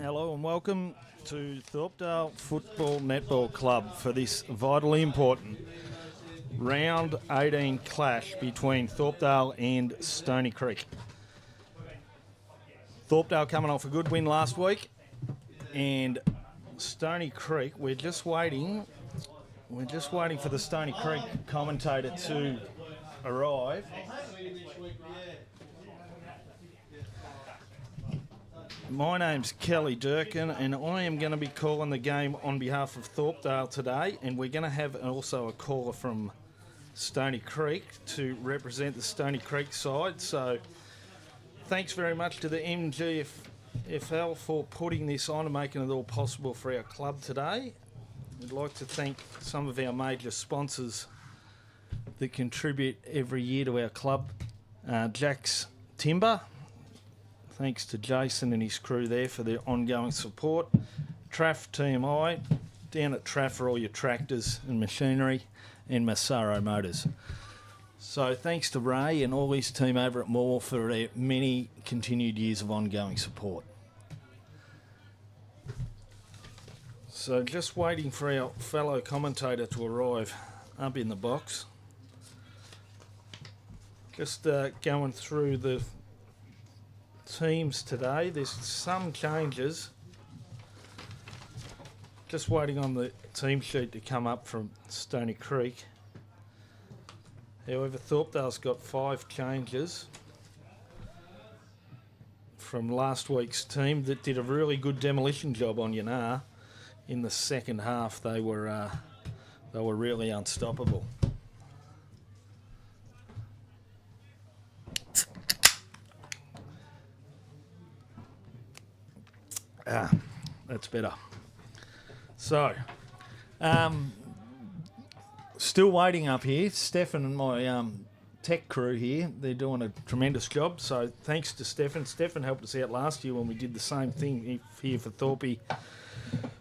Hello and welcome to Thorpdale Football Netball Club for this vitally important Round 18 clash between Thorpdale and Stony Creek. Thorpdale coming off a good win last week, and Stony Creek, we're just waiting for the Stony Creek commentator to arrive. My name's Kelly Durkin, and I am going to be calling the game on behalf of Thorpdale today, and we're going to have also a caller from Stony Creek to represent the Stony Creek side. So thanks very much to the MGFNL for putting this on and making it all possible for our club today. We'd like to thank some of our major sponsors that contribute every year to our club. Jack's Timber. Thanks to Jason and his crew there for their ongoing support. Traff TMI, down at Traff for all your tractors and machinery, and Massaro Motors. So thanks to Ray and all his team over at Moore for their many continued years of ongoing support. So just waiting for our fellow commentator to arrive up in the box. Just going through the teams today. There's some changes. Just waiting on the team sheet to come up from Stony Creek. However, Thorpdale's got 5 changes from last week's team that did a really good demolition job on Yanar. In the second half, they were really unstoppable. That's better. So, still waiting up here. Stefan and my tech crew here, they're doing a tremendous job. So thanks to Stefan. Stefan helped us out last year when we did the same thing here for Thorpe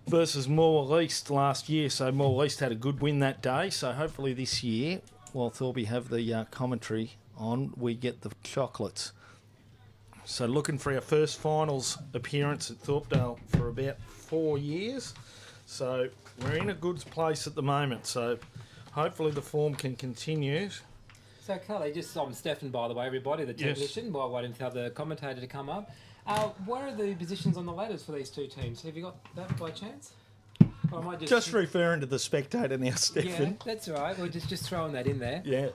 versus Moore East last year. So Moore East had a good win that day. So hopefully this year, while Thorpe have the commentary on, we get the chocolates. So looking for our first finals appearance at Thorpdale for about 4 years. So we're in a good place at the moment. So hopefully the form can continue. So Kelly, I'm Stefan, by the way, everybody, the technician, Yes. while waiting for the commentator to come up. What are the positions on the ladders for these two teams? Have you got that by chance? Or am I Just referring to the spectator now, Stefan. Yeah, that's all right. We're just throwing that in there. Yeah.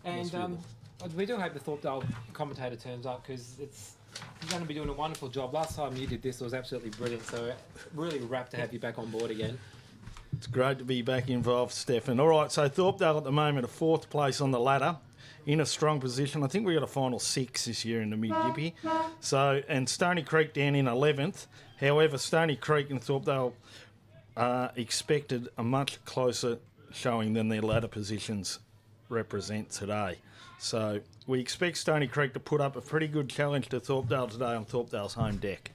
And we do hope the Thorpdale commentator turns up, because he's going to be doing a wonderful job. Last time you did this, it was absolutely brilliant. So really rapt to have you back on board again. It's great to be back involved, Stefan. All right, so Thorpdale at the moment, a 4th place on the ladder, in a strong position. I think we got a final 6 this year in the mid-Gippy. So, and Stony Creek down in 11th. However, Stony Creek and Thorpdale expected a much closer showing than their ladder positions represent today. So we expect Stony Creek to put up a pretty good challenge to Thorpdale today on Thorpdale's home deck.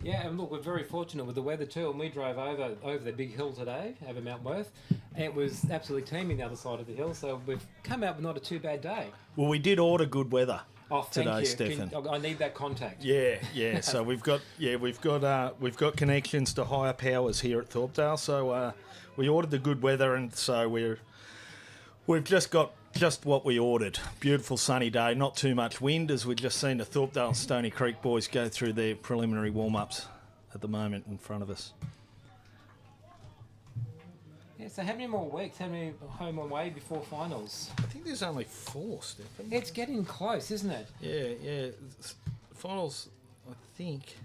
Yeah, and look, we're very fortunate with the weather too, and we drove over the big hill today, over Mount Worth, and it was absolutely teeming the other side of the hill, so we've come out with not a too bad day. Well, we did order good weather today, you. Stefan. I need that contact. Yeah. So we've got connections to higher powers here at Thorpdale, so we ordered the good weather, and so we've just got what we ordered. Beautiful sunny day, not too much wind, as we've just seen the Thorpdale and Stony Creek boys go through their preliminary warm-ups at the moment in front of us. Yeah, so how many more weeks, how many home and away before finals? I think there's only 4, Stefan. It's getting close, isn't it? Yeah. Finals, I think.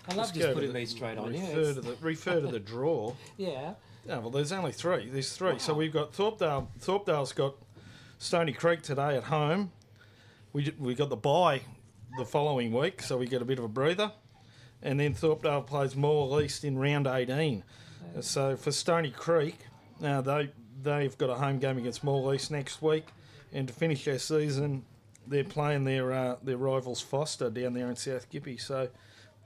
I love just putting these straight on you. Refer to the draw. Yeah. Yeah, well, there's only 3. There's 3. Wow. So we've got Thorpdale. Thorpdale's got Stony Creek today at home. We got the bye the following week, so we get a bit of a breather. And then Thorpdale plays Moore East in round 18. So for Stony Creek, now they've got a home game against Moore East next week, and to finish their season, they're playing their rivals Foster down there in South Gippy. So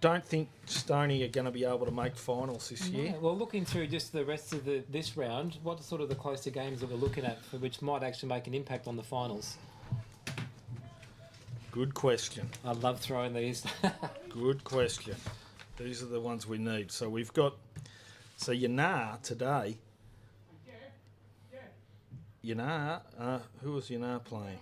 don't think Stony are going to be able to make finals this year. Well, looking through just the rest of this round, what are sort of the closer games that we're looking at, which might actually make an impact on the finals? Good question. I love throwing these. Good question. These are the ones we need. So we've got, so Yanar today. Yanar, who was Yanar playing?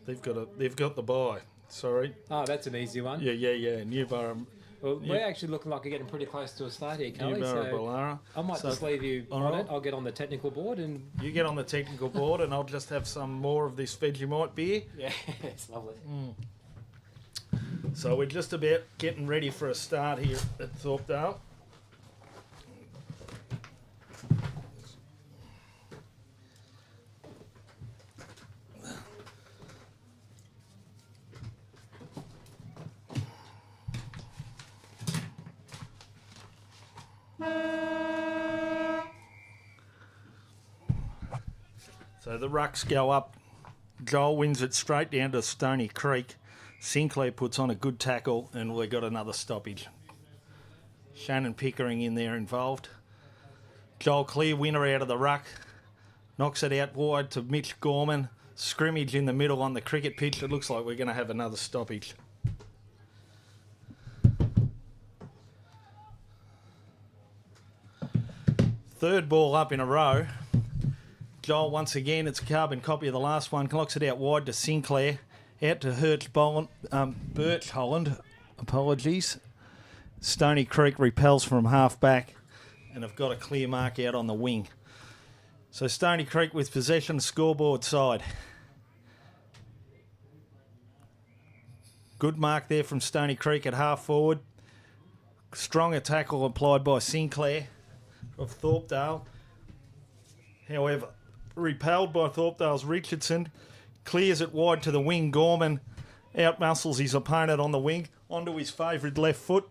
They've got the bye. Sorry. Oh, that's an easy one. Yeah. Newborough. Well, we're actually looking like we're getting pretty close to a start here, Kelly. Newborough, So Ballara. I might just leave you on it. I'll get on the technical board and... You get on the technical board and I'll just have some more of this Vegemite beer. Yeah, it's lovely. So we're just about getting ready for a start here at Thorpdale. So the rucks go up. Joel wins it straight down to Stony Creek. Sinclair puts on a good tackle and we got another stoppage. Shannon Pickering in there involved. Joel clear winner out of the ruck. Knocks it out wide to Mitch Gorman. Scrimmage in the middle on the cricket pitch. It looks like we're going to have another stoppage. Third ball up in a row. Joel once again, it's a carbon copy of the last one. Knocks it out wide to Sinclair. Out to Birch Holland. Apologies. Stony Creek repels from half back. And have got a clear mark out on the wing. So Stony Creek with possession, scoreboard side. Good mark there from Stony Creek at half forward. Stronger tackle applied by Sinclair of Thorpdale. However, repelled by Thorpdale's Richardson. Clears it wide to the wing. Gorman outmuscles his opponent on the wing. Onto his favourite left foot.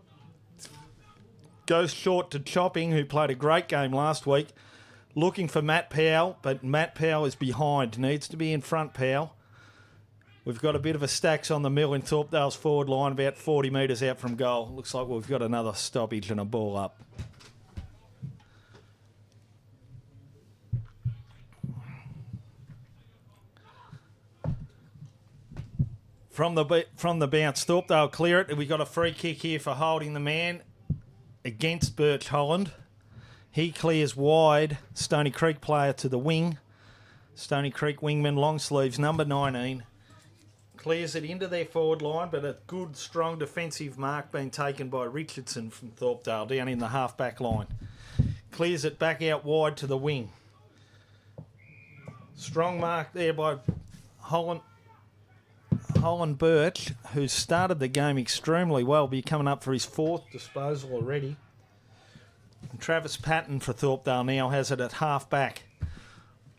Goes short to Chopping, who played a great game last week. Looking for Matt Powell, but Matt Powell is behind. Needs to be in front, Powell. We've got a bit of a stacks on the mill in Thorpdale's forward line, about 40 metres out from goal. Looks like we've got another stoppage and a ball up. From the bounce, Thorpdale clear it. We've got a free kick here for holding the man against Birch Holland. He clears wide. Stony Creek player to the wing. Stony Creek wingman, long sleeves, number 19. Clears it into their forward line, but a good, strong defensive mark being taken by Richardson from Thorpdale down in the half-back line. Clears it back out wide to the wing. Strong mark there by Holland Birch, who's started the game extremely well, be coming up for his fourth disposal already. And Travis Patton for Thorpdale now has it at half-back.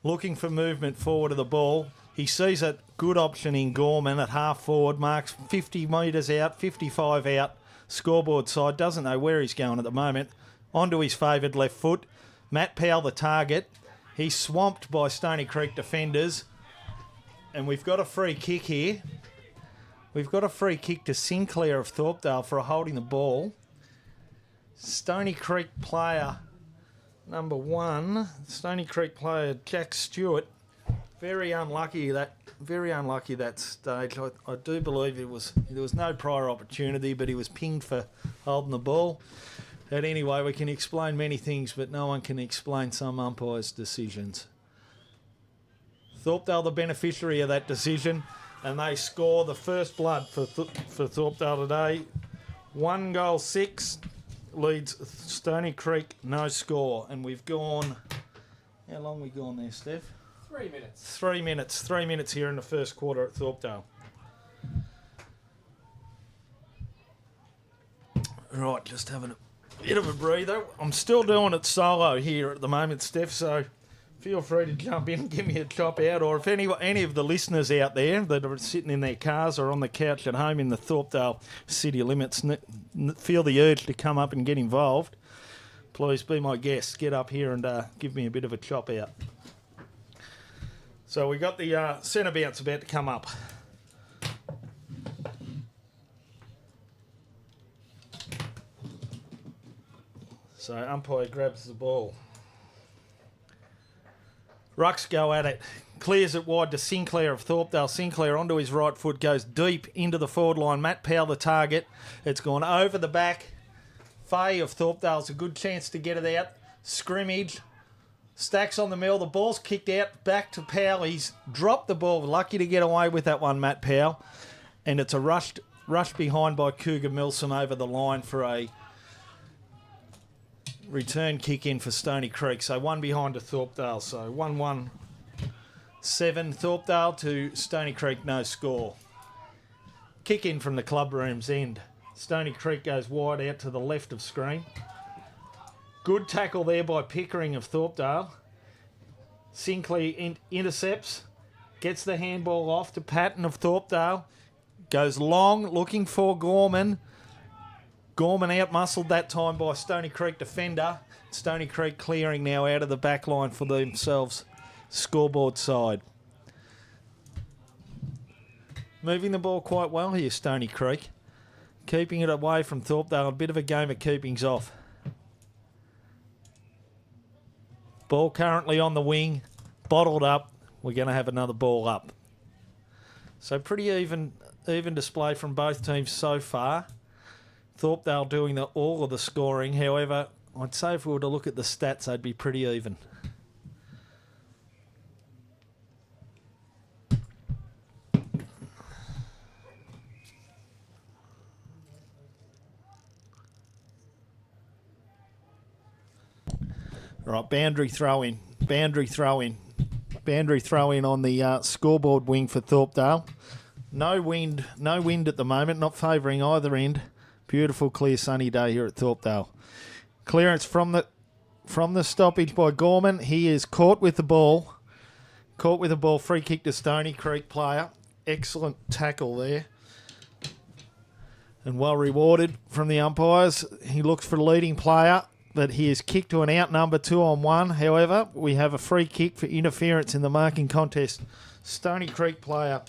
Looking for movement forward of the ball. He sees a good option in Gorman at half-forward, marks 50 metres out, 55 out, scoreboard side, doesn't know where he's going at the moment. Onto his favoured left foot. Matt Powell the target. He's swamped by Stony Creek defenders. And we've got a free kick here. We've got a free kick to Sinclair of Thorpdale for holding the ball. Stony Creek player number 1, Stony Creek player Jack Stewart. Very unlucky that stage. I do believe there was no prior opportunity, but he was pinged for holding the ball. But anyway, we can explain many things, but no one can explain some umpires' decisions. Thorpdale the beneficiary of that decision, and they score the first blood for Thorpdale today. 1-6 leads Stony Creek, no score. And we've gone... How long we gone there, Steph? 3 minutes. 3 minutes. 3 minutes here in the first quarter at Thorpdale. Right, just having a bit of a breather. I'm still doing it solo here at the moment, Steph, so feel free to jump in and give me a chop out. Or if any of the listeners out there that are sitting in their cars or on the couch at home in the Thorpdale city limits feel the urge to come up and get involved, please be my guest. Get up here and give me a bit of a chop out. So we got the centre bounce about to come up. So umpire grabs the ball. Rucks go at it. clears it wide to Sinclair of Thorpdale. Sinclair onto his right foot, goes deep into the forward line. Matt Powell the target. It's gone over the back. Fay of Thorpdale's a good chance to get it out. Scrimmage. Stacks on the mill. The ball's kicked out. Back to Powell. He's dropped the ball. Lucky to get away with that one, Matt Powell. And it's a rush behind by Cougar Milsom over the line for a return kick in for Stony Creek. So one behind to Thorpdale. So 1-1-7 Thorpdale to Stony Creek, no score. Kick in from the club room's end. Stony Creek goes wide out to the left of screen. Good tackle there by Pickering of Thorpdale. Sinclair intercepts. Gets the handball off to Patton of Thorpdale. Goes long, looking for Gorman. Gorman out-muscled that time by Stony Creek defender. Stony Creek clearing now out of the back line for themselves. Scoreboard side. Moving the ball quite well here, Stony Creek. Keeping it away from Thorpdale. A bit of a game of keepings off. Ball currently on the wing. Bottled up. We're going to have another ball up. So pretty even display from both teams so far. Thorpdale doing all of the scoring. However, I'd say if we were to look at the stats, they'd be pretty even. All right, boundary throw in on the scoreboard wing for Thorpdale. No wind at the moment, not favouring either end. Beautiful, clear, sunny day here at Thorpdale. Clearance from the stoppage by Gorman. He is caught with the ball. Free kick to Stony Creek player. Excellent tackle there. And well rewarded from the umpires. He looks for the leading player, but he is kicked to an outnumber 2-on-1. However, we have a free kick for interference in the marking contest. Stony Creek player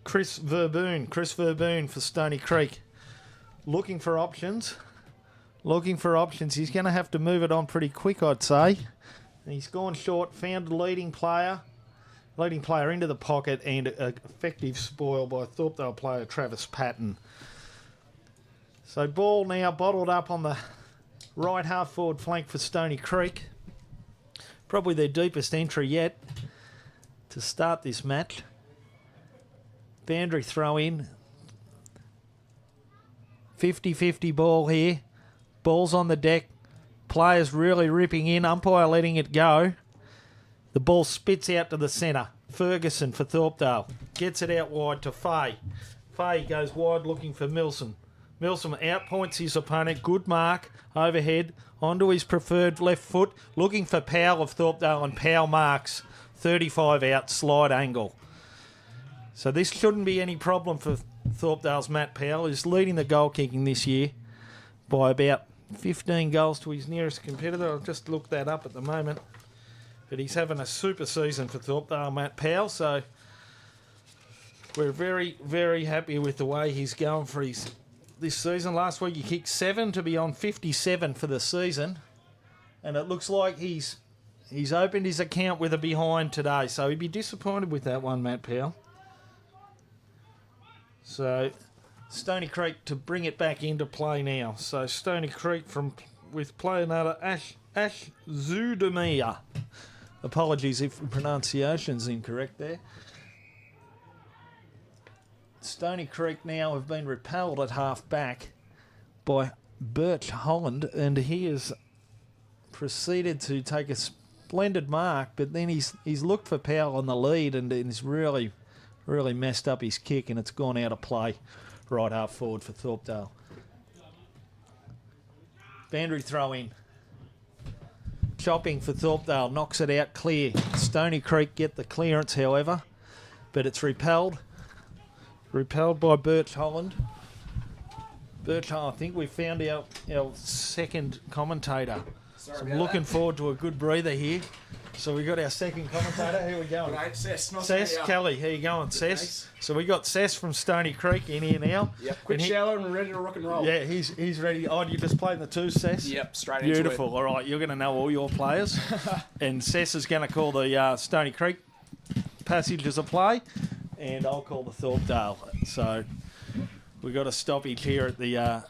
Chris Verboon for Stony Creek. Looking for options. He's going to have to move it on pretty quick, I'd say. And he's gone short, found the leading player into the pocket, and an effective spoil by Thorpdale player Travis Patton. So ball now bottled up on the right half forward flank for Stony Creek. Probably their deepest entry yet to start this match. Boundary throw in. 50-50 ball here. Ball's on the deck. Players really ripping in. Umpire letting it go. The ball spits out to the centre. Ferguson for Thorpdale. Gets it out wide to Fay. Fay goes wide looking for Milsom. Milsom outpoints his opponent. Good mark. Overhead. Onto his preferred left foot. Looking for Powell of Thorpdale, and Powell marks. 35 out, slide angle. So this shouldn't be any problem for Thorpdale's Matt Powell. He's leading the goal kicking this year by about 15 goals to his nearest competitor. I'll just look that up at the moment. But he's having a super season for Thorpdale, Matt Powell. So we're very, very happy with the way he's going for this season. Last week he kicked 7 to be on 57 for the season. And it looks like he's opened his account with a behind today. So he'd be disappointed with that one, Matt Powell. So Stony Creek to bring it back into play now. So Stony Creek with player number Ash Zudemia. Apologies if the pronunciation's incorrect there. Stony Creek now have been repelled at half back by Birch Holland, and he has proceeded to take a splendid mark, but then he's looked for Powell on the lead, and he's really messed up his kick, and it's gone out of play right half forward for Thorpdale. Boundary throw in. Chopping for Thorpdale, knocks it out clear. Stony Creek get the clearance, however, but it's repelled. Repelled by Birch Holland. Birch Holland, I think we found our second commentator. So I'm looking forward to a good breather here. So we got our second commentator. How are we going? Great, Sess. Nice Sess, Kelly, how you going, Sess? Thanks. So we got Sess from Stony Creek in here now. Yep, quick shower and ready to rock and roll. Yeah, he's ready. Oh, you just playing the two, Sess? Yep, straight into it. Beautiful. All right, you're going to know all your players. And Sess is going to call the Stony Creek passages of play, and I'll call the Thorpdale. So we've got a stoppage here at the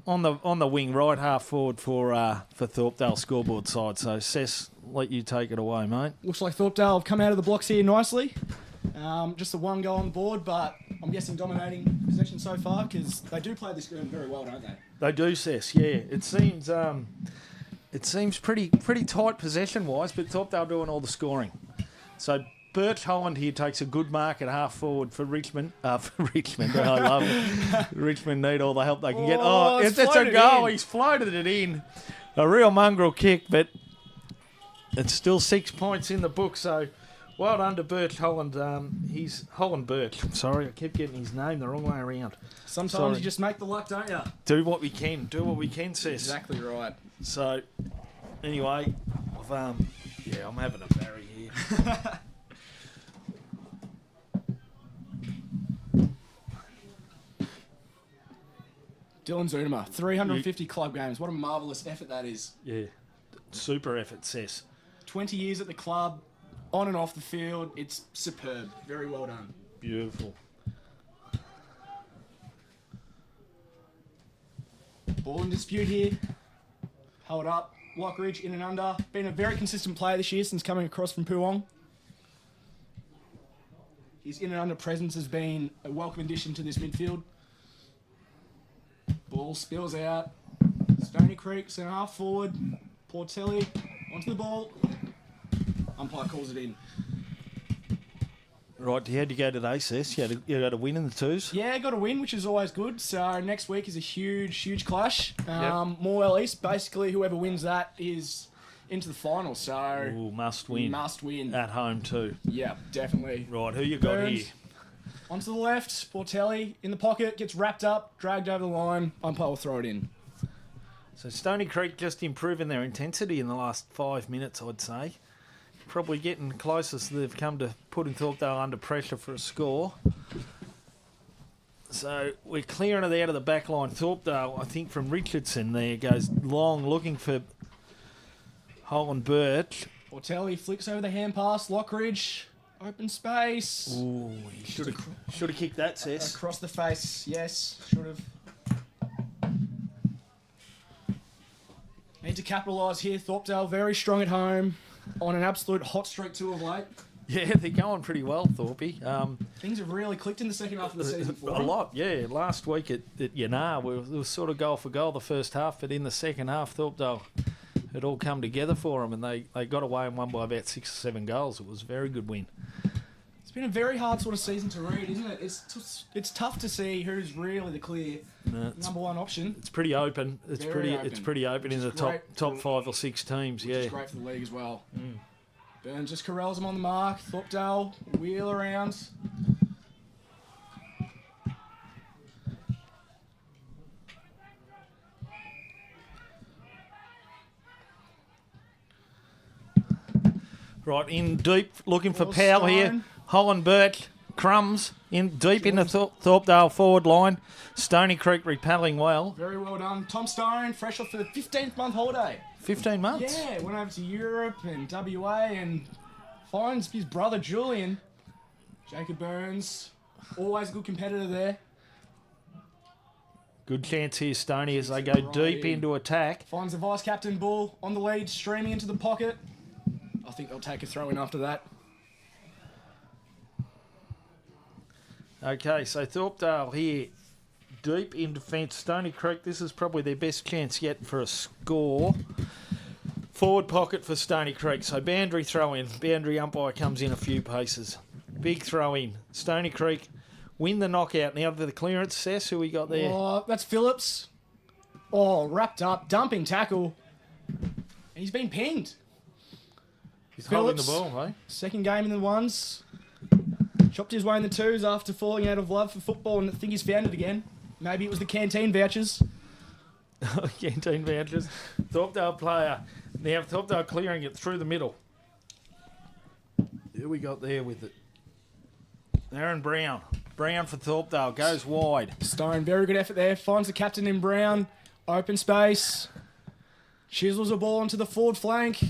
on the wing, right half forward for Thorpdale scoreboard side. So Sess, let you take it away, mate. Looks like Thorpdale have come out of the blocks here nicely. Just the one goal on the board, but I'm guessing dominating possession so far because they do play this ground very well, don't they? They do, Sess. Yeah, it seems pretty tight possession wise, but Thorpdale doing all the scoring. So Birch Holland here takes a good mark at half forward for Richmond. For Richmond, I love it. Richmond need all the help they can get. Oh, it's a goal. He's floated it in. A real mongrel kick, but it's still 6 points in the book. So well done to Birch Holland. He's Holland Birch. I'm sorry, I keep getting his name the wrong way around. Sometimes you just make the luck, don't you? Do what we can. Do what we can, Sess. Exactly right. So anyway, I'm having a Barry here. Dylan Zunema, 350 club games. What a marvellous effort that is. Yeah, super effort, Sess. 20 years at the club, on and off the field. It's superb. Very well done. Beautiful. Ball in dispute here. Held up. Lockridge in and under. Been a very consistent player this year since coming across from Poowong. His in and under presence has been a welcome addition to this midfield. Ball spills out. Stony Creek, centre half forward. Portelli onto the ball. Umpire calls it in. Right, you had to go today, Sess. You had a win in the twos. Yeah, got a win, which is always good. So next week is a huge clash. Yep. Morwell East, basically, whoever wins that is into the final. So Ooh, must win. Must win. At home too. Yeah, definitely. Right, who you got Burns. here? Onto the left, Portelli in the pocket, gets wrapped up, dragged over the line. Umpire will throw it in. So Stony Creek just improving their intensity in the last 5 minutes, I'd say. Probably getting closest they've come to putting Thorpdale under pressure for a score. So we're clearing it out of the back line. Thorpdale, I think from Richardson there, goes long looking for Holland Birch. Portelli flicks over the hand pass, Lockridge, open space. Ooh, he should have kicked that, Sess. Across the face, yes, should have. Need to capitalise here. Thorpdale very strong at home, on an absolute hot streak too of late. Yeah, they're going pretty well, Thorpey. Things have really clicked in the second half of the season for A them. lot, yeah. Last week at Yanar, it was sort of goal for goal the first half, but in the second half, Thorpdale, it all come together for them, and they got away and won by about 6 or 7 goals. It was a very good win. It's been a very hard sort of season to read, isn't it? It's tough to see who's really the clear number one option. It's pretty open. It's pretty open in the top 5 or 6 teams. Which is great for the league as well. Burns just corrals him on the mark. Thorpdale wheel around. Right, in deep, looking for Powell here. Holland Birch, Crumbs, in deep in the Thorpdale forward line. Stony Creek repelling well. Very well done. Tom Stone, fresh off the 15th month holiday. 15 months? Yeah, went over to Europe and WA and finds his brother Julian. Jacob Burns, always a good competitor there. Good chance here, Stony, as they go deep into attack. Finds the vice-captain Bull on the lead, streaming into the pocket. I think they'll take a throw-in after that. Okay, so Thorpdale here, deep in defence. Stony Creek, this is probably their best chance yet for a score. Forward pocket for Stony Creek. So boundary throw-in. Boundary umpire comes in a few paces. Big throw-in. Stony Creek win the knockout. Now to the clearance. Sess, who we got there? Oh, that's Phillips. Oh, wrapped up. Dumping tackle. And he's been pinged. He's Phillips, holding the ball, eh? Second game in the ones. Chopped his way in the twos after falling out of love for football, and I think he's found it again. Maybe it was the canteen vouchers. Canteen vouchers. Thorpdale player. Now Thorpdale clearing it through the middle. Who we got there with it? Aaron Brown. Brown for Thorpdale. Goes wide. Stone, very good effort there. Finds the captain in Brown. Open space. Chisels a ball onto the forward flank.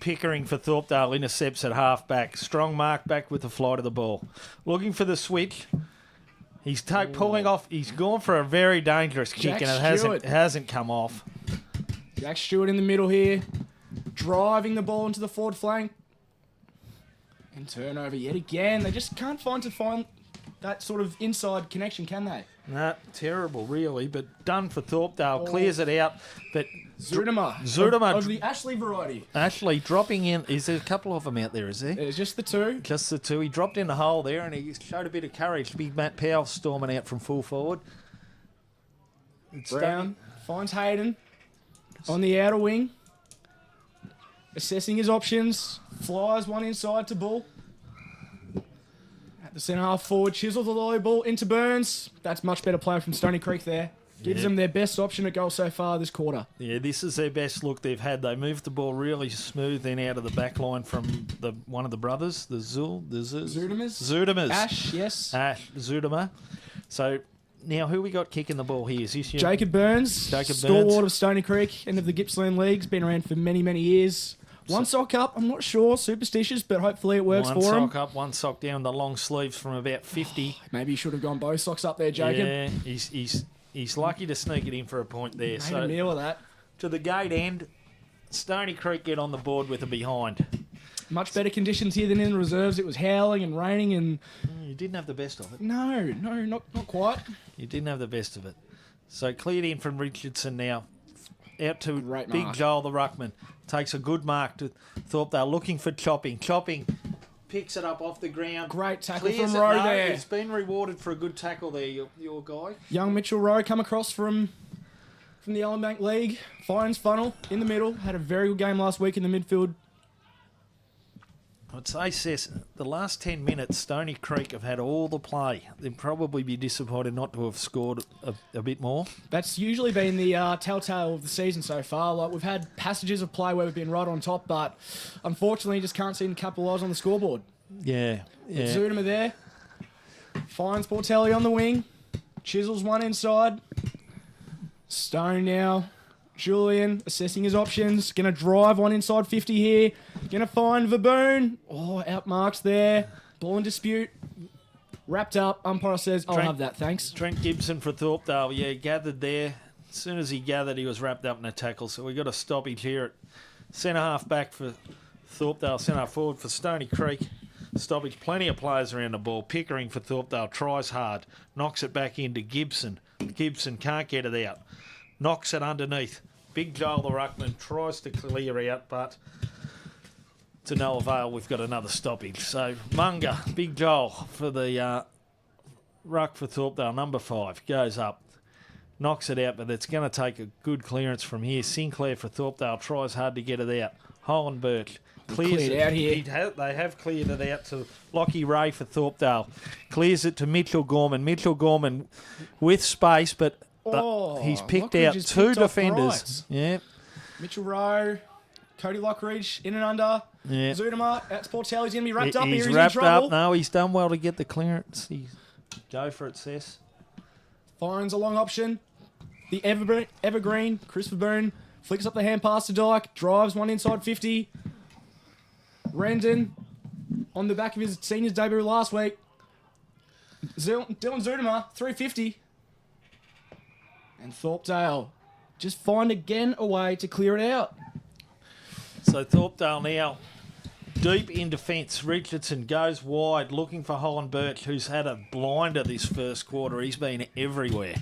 Pickering for Thorpdale intercepts at half-back. Strong mark back with the flight of the ball. Looking for the switch. He's pulling off. He's gone for a very dangerous kick, Jack and Stewart. it hasn't come off. Jack Stewart in the middle here. Driving the ball into the forward flank. And turnover yet again. They just can't find that sort of inside connection, can they? No, terrible, really, but done for Thorpdale. Clears it out, but Zudema of the Ashley variety. Ashley dropping in. Is there a couple of them out there, is there? There's just the two. Just the two. He dropped in the hole there, and he showed a bit of courage. Big Matt Powell storming out from full forward. Brown finds Hayden on the outer wing. Assessing his options. Flies one inside to Bull. At the centre half forward, chisels the low ball into Burns. That's much better play from Stony Creek there. Gives them their best option at goal so far this quarter. Yeah, this is their best look they've had. They moved the ball really smooth in out of the back line from one of the brothers, Zudemas. Ash, yes. Ash, Zudema. So now who we got kicking the ball here? Is this your... Jacob Burns, stalwart of Stony Creek, end of the Gippsland League's been around for many, many years. One sock up, I'm not sure, superstitious, but hopefully it works for him. One sock up, one sock down, the long sleeves from about 50. Maybe you should have gone both socks up there, Jacob. Yeah, he's lucky to sneak it in for a point there. Made a meal of that. To the gate end, Stony Creek get on the board with a behind. Much better conditions here than in the reserves. It was howling and raining and... You didn't have the best of it. No, not quite. You didn't have the best of it. So cleared in from Richardson now. Out to Great Big mark. Joel, the ruckman. Takes a good mark to Thorpdale, looking for Chopping. Chopping picks it up off the ground. Great tackle Clears from it. Rowe No, there. He's been rewarded for a good tackle there, your guy. Young Mitchell Rowe come across from the Ellenbank League. Finds Funnel in the middle. Had a very good game last week in the midfield. I'd say, Sess, the last 10 minutes, Stony Creek have had all the play. They'd probably be disappointed not to have scored a bit more. That's usually been the telltale of the season so far. Like, we've had passages of play where we've been right on top, but unfortunately just can't seem to capitalise on the scoreboard. Yeah. Zudema there. Finds Portelli on the wing. Chisels one inside. Stone now. Julian assessing his options. Going to drive one inside 50 here. Going to find Verboon. Oh, outmarked there. Ball in dispute. Wrapped up. Umpire says, I'll have that, thanks. Trent Gibson for Thorpdale. Yeah, gathered there. As soon as he gathered, he was wrapped up in a tackle. So we got a stoppage here at centre half back for Thorpdale, centre half forward for Stony Creek. Stoppage. Plenty of players around the ball. Pickering for Thorpdale tries hard. Knocks it back into Gibson. Gibson can't get it out. Knocks it underneath. Big Joel, the ruckman, tries to clear out, but to no avail. We've got another stoppage. So Munga, Big Joel for the ruck for Thorpdale, number 5, goes up. Knocks it out, but it's going to take a good clearance from here. Sinclair for Thorpdale tries hard to get it out. Holland Birch clears it out here. They have cleared it out to Lockie Ray for Thorpdale. Clears it to Mitchell Gorman. Mitchell Gorman with space, but he's picked Lockridge out has 2 picked off defenders. right. Yeah. Mitchell Rowe, Cody Lockridge, in and under. Yeah. Zudema, that's Portelli. He's going to be wrapped up here. He's He's wrapped in trouble. up. No, he's done well to get the clearance. Go for it, Sess. Finds a long option. The Evergreen, Chris Verboon, flicks up the hand pass to Dyke, drives one inside 50. Rendon, on the back of his seniors debut last week. Dylan Zudema, 350. And Thorpdale just find again a way to clear it out. So Thorpdale now deep in defence. Richardson goes wide looking for Holland Birch, who's had a blinder this first quarter. He's been everywhere.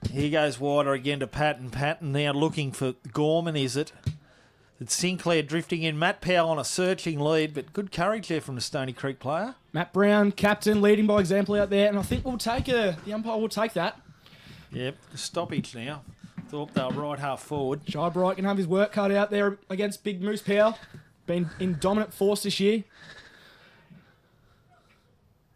He goes wider again to Patton. Patton now looking for Gorman, is it? It's Sinclair drifting in. Matt Powell on a searching lead, but good courage there from the Stony Creek player. Matt Brown, captain, leading by example out there, and I think the umpire will take that. Yep, stoppage now. Thorpdale right half forward. Jai Bright can have his work cut out there against Big Moose Powell. Been in dominant force this year.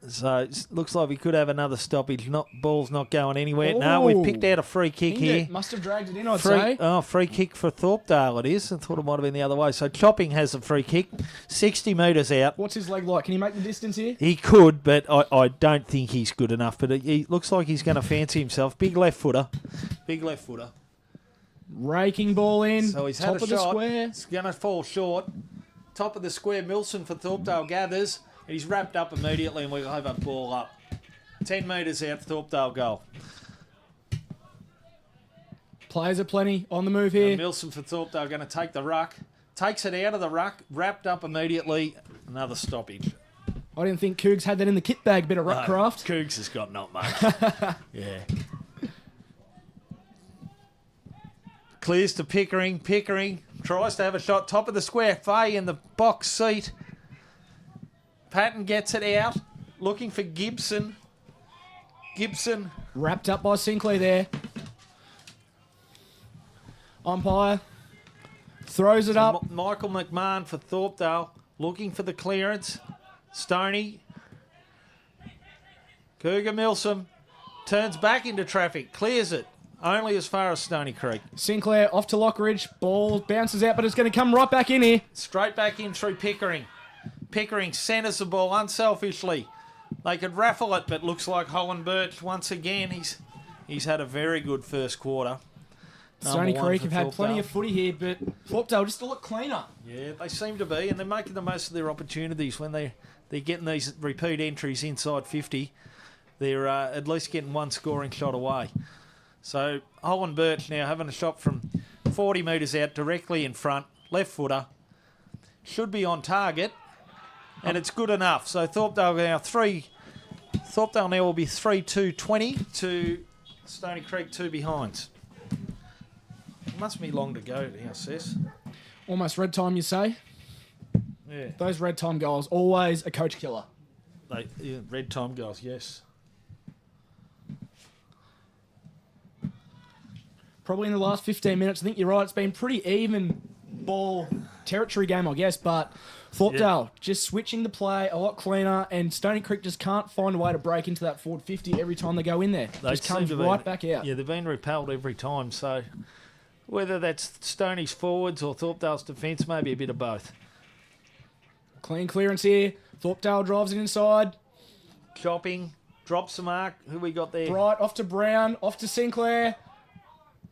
So it looks like we could have another stoppage. Ball's not going anywhere. No, we've picked out a free kick here. Must have dragged it in, I'd say. Free kick for Thorpdale it is. I thought it might have been the other way. So Chopping has a free kick. 60 metres out. What's his leg like? Can he make the distance here? He could, but I don't think he's good enough. But he looks like he's going to fancy himself. Big left footer. Raking ball in. So he's had top a of the shot. square. It's going to fall short. Top of the square, Milson for Thorpdale gathers. He's wrapped up immediately and we'll have a ball up. 10 metres out, Thorpdale goal. Players are plenty on the move here. Milson for Thorpdale going to take the ruck. Takes it out of the ruck, wrapped up immediately. Another stoppage. I didn't think Cougs had that in the kit bag, bit of ruck craft. Cougs has got not much. Yeah. Clears to Pickering. Pickering tries to have a shot. Top of the square. Fay in the box seat. Patton gets it out. Looking for Gibson. Gibson. Wrapped up by Sinclair there. Umpire throws it up. Michael McMahon for Thorpdale. Looking for the clearance. Stoney. Cougar Milsom. Turns back into traffic. Clears it. Only as far as Stony Creek. Sinclair off to Lockridge. Ball bounces out, but it's going to come right back in here. Straight back in through Pickering. Pickering centres the ball unselfishly. They could raffle it, but looks like Holland Birch once again. He's had a very good first quarter. Stony Number one Creek for have had Thorpdale. plenty of footy here, but Thorpdale just a lot cleaner. Yeah, they seem to be, and they're making the most of their opportunities when they're getting these repeat entries inside 50. They're at least getting one scoring shot away. So Holland Birch now having a shot from 40 metres out, directly in front, left footer. Should be on target, and it's good enough. So Thorpdale now will be 3-2-20 to Stony Creek 2 behinds. It must be long to go now, Sis. Almost red time, you say? Yeah. Those red time goals, always a coach killer. Red time goals, yes. Probably in the last 15 minutes, I think you're right, it's been pretty even ball territory game, I guess, but Thorpdale just switching the play a lot cleaner, and Stony Creek just can't find a way to break into that forward 50 every time they go in there. They Just comes right back out. Yeah, they've been repelled every time, so whether that's Stoney's forwards or Thorpdale's defence, maybe a bit of both. Clean clearance here. Thorpdale drives it inside. Chopping, drops the mark. Who we got there? Bright off to Brown, off to Sinclair.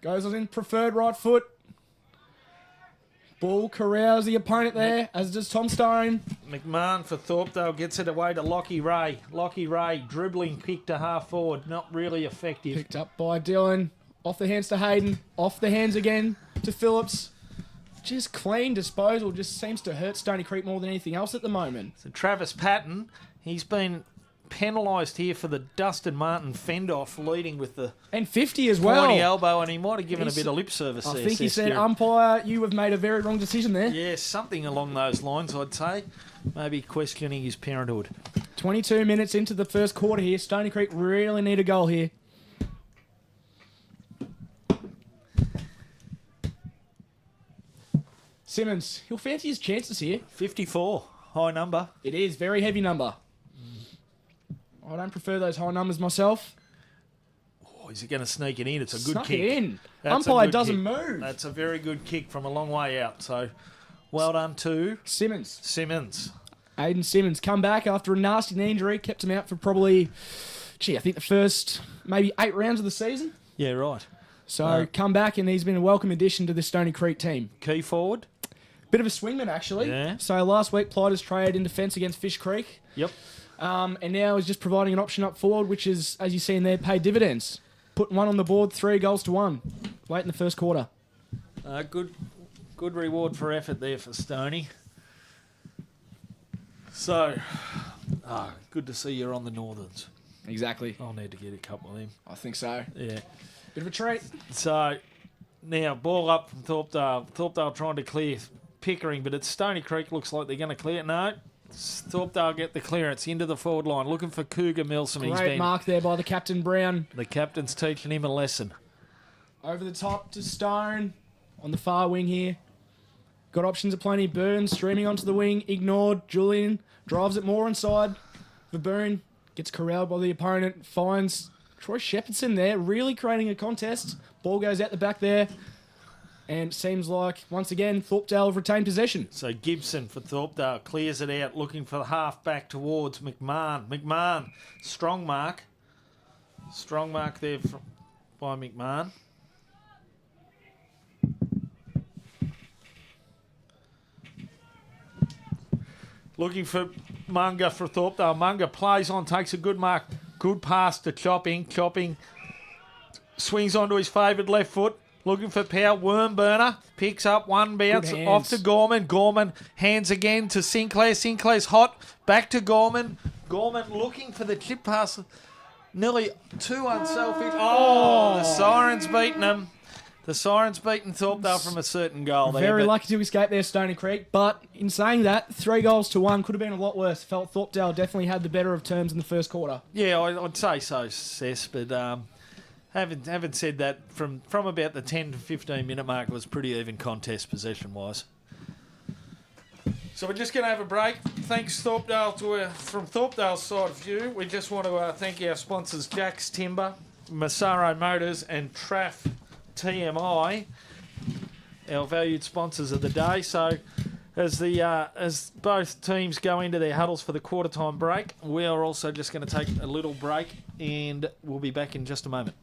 Goes on in preferred right foot. Ball corrals the opponent there, as does Tom Stone. McMahon for Thorpdale gets it away to Lockie Ray. Lockie Ray dribbling kick to half forward, not really effective. Picked up by Dylan. Off the hands to Hayden. Off the hands again to Phillips. Just clean disposal. Just seems to hurt Stony Creek more than anything else at the moment. So Travis Patton, he's been penalised here for the Dustin Martin fend-off, leading with the And 50 as well. pointy elbow, and he might have given a He's- bit of lip service I there. think he Seth said, Stewart. umpire, you have made a very wrong decision there. Yeah, something along those lines, I'd say. Maybe questioning his parenthood. 22 minutes into the first quarter here. Stony Creek really need a goal here. Simmons, he'll fancy his chances here. 54, high number. It is, very heavy number. I don't prefer those high numbers myself. Oh, is he going to sneak it in? It's a good Snuck kick. it in. That's a Umpire good doesn't kick. move. That's a very good kick from a long way out. So, well done to Simmons. Simmons. Aiden Simmons come back after a nasty knee injury. Kept him out for probably, I think the first maybe 8 rounds of the season. Yeah, right. So come back, and he's been a welcome addition to the Stony Creek team. Key forward. Bit of a swingman, actually. Yeah. So last week, Plyder's traded in defence against Fish Creek. Yep. And now he's just providing an option up forward, which is, as you see in there, paid dividends. Putting one on the board, 3-1 late in the first quarter. Good reward for effort there for Stoney. So, good to see you're on the Northerns. Exactly. I'll need to get a couple of them. I think so. Yeah. Bit of a treat. So, now, ball up from Thorpdale. Thorpdale trying to clear Pickering, but it's Stony Creek. Looks like they're going to clear it. No. Thorpdale get the clearance into the forward line. Looking for Cougar Milsom. Great mark there by the captain, Brown. The captain's teaching him a lesson. Over the top to Stone. On the far wing here. Got options aplenty. Burns streaming onto the wing. Ignored. Julian drives it more inside for Boone. Gets corralled by the opponent. Finds Troy Shepherdson there. Really creating a contest. Ball goes out the back there. And it seems like, once again, Thorpdale have retained possession. So Gibson for Thorpdale clears it out, looking for the half back towards McMahon. McMahon, strong mark. Strong mark there by McMahon. Looking for Munga for Thorpdale. Munga plays on, takes a good mark. Good pass to Chopping. Chopping swings onto his favoured left foot. Looking for power. Wormburner picks up one bounce Good hands. off to Gorman. Gorman hands again to Sinclair. Sinclair's hot. Back to Gorman. Gorman looking for the chip pass. Nearly too unselfish. Oh, the Sirens beating him. The Sirens beating Thorpdale from a certain goal there. Very but lucky to escape there, Stony Creek. But in saying that, 3-1 could have been a lot worse. Felt Thorpdale definitely had the better of terms in the first quarter. Yeah, I'd say so, Sess. But having said that, from about the 10 to 15 minute mark, it was pretty even contest possession-wise. So we're just going to have a break. Thanks, Thorpdale, from Thorpdale's side of view. We just want to thank our sponsors, Jack's Timber, Massaro Motors, and Traff TMI, our valued sponsors of the day. So as both teams go into their huddles for the quarter time break, we are also just going to take a little break, and we'll be back in just a moment.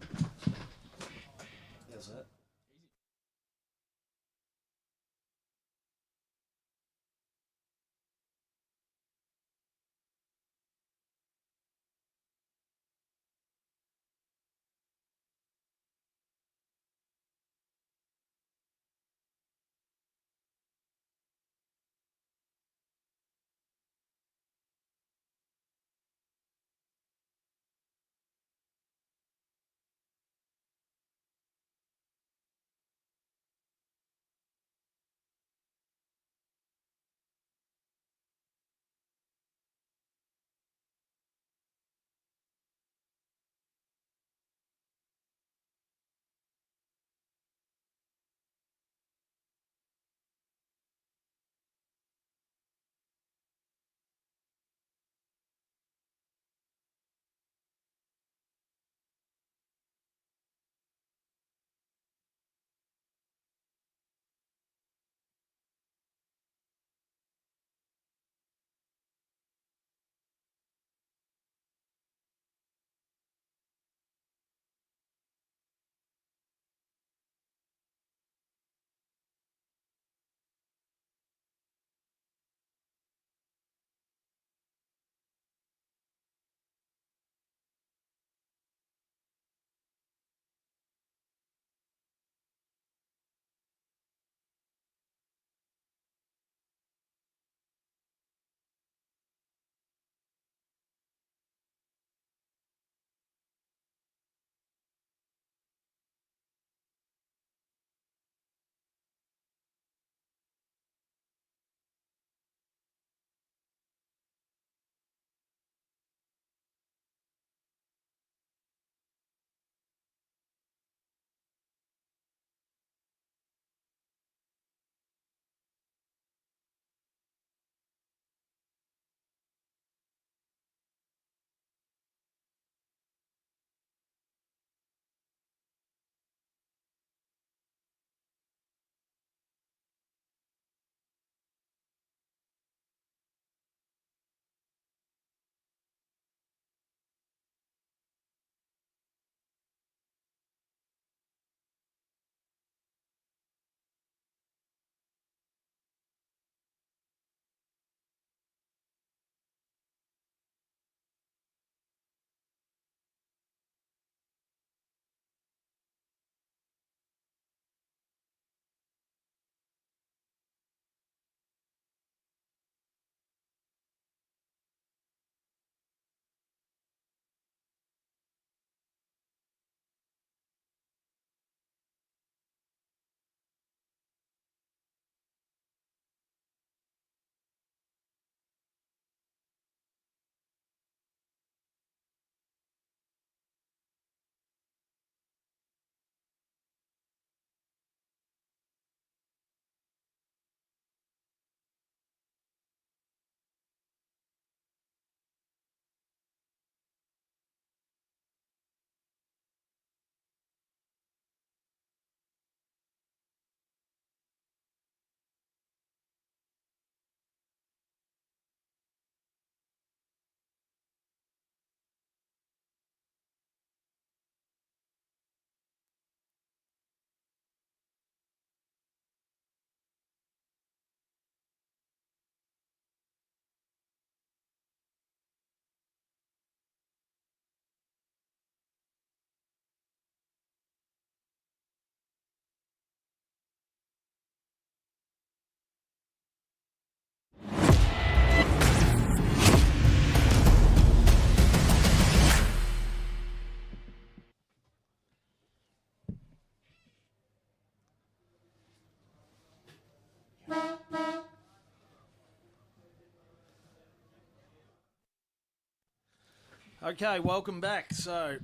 Okay, welcome back. So,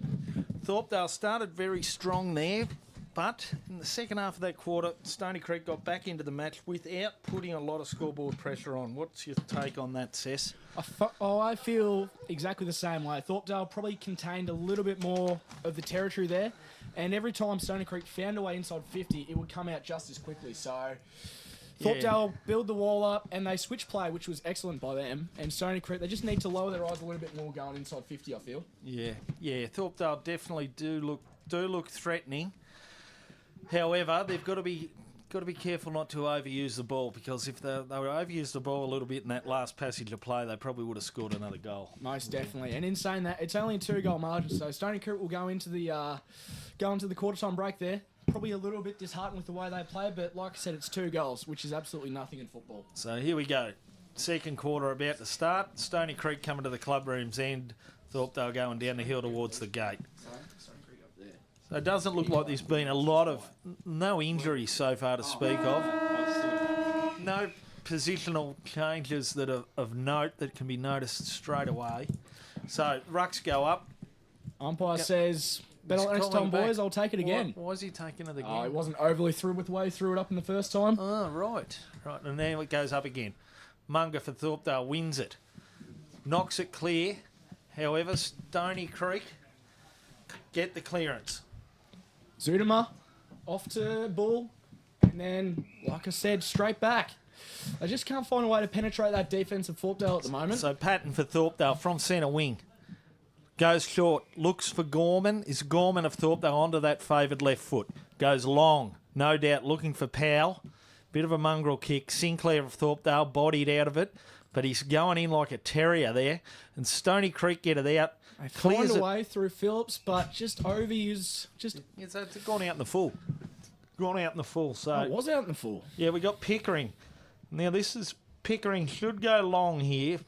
Thorpdale started very strong there, but in the second half of that quarter, Stony Creek got back into the match without putting a lot of scoreboard pressure on. What's your take on that, Cess? I feel exactly the same way. Thorpdale probably contained a little bit more of the territory there, and every time Stony Creek found a way inside 50, it would come out just as quickly. So Thorpdale build the wall up, and they switch play, which was excellent by them. And Stony Creek, they just need to lower their eyes a little bit more going inside 50, I feel. Yeah. Thorpdale definitely do look threatening. However, they've got to be careful not to overuse the ball, because if they were overused the ball a little bit in that last passage of play, they probably would have scored another goal. Most definitely. And in saying that, it's only a 2-goal margin, so Stony Creek will go into the quarter time break there. Probably a little bit disheartened with the way they play, but like I said, it's 2 goals, which is absolutely nothing in football. So here we go. Second quarter about to start. Stony Creek coming to the club room's end. Thorpdale going down the hill towards the gate. So it doesn't look like there's been no injuries so far to speak of. No positional changes that are of note that can be noticed straight away. So rucks go up. Umpire says, better next time, boys, I'll take it again. Why is he taking it again? Oh, he wasn't overly through with the way he threw it up in the first time. Oh, right. And now it goes up again. Munger for Thorpdale wins it. Knocks it clear. However, Stony Creek get the clearance. Zudema off to Bull, and then, like I said, straight back. They just can't find a way to penetrate that defence of Thorpdale at the moment. So Patton for Thorpdale from centre wing. Goes short, looks for Gorman. Is Gorman of Thorpdale onto that favoured left foot. Goes long, no doubt looking for Powell. Bit of a mongrel kick. Sinclair of Thorpdale bodied out of it, but he's going in like a terrier there. And Stony Creek get it out. They find a way through Phillips, but just overuse. It's gone out in the full. So it was out in the full. Yeah, we got Pickering. Now Pickering should go long here.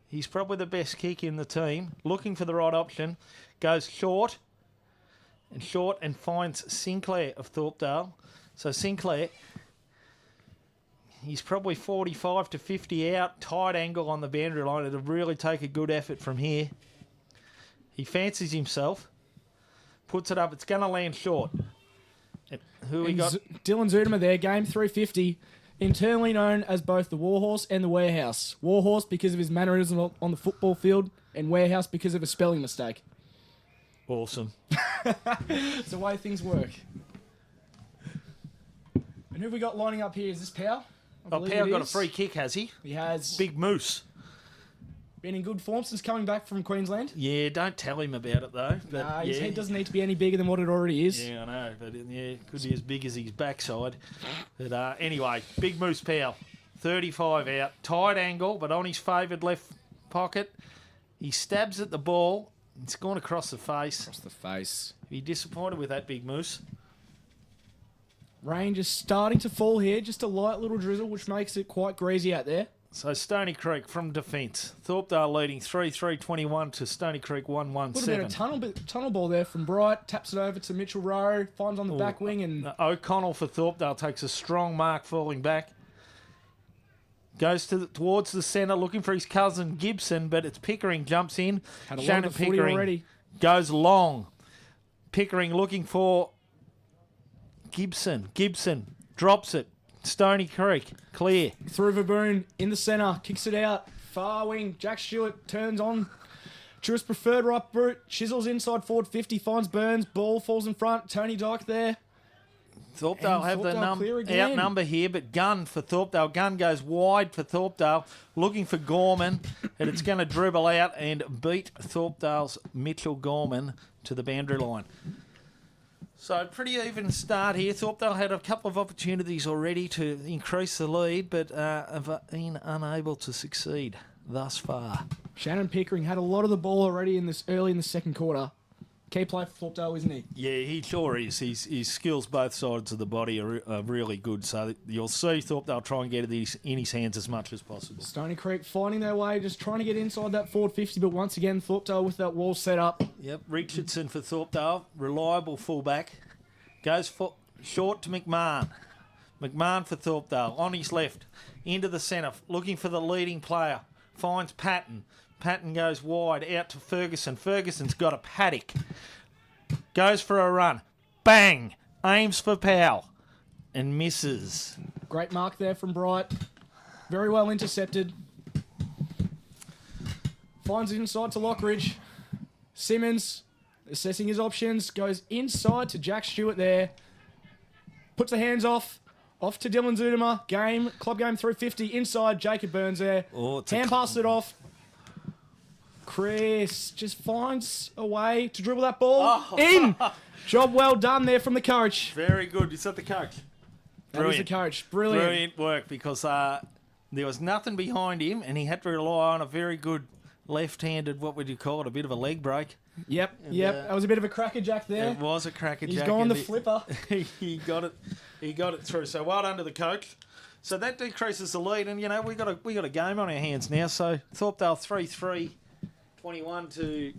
He's probably the best kick in the team. Looking for the right option. Goes short and finds Sinclair of Thorpdale. So Sinclair, he's probably 45 to 50 out. Tight angle on the boundary line. It'll really take a good effort from here. He fancies himself. Puts it up. It's going to land short. Who we got? Dylan Zudema there, game 350. Internally known as both the Warhorse and the Warehouse. Warhorse because of his mannerism on the football field, and Warehouse because of a spelling mistake. Awesome. It's the way things work. And who have we got lining up here? Is this Powell? Powell got a free kick, has he? He has. Big Moose. Been in good form since coming back from Queensland. Yeah, don't tell him about it though. But his head doesn't need to be any bigger than what it already is. Yeah, I know. But could be as big as his backside. But anyway, Big Moose Powell, 35 out, tight angle, but on his favoured left pocket, he stabs at the ball. It's gone across the face. Be disappointed with that, Big Moose. Rain just starting to fall here, just a light little drizzle, which makes it quite greasy out there. So Stony Creek from defence. Thorpdale leading 3-3-21 to Stony Creek 1-1-7. Would have been a tunnel ball there from Bright. Taps it over to Mitchell Rowe. Finds on the back wing. And O'Connell for Thorpdale takes a strong mark falling back. Goes towards the centre looking for his cousin Gibson, but it's Pickering jumps in. Had a lot of the Pickering already. Goes long. Pickering looking for Gibson. Gibson drops it. Stony Creek, clear. Through Verboon, in the centre, kicks it out. Far wing, Jack Stewart turns on. Truist preferred right boot, chisels inside forward 50, finds Burns, ball falls in front. Tony Dyke there. Thorpdale have the outnumber here, but Gunn for Thorpdale. Gunn goes wide for Thorpdale, looking for Gorman, and it's going to dribble out and beat Thorpdale's Mitchell Gorman to the boundary line. So pretty even start here. Thorpdale had a couple of opportunities already to increase the lead, but have been unable to succeed thus far. Shannon Pickering had a lot of the ball already early in the second quarter. Key play for Thorpdale, isn't he? Yeah, he sure is. His skills both sides of the body are really good, so you'll see Thorpdale try and get it in his hands as much as possible. Stony Creek finding their way, just trying to get inside that forward 50, but once again, Thorpdale with that wall set up. Yep, Richardson for Thorpdale, reliable fullback. Goes short to McMahon. McMahon for Thorpdale, on his left, into the centre, looking for the leading player. Finds Patton. Patton goes wide out to Ferguson. Ferguson's got a paddock. Goes for a run. Bang! Aims for Powell and misses. Great mark there from Bright. Very well intercepted. Finds it inside to Lockridge. Simmons assessing his options. Goes inside to Jack Stewart there. Puts the hands off. Off to Dylan Zudema. Club game 350. Inside, Jacob Burns there. Hand passed it off. Chris just finds a way to dribble that ball in. Job well done there from the coach. Very good. Is that the coach? That was the coach. Brilliant. Brilliant work because there was nothing behind him and he had to rely on a very good left-handed, what would you call it, a bit of a leg break. Yep. That was a bit of a crackerjack there. It was a crackerjack. He's gone the flipper. He got it through. So well done to the coach. So that decreases the lead, and we got a game on our hands now. So Thorpdale 3-3, 21 to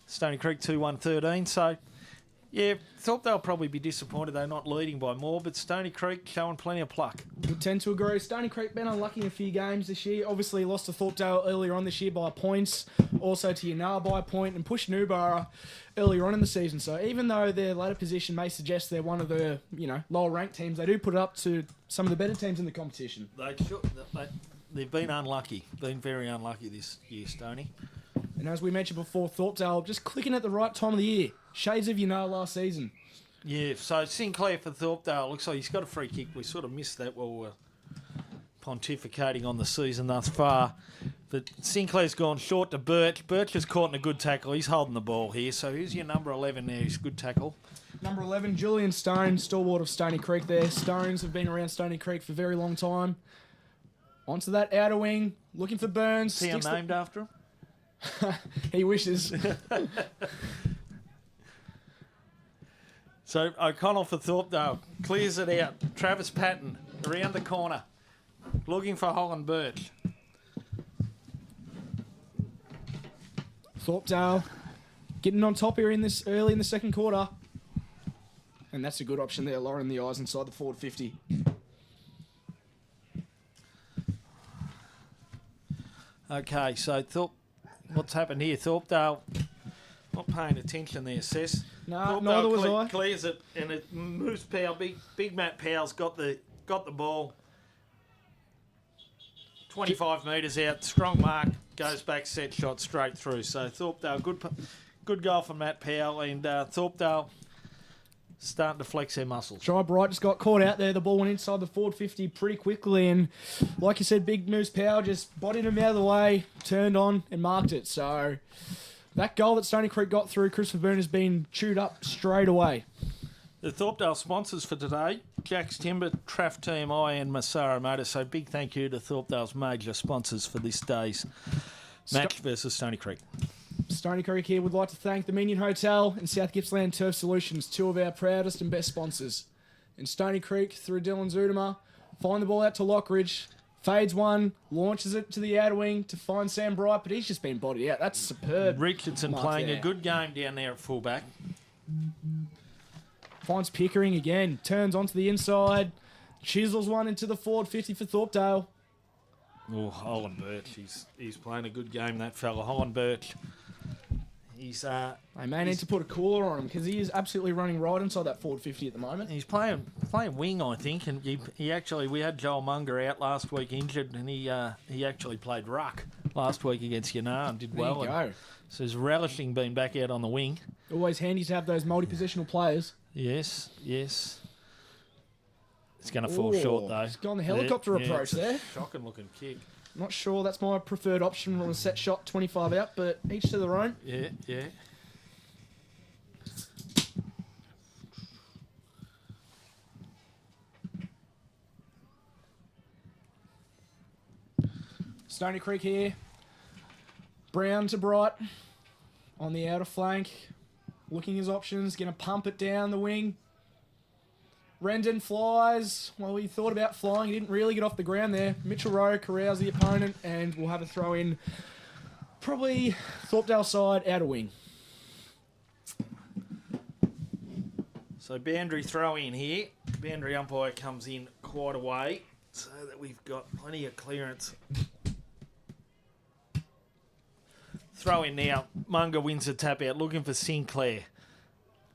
Stony Creek 2-1-13. So yeah, Thorpdale probably be disappointed they're not leading by more, but Stony Creek showing plenty of pluck. Would tend to agree. Stony Creek been unlucky in a few games this year. Obviously lost to Thorpdale earlier on this year by points, also to Yanara by a point, and pushed Newborough earlier on in the season. So even though their ladder position may suggest they're one of the lower ranked teams, they do put it up to some of the better teams in the competition. They've been unlucky, been very unlucky this year, Stony. And as we mentioned before, Thorpdale just clicking at the right time of the year. Shades of last season. Yeah, so Sinclair for Thorpdale. Looks like he's got a free kick. We sort of missed that while we're pontificating on the season thus far. But Sinclair's gone short to Birch. Birch has caught in a good tackle. He's holding the ball here. So who's your number 11 there? He's a good tackle. Number 11, Julian Stone, stalwart of Stony Creek there. Stones have been around Stony Creek for a very long time. Onto that outer wing, looking for Burns. Is he named after him? He wishes. So O'Connell for Thorpdale clears it out. Travis Patton around the corner, looking for Holland Birch. Thorpdale getting on top here early in the second quarter. And that's a good option there, lowering the eyes inside the forward 50. Okay, so what's happened here? Thorpdale not paying attention there, Sess. No, neither was I. Clears it, and it moves Powell. Big Matt Powell's got the ball. 25 metres out, strong mark, goes back, set shot straight through. So Thorpdale, good goal from Matt Powell, and Thorpdale starting to flex their muscles. Try Bright just got caught out there. The ball went inside the forward 50 pretty quickly, and like you said, Big Moose Powell just bodied him out of the way, turned on and marked it. So that goal that Stony Creek got through, Christopher Byrne has been chewed up straight away. The Thorpdale sponsors for today, Jack's Timber, Traff TMI and Masara Motors. So big thank you to Thorpdale's major sponsors for this day's match versus Stony Creek. Stony Creek here would like to thank the Minion Hotel and South Gippsland Turf Solutions, two of our proudest and best sponsors. In Stony Creek, through Dylan Zudema, find the ball out to Lockridge, fades one, launches it to the outer wing to find Sam Bright, but he's just been bodied out. That's superb. Richardson playing a good game down there at fullback. Finds Pickering again, turns onto the inside, chisels one into the forward 50 for Thorpdale. Oh, Holland Birch, he's playing a good game, that fella. Holland Birch. They may need to put a cooler on him because he is absolutely running right inside that forward 50 at the moment. He's playing wing, I think, and he actually, we had Joel Munger out last week injured, and he actually played ruck last week against Yannar and did well. There you go. So he's relishing being back out on the wing. Always handy to have those multi-positional players. Yes. It's going to fall short, though. He's gone the helicopter approach there. Shocking looking kick. Not sure that's my preferred option on a set shot, 25 out, but each to their own. Yeah. Stony Creek here. Brown to Bright on the outer flank. Looking his options, going to pump it down the wing. Rendon flies. Well, he thought about flying. He didn't really get off the ground there. Mitchell Rowe corrals the opponent, and we'll have a throw in. Probably Thorpdale side, outer wing. So boundary throw in here. Boundary umpire comes in quite a way so that we've got plenty of clearance. Throw in now. Munga wins the tap out, looking for Sinclair.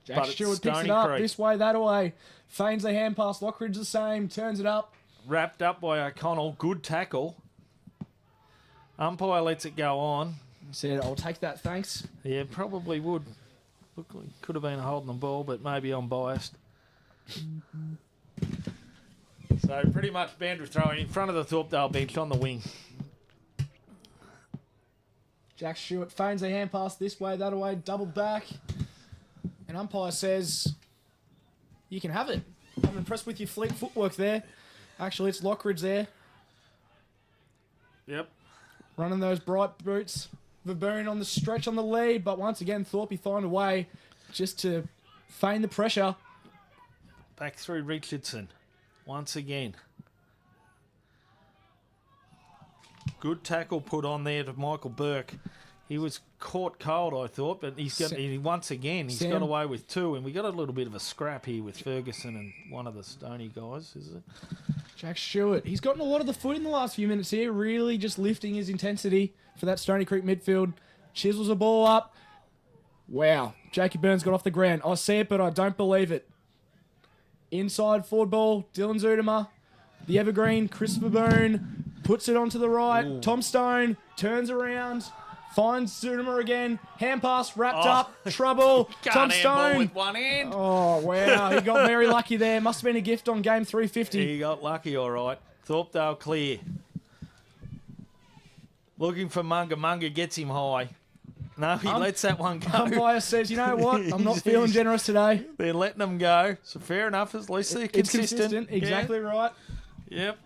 Jack But it's Stewart picks Stony it up Creek. this way, that way. Feigns the hand pass. Lockridge the same. Turns it up. Wrapped up by O'Connell. Good tackle. Umpire lets it go on. He said, I'll take that, thanks. Yeah, probably would. Look, could have been holding the ball, but maybe I'm biased. So pretty much Bandra throwing in front of the Thorpdale bench on the wing. Jack Stewart feigns the hand pass this way, that way, double back. And umpire says, you can have it. I'm impressed with your fleet footwork there. Actually, it's Lockridge there, Yep. running those bright boots. Verboon on the stretch on the lead, but once again, Thorpe find a way just to feign the pressure. Back through Richardson. Once again. Good tackle put on there to Michael Burke. He was caught cold, I thought, but once again, he's got away with two, and we got a little bit of a scrap here with Ferguson and one of the Stony guys, is it? Jack Stewart, he's gotten a lot of the foot in the last few minutes here, really just lifting his intensity for that Stony Creek midfield. Chisels a ball up. Wow, Jakey Burns got off the ground. I see it, but I don't believe it. Inside forward ball, Dylan Zudimer. The evergreen, Christopher Boone, puts it onto the right. Ooh. Tom Stone turns around, finds Zudimer again. Hand pass wrapped up, trouble. Tom Can't handball Stone. with one hand. Oh, wow, he got very lucky there. Must have been a gift on game 350. He got lucky, all right. Thorpdale clear. Looking for Munga. Munga gets him high. No, he lets that one go. Umpire says, you know what? I'm not feeling generous today. They're letting them go. So fair enough. At least they're It's consistent. consistent. Exactly right. Yep.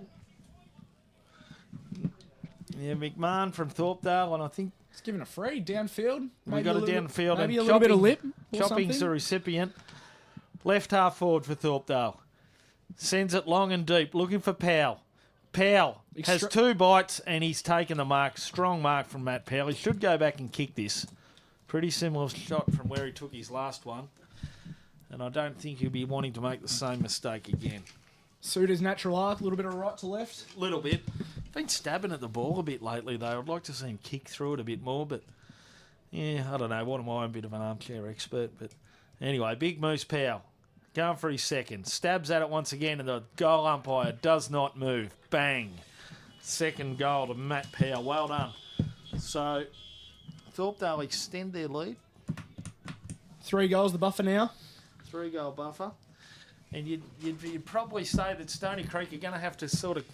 Yeah, McMahon from Thorpdale, and I think It's given a free downfield. we got a downfield. Maybe and a little bit of lip. Or Chopping's something. the recipient. Left half forward for Thorpdale. Sends it long and deep, looking for Powell. Powell has two bites, and he's taken the mark. Strong mark from Matt Powell. He should go back and kick this. Pretty similar shot from where he took his last one. And I don't think he'll be wanting to make the same mistake again. Suit his natural arc, a little bit of right to left. Little bit. Been stabbing at the ball a bit lately, though. I'd like to see him kick through it a bit more, but yeah, I don't know. What am I? I'm a bit of an armchair expert, but anyway, Big Moose Powell going for his second. Stabs at it once again, and the goal umpire does not move. Bang. Second goal to Matt Powell. Well done. So, Thorpdale extend their lead. 3 goals, the buffer now. 3-goal buffer. And you'd probably say that Stony Creek are going to have to sort of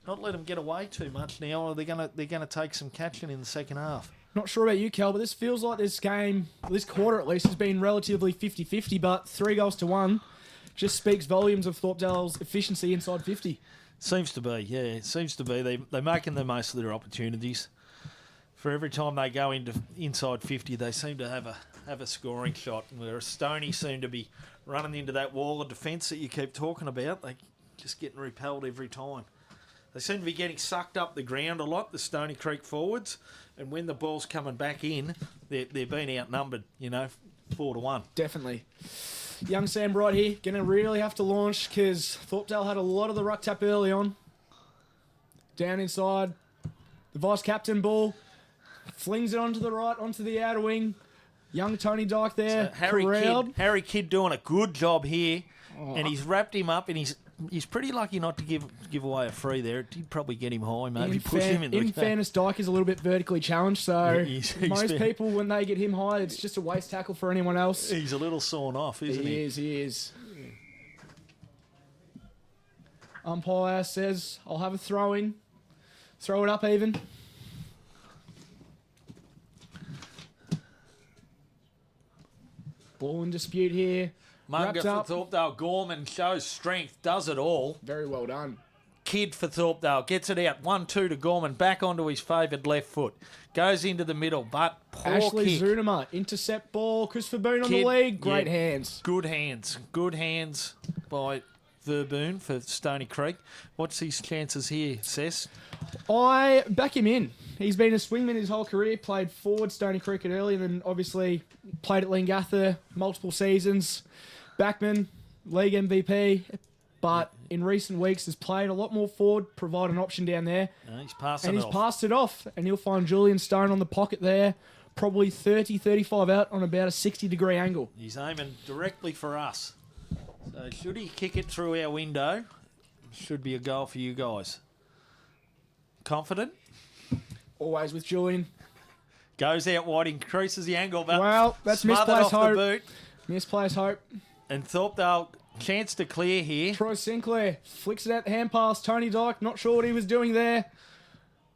not let them get away too much now, or they're going to take some catching in the second half. Not sure about you, Kel, but this feels like this game, this quarter at least, has been relatively 50-50, but 3 goals to 1 just speaks volumes of Thorpdale's efficiency inside 50. Seems to be, yeah. It seems to be. They're making the most of their opportunities. For every time they go into inside 50, they seem to have a scoring shot. Whereas Stoney seem to be running into that wall of defence that you keep talking about. They just getting repelled every time. They seem to be getting sucked up the ground a lot, the Stony Creek forwards. And when the ball's coming back in, they're being outnumbered, 4-1. Definitely. Young Sam Bright here, going to really have to launch because Thorpdale had a lot of the ruck tap early on. Down inside, the vice-captain ball, flings it onto the right, onto the outer wing. Young Tony Dyke there, corralled. Harry Kidd doing a good job here, and he's wrapped him up, and he's pretty lucky not to give away a free there. It did probably get him high, maybe push him in the In fairness, Dyke is a little bit vertically challenged, so he's most people, when they get him high, it's just a waste tackle for anyone else. He's a little sawn off, isn't he? He is. Umpire says, I'll have a throw-in. Throw it up even. Ball in dispute here. Munga Wrapped for up. Thorpdale. Gorman shows strength, does it all. Very well done. Kidd for Thorpdale gets it out. 1-2 to Gorman. Back onto his favoured left foot. Goes into the middle, but poor Ashley kick. Zunimer, intercept ball. Christopher Boone on the Kidd, lead. Great yeah, hands. Good hands. Good hands by Verboon for Stony Creek. What's his chances here, Cess? I back him in. He's been a swingman his whole career, played forward Stony Creek early, and then obviously played at Leongatha multiple seasons. Backman, league MVP, but in recent weeks has played a lot more forward, provide an option down there. No, he's passing And it he's off. passed it off, and you'll find Julian Stone on the pocket there. probably 30, 35 out on about a 60-degree angle. He's aiming directly for us. So should he kick it through our window, should be a goal for you guys. Confident? Always with Julian. Goes out wide, increases the angle, but Well, that's smothered misplaced off the hope. boot. Misplaced hope. And Thorpdale, chance to clear here. Troy Sinclair flicks it out the hand pass. Tony Dyke, not sure what he was doing there.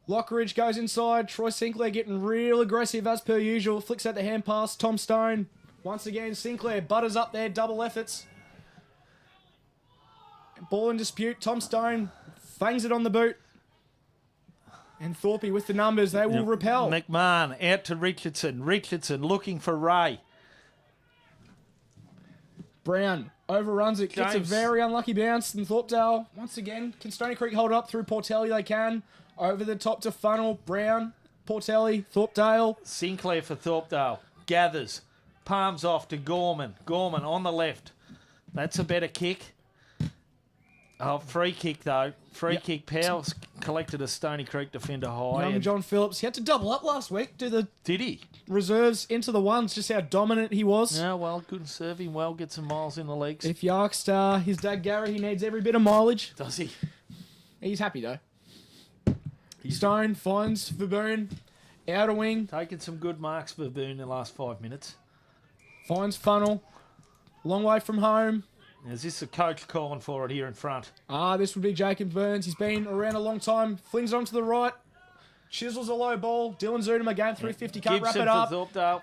Lockridge goes inside. Troy Sinclair getting real aggressive as per usual. Flicks out the hand pass. Tom Stone. Once again, Sinclair butters up there. Double efforts. Ball in dispute. Tom Stone fangs it on the boot. And Thorpe with the numbers. They will repel. McMahon out to Richardson. Richardson looking for Ray. Brown overruns it. Gets a James. very unlucky bounce. And Thorpdale, once again, can Stony Creek hold it up through Portelli? They can. Over the top to Funnel. Brown, Portelli, Thorpdale. Sinclair for Thorpdale. Gathers. Palms off to Gorman. Gorman on the left. That's a better kick. Oh, free kick though. Free kick. Powell's collected a Stony Creek defender high. Young and- John Phillips. He had to double up last week. Do the Did he? reserves into the ones. Just how dominant he was. Yeah, well, good serving well. Get some miles in the legs. If you asked his dad Gary, he needs every bit of mileage. Does he? He's happy though. Stone finds Verboon. Outer wing. Taking some good marks for Boone in the last 5 minutes. Finds Funnel. Long way from home. Is this the coach calling for it here in front? This would be Jacob Burns. He's been around a long time. Flings it onto the right. Chisels a low ball. Dylan Zudem again, 350. Can't wrap Gibson it up. for Thorpdale.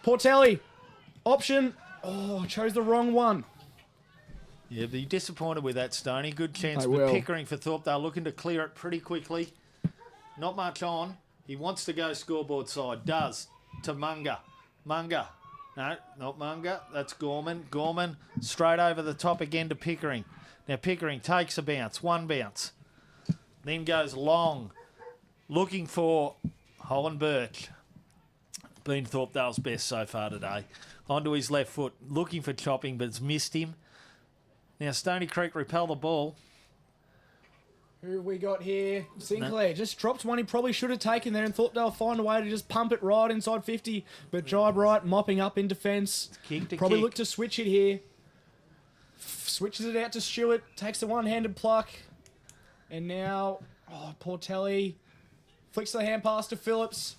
Portelli. Option. Oh, chose the wrong one. Yeah, be disappointed with that, Stoney. Good chance I for will. Pickering for Thorpdale, looking to clear it pretty quickly. Not much on. He wants to go scoreboard side. Does. To Munga. Munga. No, not Munga. That's Gorman. Gorman straight over the top again to Pickering. Now Pickering takes a bounce. One bounce. Then goes long. Looking for Holland Birch. Been Thorpdale's best so far today. Onto his left foot. Looking for chopping, but it's missed him. Now Stony Creek repel the ball. Who have we got here? Sinclair just drops one he probably should have taken there, and thought they'll find a way to just pump it right inside 50. But Jibe Wright mopping up in defence. Kick to Probably kick. look to switch it here. Switches it out to Stewart. Takes the one-handed pluck. And now, Portelli flicks the hand pass to Phillips.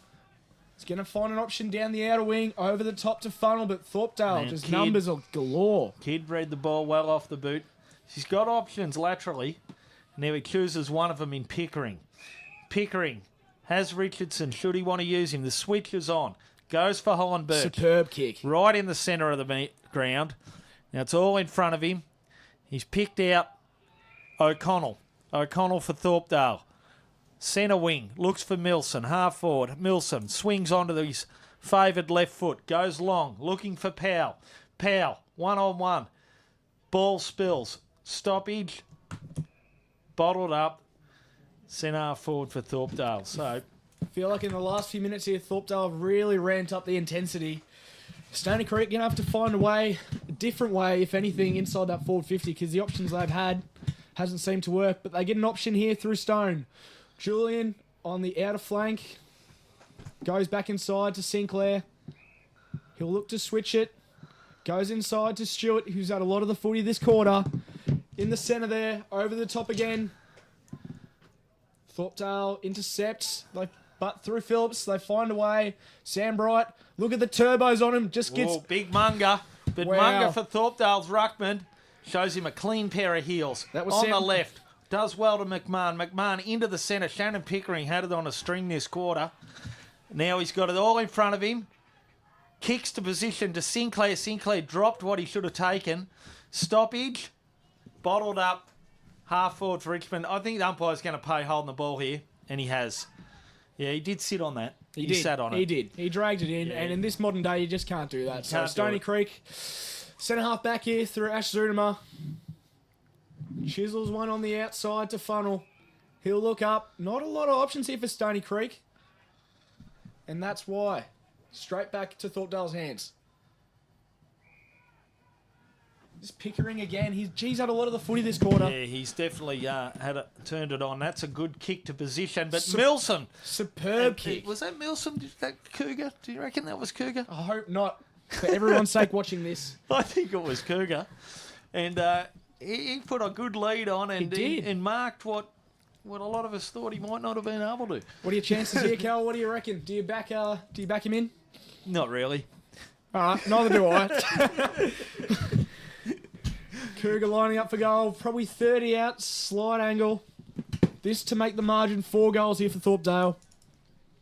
He's going to find an option down the outer wing, over the top to Funnel, but Thorpdale, Man, just Kid. numbers are galore. Kid read the ball well off the boot. She's got options laterally. Now he chooses one of them in Pickering. Pickering has Richardson. Should he want to use him? The switch is on. Goes for Holland Birch. Superb kick. Right in the centre of the ground. Now it's all in front of him. He's picked out O'Connell. O'Connell for Thorpdale. Centre wing. Looks for Milson. Half forward. Milson swings onto his favoured left foot. Goes long. Looking for Powell. Powell. 1-on-1. Ball spills. Stoppage. Bottled up. Centre half forward for Thorpdale. So I feel like in the last few minutes here, Thorpdale have really ramped up the intensity. Stony Creek going to have to find a different way, if anything, inside that forward 50, because the options they've had hasn't seemed to work. But they get an option here through Stone. Julian on the outer flank. Goes back inside to Sinclair. He'll look to switch it. Goes inside to Stewart, who's had a lot of the footy this quarter. In the centre there, over the top again. Thorpdale intercepts, but through Phillips, they find a way. Sam Bright, look at the turbos on him, just gets... Whoa, big Munga. But Wow. Munga for Thorpdale's ruckman shows him a clean pair of heels. That was on Sam- the left. Does well to McMahon. McMahon into the centre. Shannon Pickering had it on a string this quarter. Now he's got it all in front of him. Kicks to position to Sinclair. Sinclair dropped what he should have taken. Stoppage. Bottled up. Half forward for Richmond. I think the umpire's going to pay holding the ball here. And he has. Yeah, he did sit on that. He did. sat on it. He did. He dragged it in, Yeah. and in this modern day, you just can't do that. So can't do Stony it. Creek, centre half back here through Ash Zudema. Chisels one on the outside to Funnel. He'll look up. Not a lot of options here for Stony Creek. And that's why. Straight back to Thorpdale's hands. Just Pickering again. He's had a lot of the footy this quarter. Yeah, he's definitely turned it on. That's a good kick to position. But Milson. Superb kick. Was that Milson? That Cougar? Do you reckon that was Cougar? I hope not. For everyone's sake watching this. I think it was Cougar. And he put a good lead on and, He did. and marked what a lot of us thought he might not have been able to. What are your chances here, Cal? What do you reckon? Do you back him in? Not really. All right, neither do I. Cougar lining up for goal. Probably 30 out, slide angle. This to make the margin 4 goals here for Thorpdale.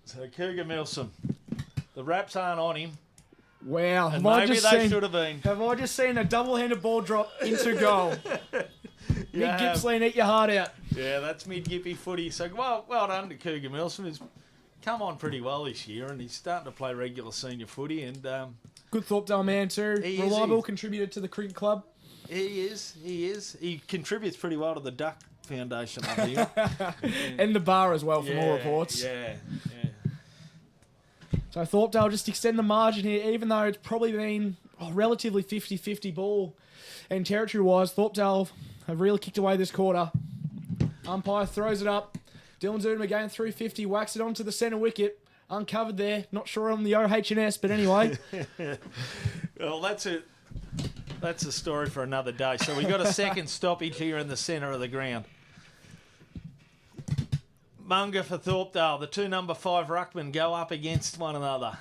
So Cougar Milson. The wraps aren't on him. Wow. And maybe they should have been. Have I just seen a double-handed ball drop into goal? Mid-Gippsland, eat your heart out. Yeah, that's mid-Gippy footy. So well done to Cougar Milson. He's come on pretty well this year and he's starting to play regular senior footy. And good Thorpdale man too. He Reliable is. Contributor to the cricket club. He is. He contributes pretty well to the Duck Foundation up here. And the bar as well, from all reports. Yeah. So Thorpdale just extend the margin here, even though it's probably been a relatively 50-50 ball. And territory-wise, Thorpdale have really kicked away this quarter. Umpire throws it up. Dylan Zudem again, 350, whacks it onto the centre wicket. Uncovered there. Not sure on the OH&S, but anyway. Well, that's a story for another day. So we've got a second stoppage here in the centre of the ground. Munga for Thorpdale. The 2 number 5 ruckmen go up against one another.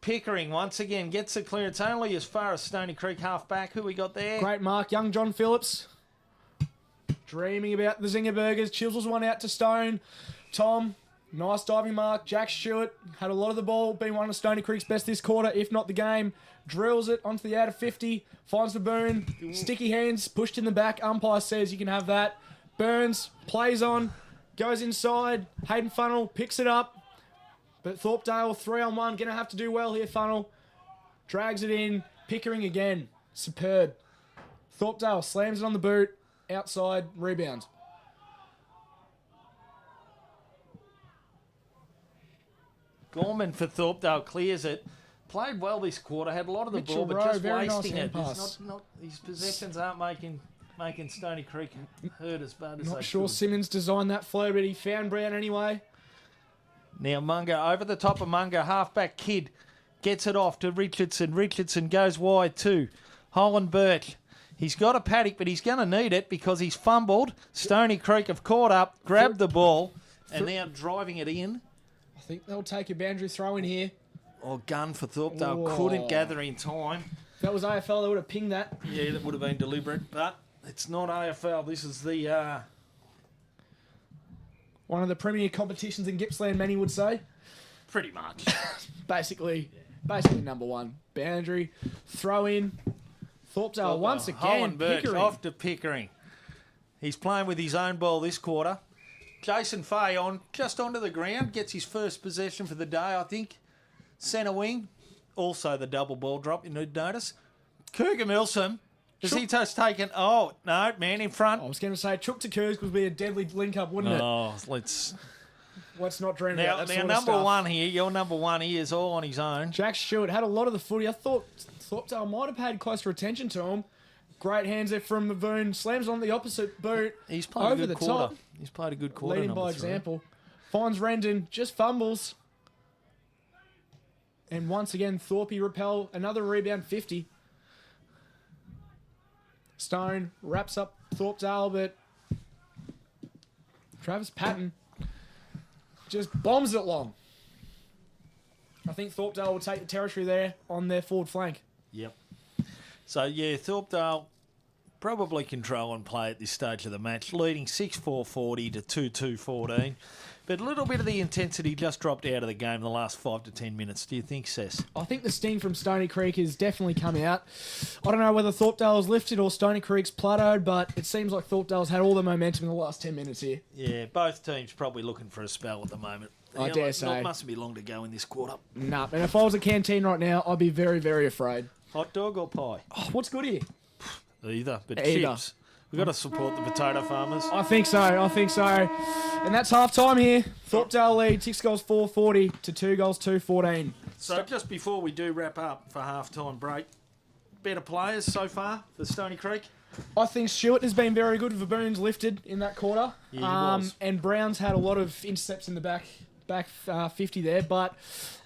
Pickering once again gets the clearance only as far as Stony Creek half back. Who we got there? Great mark, young John Phillips. Dreaming about the Zinger Burgers. Chisels one out to Stone. Tom, nice diving mark. Jack Stewart had a lot of the ball. Been one of Stony Creek's best this quarter, if not the game. Drills it onto the out of 50. Finds the Boone. Sticky hands, pushed in the back. Umpire says you can have that. Burns, plays on. Goes inside. Hayden Funnel picks it up. But Thorpdale, 3-on-1. Going to have to do well here, Funnel. Drags it in. Pickering again. Superb. Thorpdale slams it on the boot. Outside. Rebound. Gorman for Thorpdale clears it. Played well this quarter. Had a lot of the Mitchell ball, Rowe, but just very nice wasting hand it. pass. His possessions aren't making Stony Creek hurt as bad as Not they sure could. Simmons designed that flow, but he found Brown anyway. Now Munga, over the top of Munga, halfback Kid gets it off to Richardson. Richardson goes wide too. Holland Birch. He's got a paddock, but he's going to need it because he's fumbled. Stony Creek have caught up, grabbed the ball, and now driving it in. I think they'll take a boundary throw in here. Oh, gun for Thorpdale. Whoa. Couldn't gather in time. If that was AFL, they would have pinged that. Yeah, that would have been deliberate, but it's not AFL. This is the... One of the premier competitions in Gippsland, many would say. pretty much. Basically number one. Boundary, throw in. Thorpdale once again. Holland Birch Pickering. off to Pickering. He's playing with his own ball this quarter. Jason Fay just onto the ground. Gets his first possession for the day, I think. Centre wing. Also the double ball drop, you need to notice. Cougar Milsom. Has he just taken... Oh, no, man in front. I was going to say, Chook to Coors would be a deadly link-up, wouldn't it? Oh, let's not dream now, about that now sort of number stuff. one here. Your number one here is all on his own. Jack Stewart had a lot of the footy. I thought Thorpdale might have paid closer attention to him. Great hands there from Mavoon. Slams on the opposite boot. He's played over a good the quarter. top. He's played a good quarter. Leading by number three. example. Finds Rendon. Just fumbles. And once again, Thorpe repel. Another rebound, 50. Stone wraps up Thorpdale, but Travis Patton just bombs it long. I think Thorpdale will take the territory there on their forward flank. Yep. So, yeah, Thorpdale probably control and play at this stage of the match, leading 6-4-40 to 2-2-14. But a little bit of the intensity just dropped out of the game in the last 5 to 10 minutes. Do you think, Sess? I think the sting from Stony Creek has definitely come out. I don't know whether Thorpdale's lifted or Stony Creek's plateaued, but it seems like Thorpdale's had all the momentum in the last 10 minutes here. Yeah, both teams probably looking for a spell at the moment. I dare say. Mustn't be long to go in this quarter. Nah, and if I was a canteen right now, I'd be very, very afraid. Hot dog or pie? Oh, what's good here? Either, but Either. chips. We've got to support the potato farmers. I think so. And that's half time here. Thorpdale lead 6 goals 4-40 to 2 goals 2-14. So just before we do wrap up for half-time break, better players so far for Stony Creek? I think Stewart has been very good. Verboon's lifted in that quarter. Yeah, he was. And Brown's had a lot of intercepts in the back 50 there. But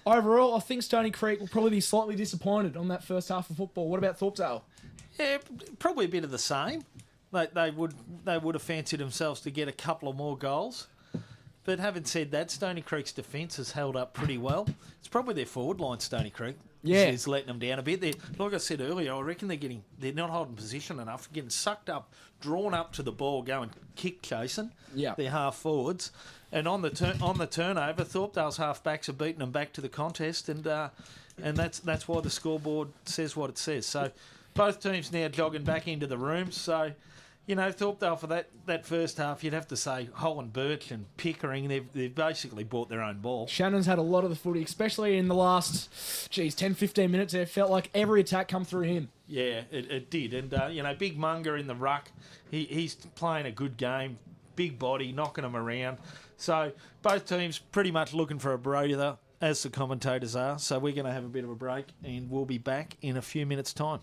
overall, I think Stony Creek will probably be slightly disappointed on that first half of football. What about Thorpdale? Yeah, probably a bit of the same. They would have fancied themselves to get a couple of more goals. But having said that, Stony Creek's defence has held up pretty well. It's probably their forward line, Stony Creek. Yeah. Is letting them down a bit. Like I said earlier, I reckon they're not holding position enough, getting sucked up, drawn up to the ball, going kick chasing. Yeah. They're half forwards. And on the turnover, Thorpdale's half backs are beating them back to the contest, and that's why the scoreboard says what it says. So both teams now jogging back into the room. So, you know, Thorpdale for that first half, you'd have to say Holland Birch and Pickering, they've basically bought their own ball. Shannon's had a lot of the footy, especially in the last, 10, 15 minutes. It felt like every attack come through him. Yeah, it did. And, you know, Big Munger in the ruck, he's playing a good game. Big body, knocking them around. So both teams pretty much looking for a breather, as the commentators are. So we're going to have a bit of a break, and we'll be back in a few minutes' time.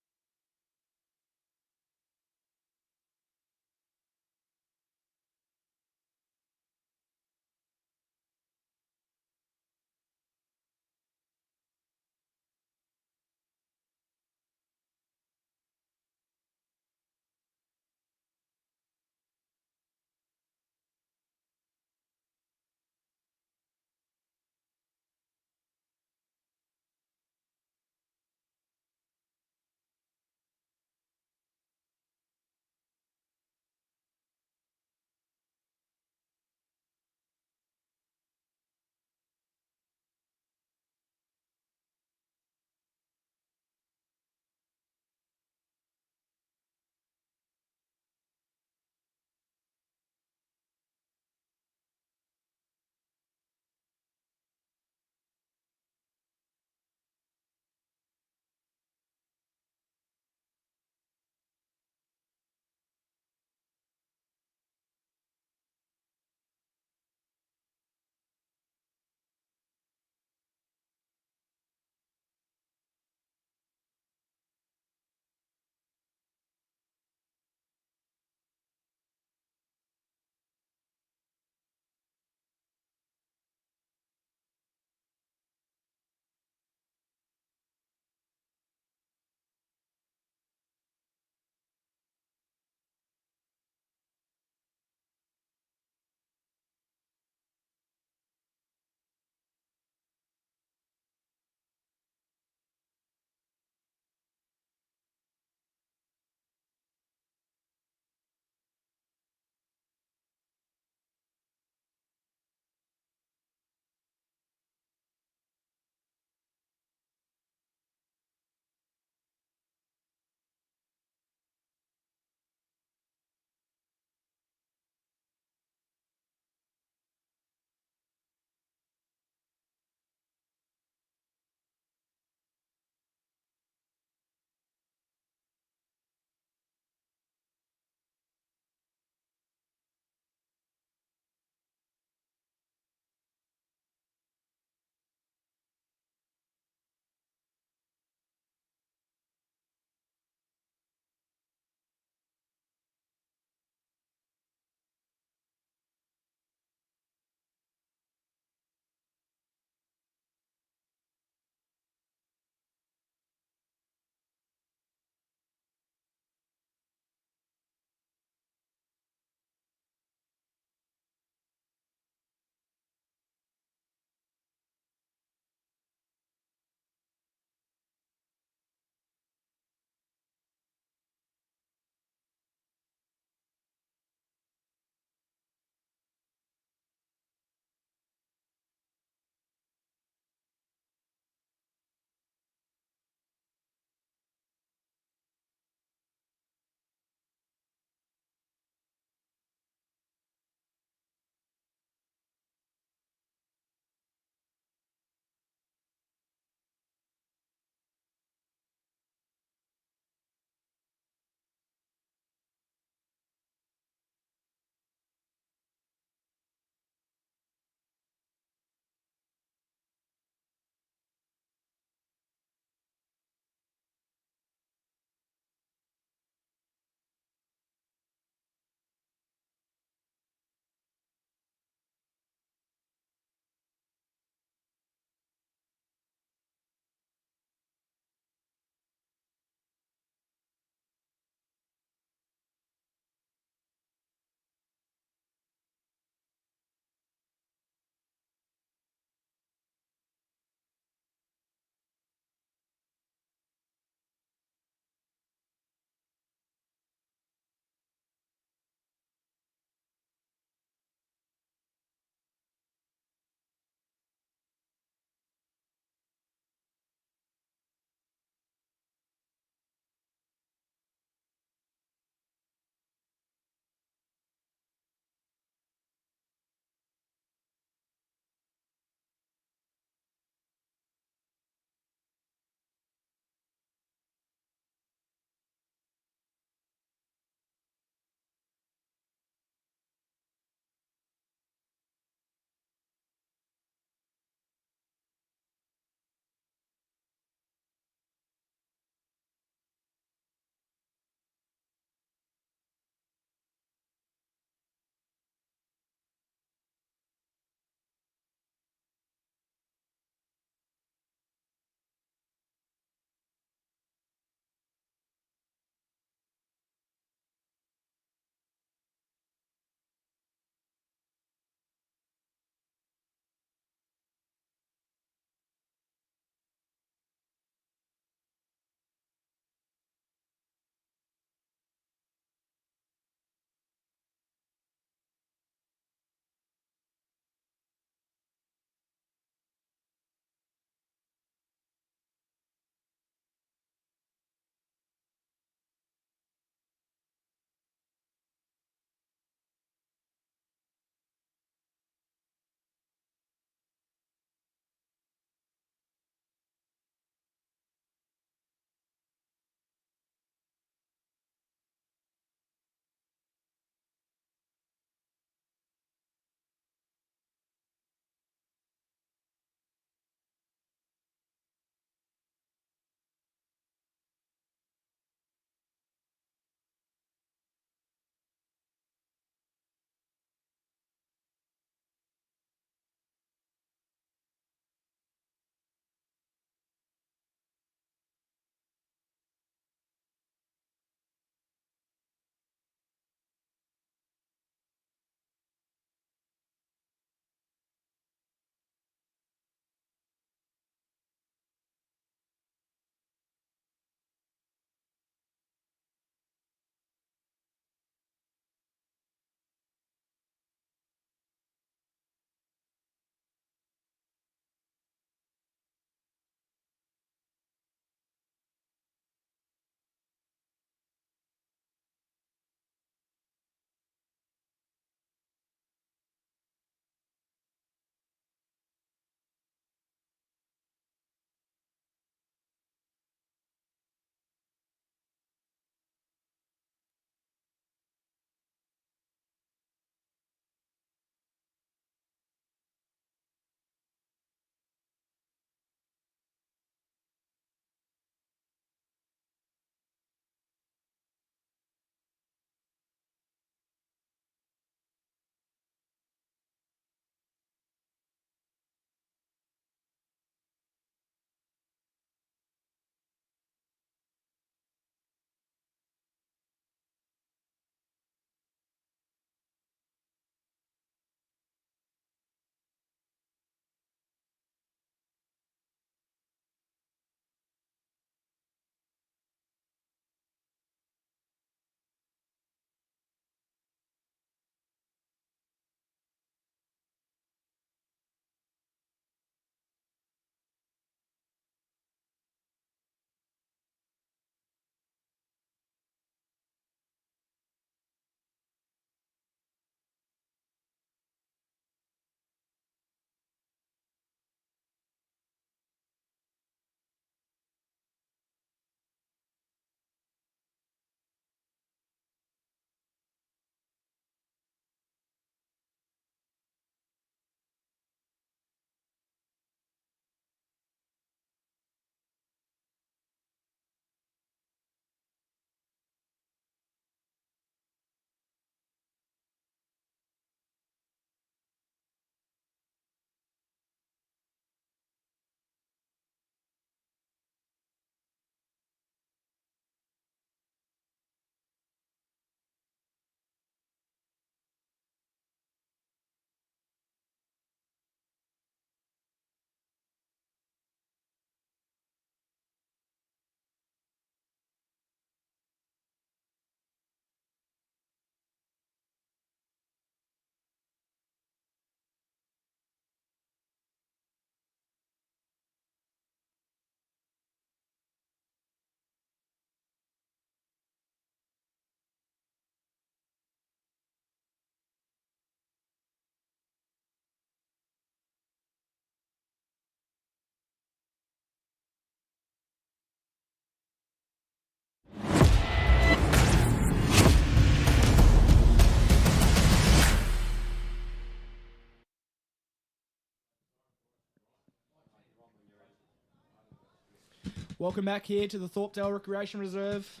Welcome back here to the Thorpdale Recreation Reserve.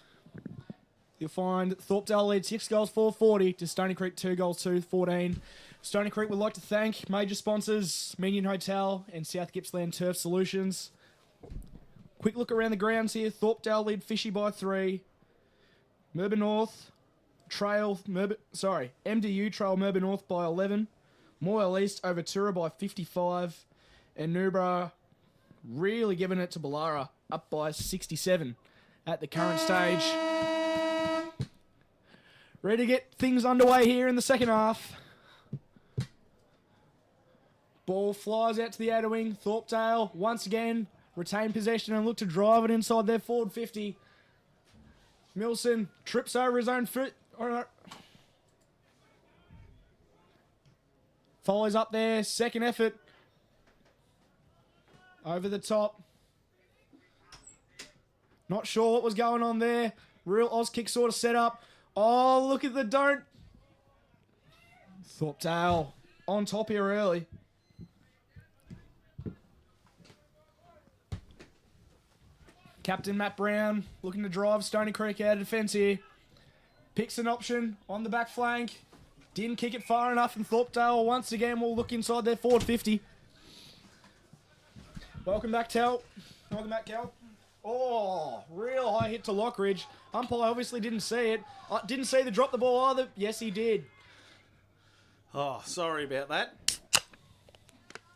You'll find Thorpdale lead 6 goals 440 to Stony Creek 2 goals 214. Stony Creek would like to thank major sponsors Minion Hotel and South Gippsland Turf Solutions. Quick look around the grounds here. Thorpdale lead Fishy by 3. MDU Trail Merba North by 11. Moyle East over Tura by 55. And Newborough really giving it to Ballara, up by 67 at the current stage. Ready to get things underway here in the second half. Ball flies out to the outer wing. Thorpdale once again retain possession and look to drive it inside their forward 50. Milson trips over his own foot. Follows up there. Second effort. Over the top. Not sure what was going on there. Real Oz kick sort of set up. Oh, look at the don't. Thorpdale on top here early. Captain Matt Brown looking to drive Stony Creek out of defence here. Picks an option on the back flank. Didn't kick it far enough, and Thorpdale once again will look inside their forward 50. Welcome back, Cal. Welcome back, Cal. Oh, real high hit to Lockridge. Umpire obviously didn't see it. Didn't see the drop the ball either. Yes, he did. Oh, sorry about that.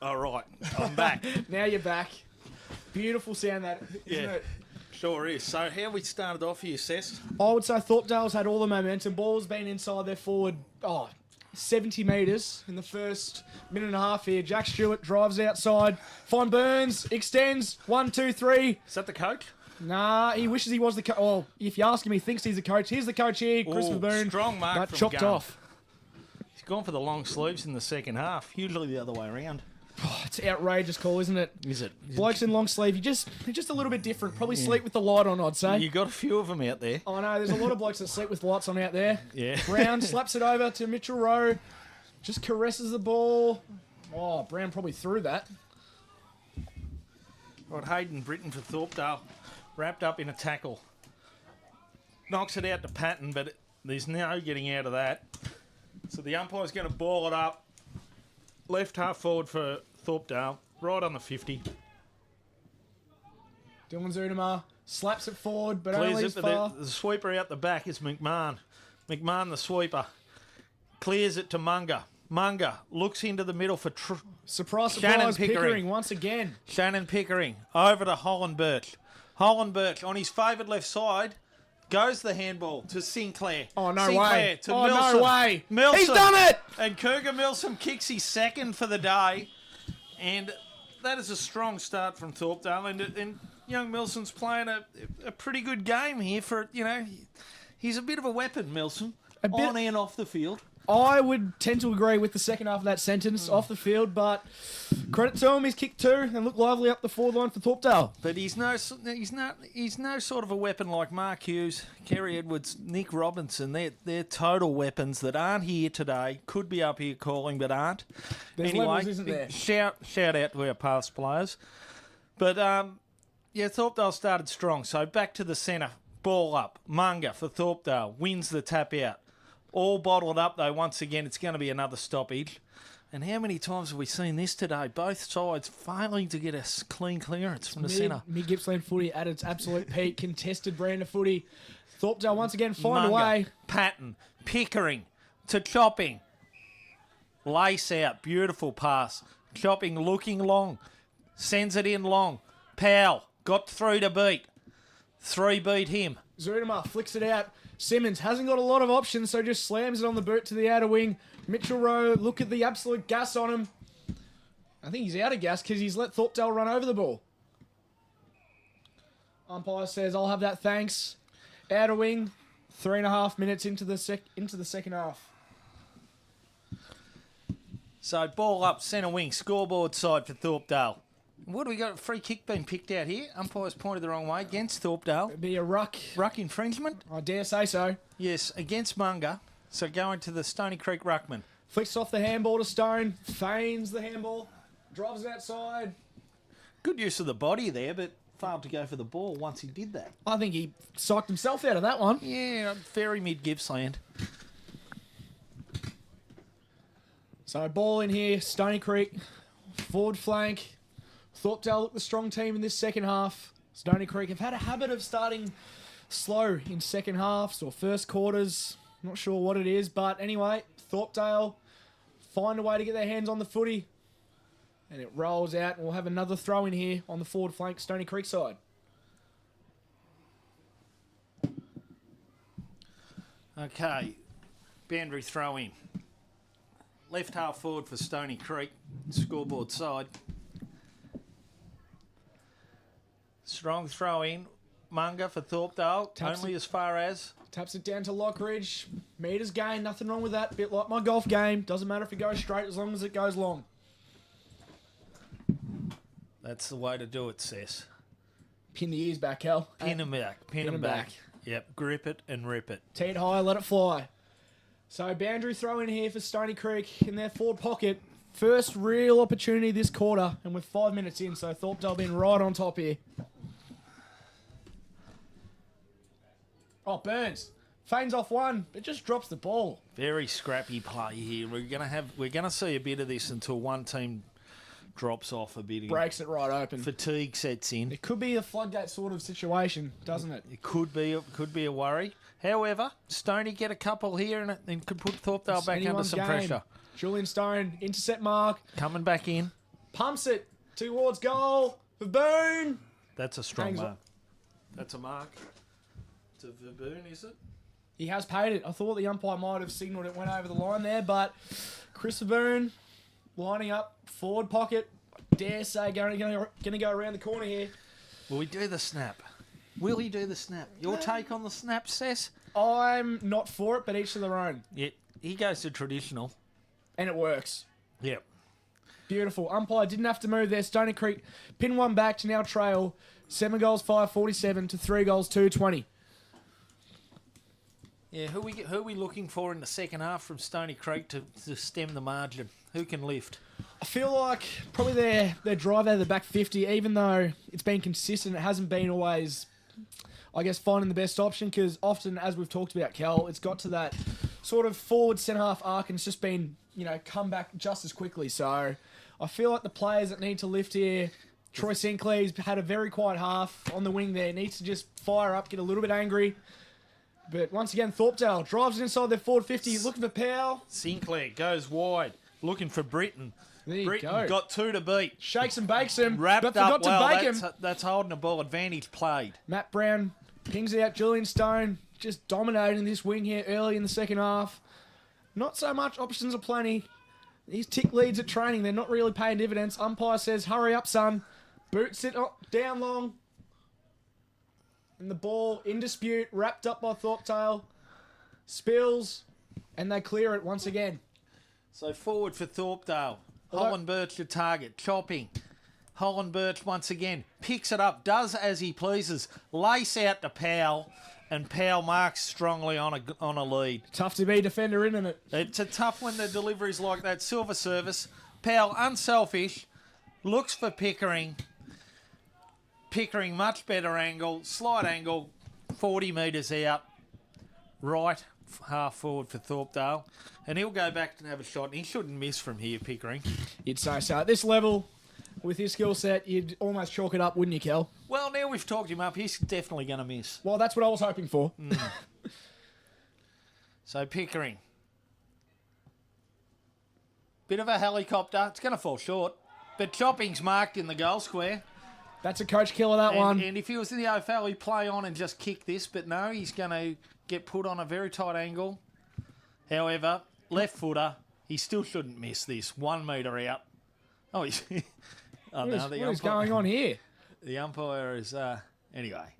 All right, I'm back. Now you're back. Beautiful sound that, isn't it? Sure is. So how we started off here, Cess? I would say Thorpdale's had all the momentum. Ball's been inside their forward, 70 metres in the first minute and a half here. Jack Stewart drives outside. Fine Burns, extends. 1, 2, 3. Is that the coach? Nah, he wishes he was the coach. Oh, if you ask him, he thinks he's the coach. Here's the coach here, Christopher Boone. Strong mark Got from chopped Gunn. off. He's gone for the long sleeves in the second half. Usually the other way around. Oh, it's outrageous call, isn't it? Is it? Blokes in long sleeve, they're just a little bit different. Probably sleep with the light on, I'd say. You got a few of them out there. I know, there's a lot of blokes that sleep with lights on out there. Yeah. Brown slaps it over to Mitchell Rowe. Just caresses the ball. Oh, Brown probably threw that. Right, Hayden Britton for Thorpdale. Wrapped up in a tackle. Knocks it out to Patton, but there's no getting out of that. So the umpire's going to ball it up. Left half forward for Thorpdale. Right on the 50. Dylan Zudema slaps it forward, but Clears only it, as but far. the sweeper out the back is McMahon. McMahon, the sweeper. Clears it to Munger. Munger looks into the middle for Surprise, Shannon Pickering once again. Shannon Pickering. Over to Holland Birch. Holland Birch on his favoured left side. Goes the handball to Sinclair. Oh, no Sinclair way. To Oh, Milsom. no way. Milsom. He's done it. And Cougar Milsom kicks his second for the day. And that is a strong start from Thorpdale. And young Milsom's playing a pretty good game here for, he's a bit of a weapon, Milsom. On and off the field. I would tend to agree with the second half of that sentence off the field, but credit to him, he's kicked 2 and looked lively up the forward line for Thorpdale. But he's no sort of a weapon like Mark Hughes, Kerry Edwards, Nick Robinson. They're total weapons that aren't here today. Could be up here calling, but aren't. There's levels, isn't there? Shout out to our past players. But Thorpdale started strong. So back to the centre, ball up. Munger for Thorpdale wins the tap out. All bottled up, though, once again. It's going to be another stoppage. And how many times have we seen this today? Both sides failing to get a clean clearance from the centre. Mid-Gippsland footy at its absolute peak. Contested brand of footy. Thorpdale once again find a way. Patton, Pickering to Chopping. Lace out, beautiful pass. Chopping looking long. Sends it in long. Powell got through to beat. 3 beat him. Zudema flicks it out. Simmons hasn't got a lot of options, so just slams it on the boot to the outer wing. Mitchell Rowe, look at the absolute gas on him. I think he's out of gas because he's let Thorpdale run over the ball. Umpire says, I'll have that, thanks. Outer wing, 3.5 minutes into the second half. So ball up, centre wing, scoreboard side for Thorpdale. What do we got? Free kick being picked out here. Umpire's pointed the wrong way against Thorpdale. It'd be a ruck. Ruck infringement? I dare say so. Yes, against Munger. So going to the Stony Creek ruckman. Flicks off the handball to Stone. Feigns the handball. Drives it outside. Good use of the body there, but failed to go for the ball once he did that. I think he psyched himself out of that one. Yeah, very mid-Gippsland. So ball in here, Stony Creek, forward flank. Thorpdale looked the strong team in this second half. Stony Creek have had a habit of starting slow in second halves or first quarters. Not sure what it is, but anyway, Thorpdale find a way to get their hands on the footy. And it rolls out, and we'll have another throw in here on the forward flank, Stony Creek side. Okay, boundary throw in. Left half forward for Stony Creek, scoreboard side. Strong throw in. Munga for Thorpdale, only as far as. Taps it down to Lockridge. Meters gain, nothing wrong with that. Bit like my golf game. Doesn't matter if it goes straight as long as it goes long. That's the way to do it, Sess. Pin the ears back, Cal. Pin them back. Pin them back. Yep, grip it and rip it. Tee it high, let it fly. So boundary throw in here for Stony Creek in their forward pocket. First real opportunity this quarter, and we're 5 minutes in, so Thorpdale been right on top here. Oh, Burns feigns off one, but just drops the ball. Very scrappy play here. We're gonna see a bit of this until one team drops off a bit. Breaks it right open. Fatigue sets in. It could be a floodgate sort of situation, doesn't it? It could be a worry. However, Stoney get a couple here and could put Thorpdale It's back under anyone's some game. pressure. Julian Stone, intercept mark, Coming back in. pumps it towards goal for Boone. That's a strong Hangs mark. on. That's a mark. To Verboon, is it? He has paid it. I thought the umpire might have signalled it went over the line there, but Chris Boone lining up, forward pocket. Dare say going to go around the corner here. Will we do the snap? Will he do the snap? Your take on the snap, Sess? I'm not for it, but each to their own. Yeah, he goes to traditional. And it works. Yep. Beautiful. Umpire didn't have to move there. Stony Creek pin one back to now trail 7 goals 547 to 3 goals 220. Yeah, who are we looking for in the second half from Stony Creek to stem the margin? Who can lift? I feel like probably their drive out of the back 50, even though it's been consistent, it hasn't been always, I guess, finding the best option, because often, as we've talked about, Cal, it's got to that sort of forward centre-half arc and it's just been, come back just as quickly. So I feel like the players that need to lift here, Troy Sinclair's had a very quiet half on the wing there, needs to just fire up, get a little bit angry. But once again, Thorpdale drives it inside their forward 50, looking for Powell. Sinclair goes wide, looking for Britton. There you Britton go. got 2 to beat. Shakes and bakes him, Wrapped but up forgot well. to bake him. That's holding a ball advantage played. Matt Brown pings it out. Julian Stone just dominating this wing here early in the second half. Not so much options are plenty. These tick leads at training, they're not really paying dividends. Umpire says, hurry up, son. Boots it down long. And the ball in dispute, wrapped up by Thorpdale. Spills, and they clear it once again. So forward for Thorpdale. Although- Holland Birch to target, chopping. Holland Birch once again picks it up, does as he pleases, lace out to Powell, and Powell marks strongly on a lead. Tough to be a defender, isn't it? It's a tough when the delivery's like that. Silver service. Powell, unselfish, looks for Pickering. Pickering, much better angle, slight angle, 40 metres out, right half forward for Thorpdale. And he'll go back and have a shot. He shouldn't miss from here, Pickering. You'd say so. At this level, with his skill set, you'd almost chalk it up, wouldn't you, Kel? Well, now we've talked him up, he's definitely going to miss. Well, that's what I was hoping for. So Pickering. Bit of a helicopter. It's going to fall short. But Chopping's marked in the goal square. That's a coach killer, that one. And if he was in the AFL, he'd play on and just kick this. But no, he's going to get put on a very tight angle. However, left footer, he still shouldn't miss this. 1 metre out. Oh, he's... What is going on here? The umpire is... anyway.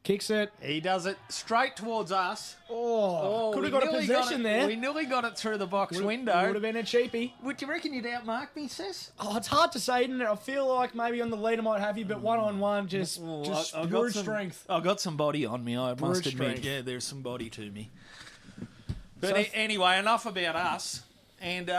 Kicks it. He does it straight towards us. Oh, could we have got a nearly possession there. We nearly got it through the box window. Would have been a cheapie. Would you reckon you'd outmark me, Sis? Oh, it's hard to say, isn't it? I feel like maybe on the lead I might have you, but one-on-one, just I've brute got strength. I've got some body on me, I must admit. strength. Yeah, there's some body to me. But So anyway, enough about us. And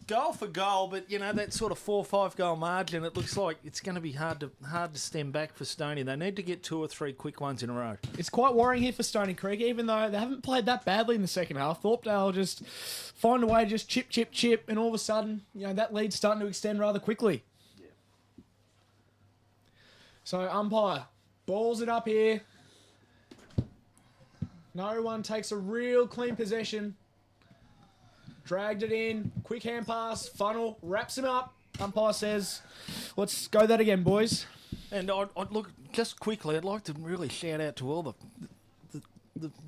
goal for goal, but that sort of 4 or 5 goal margin, it looks like it's going to be hard to stem back for Stony. They need to get 2 or 3 quick ones in a row. It's quite worrying here for Stony Creek, even though they haven't played that badly in the second half. Thorpdale just find a way to just chip, and all of a sudden, that lead's starting to extend rather quickly. Yeah. So umpire balls it up here. No one takes a real clean possession. Dragged it in. Quick hand pass. Funnel. Wraps him up. Umpire says, let's go that again, boys. And I'd look, just quickly, I'd like to really shout out to all the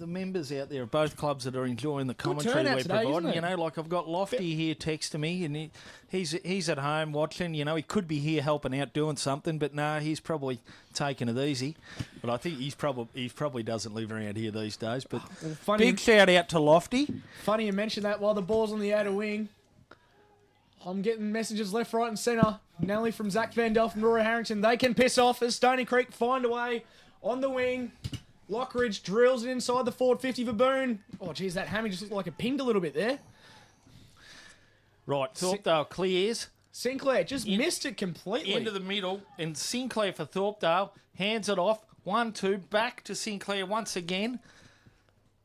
members out there of both clubs that are enjoying the commentary turnout we're today, providing. isn't it? Like I've got Lofty here texting me, and he's at home watching. He could be here helping out doing something, but no, he's probably taking it easy. But I think he probably doesn't live around here these days. But big shout out to Lofty. Funny you mention that while the ball's on the outer wing. I'm getting messages left, right and centre. Nelly from Zach Vandell from Rory Harrington. They can piss off as Stony Creek find a way on the wing. Lockridge drills it inside the forward 50 for Boone. Oh, geez, that hammy just looked like it pinged a little bit there. Right, Thorpdale clears. Sinclair just missed it completely. Into the middle, and Sinclair for Thorpdale. Hands it off. 1-2, back to Sinclair once again.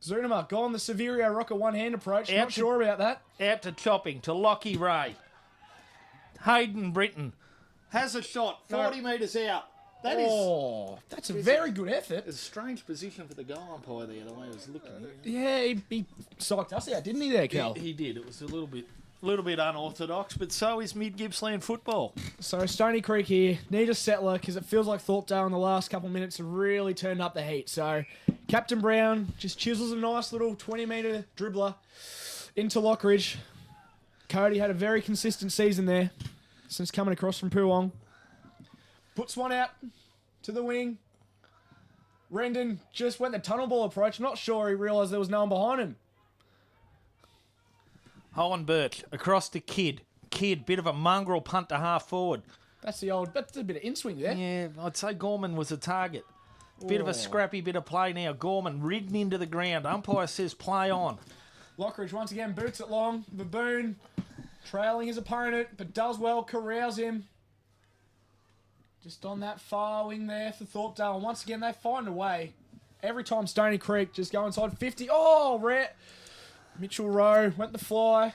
Zunema gone the Severio Rocker one-hand approach. Not sure about that. Out to Chopping, to Lockie Ray. Hayden Britton has a shot, 40 metres out. That's a very good effort. It's a strange position for the goal umpire there, the way he was looking. Yeah, he psyched us out, didn't he there, Cal? He did. It was a little bit unorthodox, but so is mid-Gippsland football. So Stony Creek here need a settler because it feels like Thorpdale in the last couple of minutes have really turned up the heat. So Captain Brown just chisels a nice little 20-metre dribbler into Lockridge. Cody had a very consistent season there since coming across from Poowong. Puts one out to the wing. Rendon just went the tunnel ball approach. Not sure he realised there was no one behind him. Holland Birch across to Kidd. Kidd, bit of a mongrel punt to half forward. That's a bit of in-swing there. Yeah, I'd say Gorman was a target. Bit of a scrappy bit of play now. Gorman ridden into the ground. Umpire says play on. Lockridge once again boots it long. Baboon trailing his opponent, but does well, corrals him. Just on that far wing there for Thorpdale. And once again, they find a way. Every time Stony Creek just go inside 50. Oh, rare. Mitchell Rowe went the fly.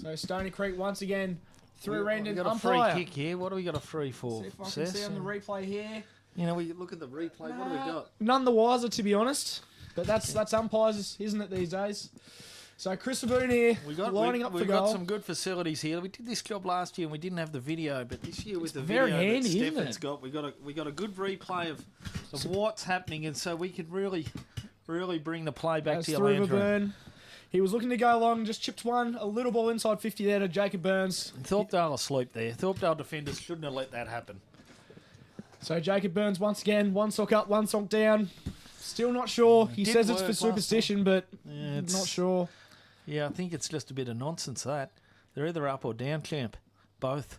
So Stony Creek once again through Rendon. We've got a umpire. free kick here. What do we got a free for? See if I can see on the replay here. We look at the replay. What do we got? None the wiser, to be honest. But that's umpires, isn't it, these days? So Chris Boone here, lining up for goal. We've got some good facilities here. We did this job last year and we didn't have the video, but this year with the very video handy, that isn't Stefan's it? got, we got a good replay of what's happening, and so we could really bring the play back to your land room. Burn. He was looking to go long, just chipped one, a little ball inside 50 there to Jacob Burns. Thorpdale asleep there. Thorpdale defenders shouldn't have let that happen. So Jacob Burns once again, one sock up, one sock down. Still not sure. He says it's for superstition, but not sure. Yeah, I think it's just a bit of nonsense, that. They're either up or down, champ. Both.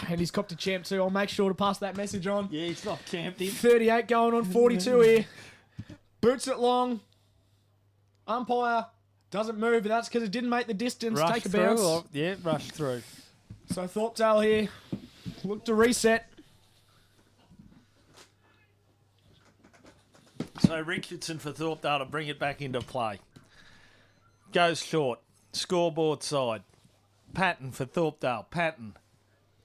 And he's copped a champ too. I'll make sure to pass that message on. Yeah, he's not champed him. 38 going on 42 here. Boots it long. Umpire doesn't move, but that's because it didn't make the distance. Rush Take a through. bounce. Yeah, rush through. So Thorpdale here. Look to reset. So Richardson for Thorpdale to bring it back into play. Goes short. Scoreboard side. Patton for Thorpdale. Patton.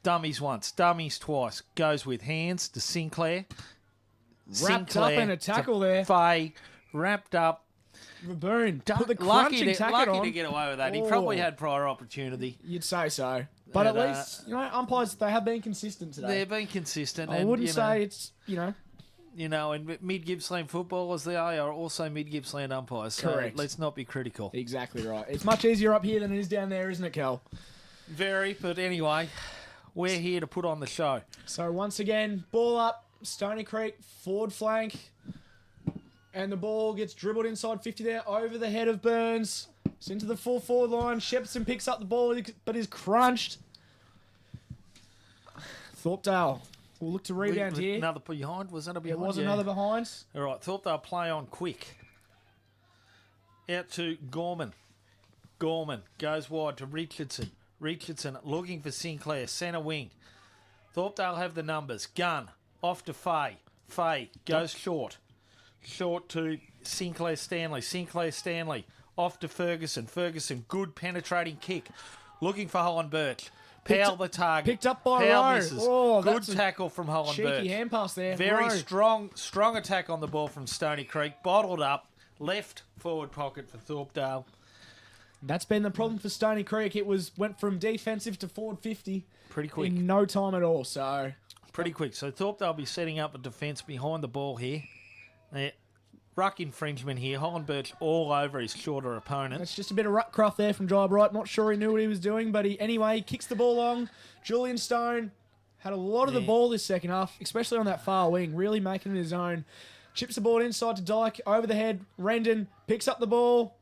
Dummies once. Dummies twice. Goes with hands to Sinclair. Wrapped up in a tackle there. Fay. Wrapped up. Baboon. Put the Lucky crunching tackle on. to get away with that. He probably had prior opportunity. You'd say so. But And, at least, umpires, they have been consistent today. They've been consistent. I and, wouldn't say it's, and mid-Gippsland footballers, they are also mid-Gippsland umpires. So Correct. let's not be critical. Exactly right. It's much easier up here than it is down there, isn't it, Cal? Very, but anyway, we're here to put on the show. So once again, ball up, Stony Creek, forward flank. And the ball gets dribbled inside 50 there, over the head of Burns. It's into the full forward line. Shepson picks up the ball, but is crunched. Thorpdale will look to rebound here. Another behind? Was that a behind? It was another behind. All right, Thorpdale play on quick. Out to Gorman. Gorman goes wide to Richardson. Richardson looking for Sinclair. Centre wing. Thorpdale have the numbers. Gunn. Off to Fay. Fay goes short. Short to Sinclair Stanley. Sinclair Stanley. Off to Ferguson. Ferguson. Good penetrating kick. Looking for Holland Birch. Powell the target. Picked up by Powell Rowe. misses. Oh, Good that's a tackle from Holland Birch. cheeky hand pass there. Very Rowe. strong attack on the ball from Stony Creek. Bottled up. Left forward pocket for Thorpdale. That's been the problem for Stony Creek. It went from defensive to forward 50 Pretty quick. in no time at all. So Pretty quick. So Thorpdale will be setting up a defence behind the ball here. Ruck infringement here. Holland Birch all over his shorter opponent. that's just a bit of ruckcraft there from Jai Bright. Not sure he knew what he was doing, but he kicks the ball long. Julian Stone had a lot of the ball this second half, especially on that far wing, really making it his own. Chips the ball inside to Dyke, over the head. Rendon picks up the ball,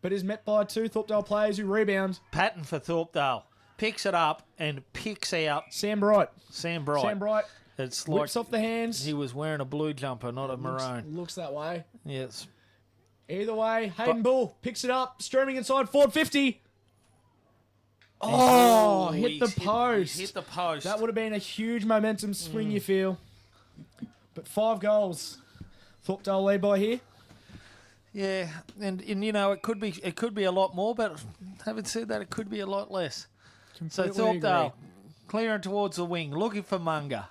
but is met by two Thorpdale players who rebound. Patton for Thorpdale. Picks it up and picks out Sam Bright. Sam Bright. Sam Bright It's like whips off the hands. he was wearing a blue jumper, not a maroon. Looks that way. Yes. Either way, Hayden Bull picks it up, streaming inside, forward 50. Oh, hit the post. Hit the post. That would have been a huge momentum swing, you feel. But 5 goals. Thorpdale lead by here. Yeah, and you know it could be a lot more, but having said that, it could be a lot less. So Completely Thorpdale agree. clearing towards the wing, looking for Munger.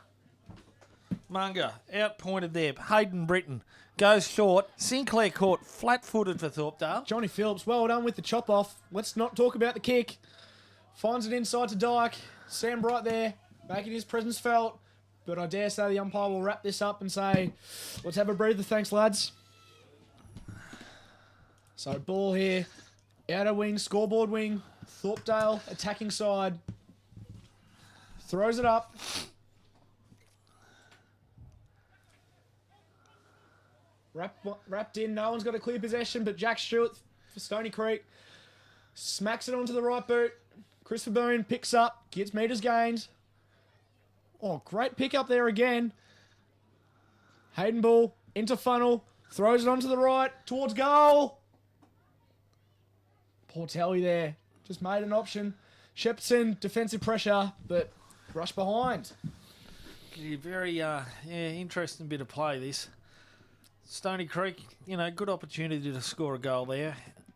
Munger outpointed there. Hayden Britton goes short. Sinclair caught flat-footed for Thorpdale. Johnny Phillips, well done with the chop off. Let's not talk about the kick. Finds it inside to Dyke. Sam Bright there, making his presence felt. But I dare say the umpire will wrap this up and say, let's have a breather, thanks lads. So ball here, outer wing, scoreboard wing, Thorpdale attacking side. Throws it up. Wrapped in, no one's got a clear possession, but Jack Stewart for Stony Creek smacks it onto the right boot. Christopher Boone picks up, gets metres gained. Oh, great pick up there again. Hayden Bull into funnel, throws it onto the right, towards goal. Poor Telly there, just made an option. Shepson, defensive pressure, but rush behind. Very interesting bit of play this. Stony Creek, good opportunity to score a goal there.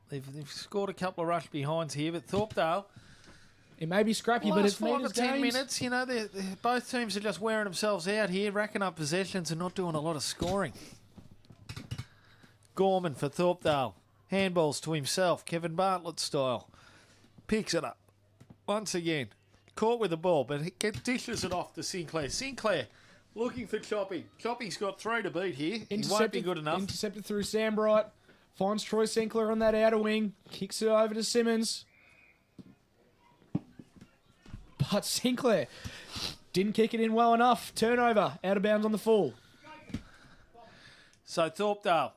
They've scored a couple of rush behinds here, but Thorpdale, It may be scrappy, but it's 5 metres to 10 gained. minutes, both teams are just wearing themselves out here, racking up possessions and not doing a lot of scoring. Gorman for Thorpdale. Handballs to himself, Kevin Bartlett style. Picks it up. Once again, caught with the ball, but he dishes it off to Sinclair. Sinclair looking for Choppy. Choppy's got 3 to beat here. He won't be good enough. Intercepted through Sam Bright. Finds Troy Sinclair on that outer wing. Kicks it over to Simmons. But Sinclair didn't kick it in well enough. Turnover. Out of bounds on the full. So Thorpdale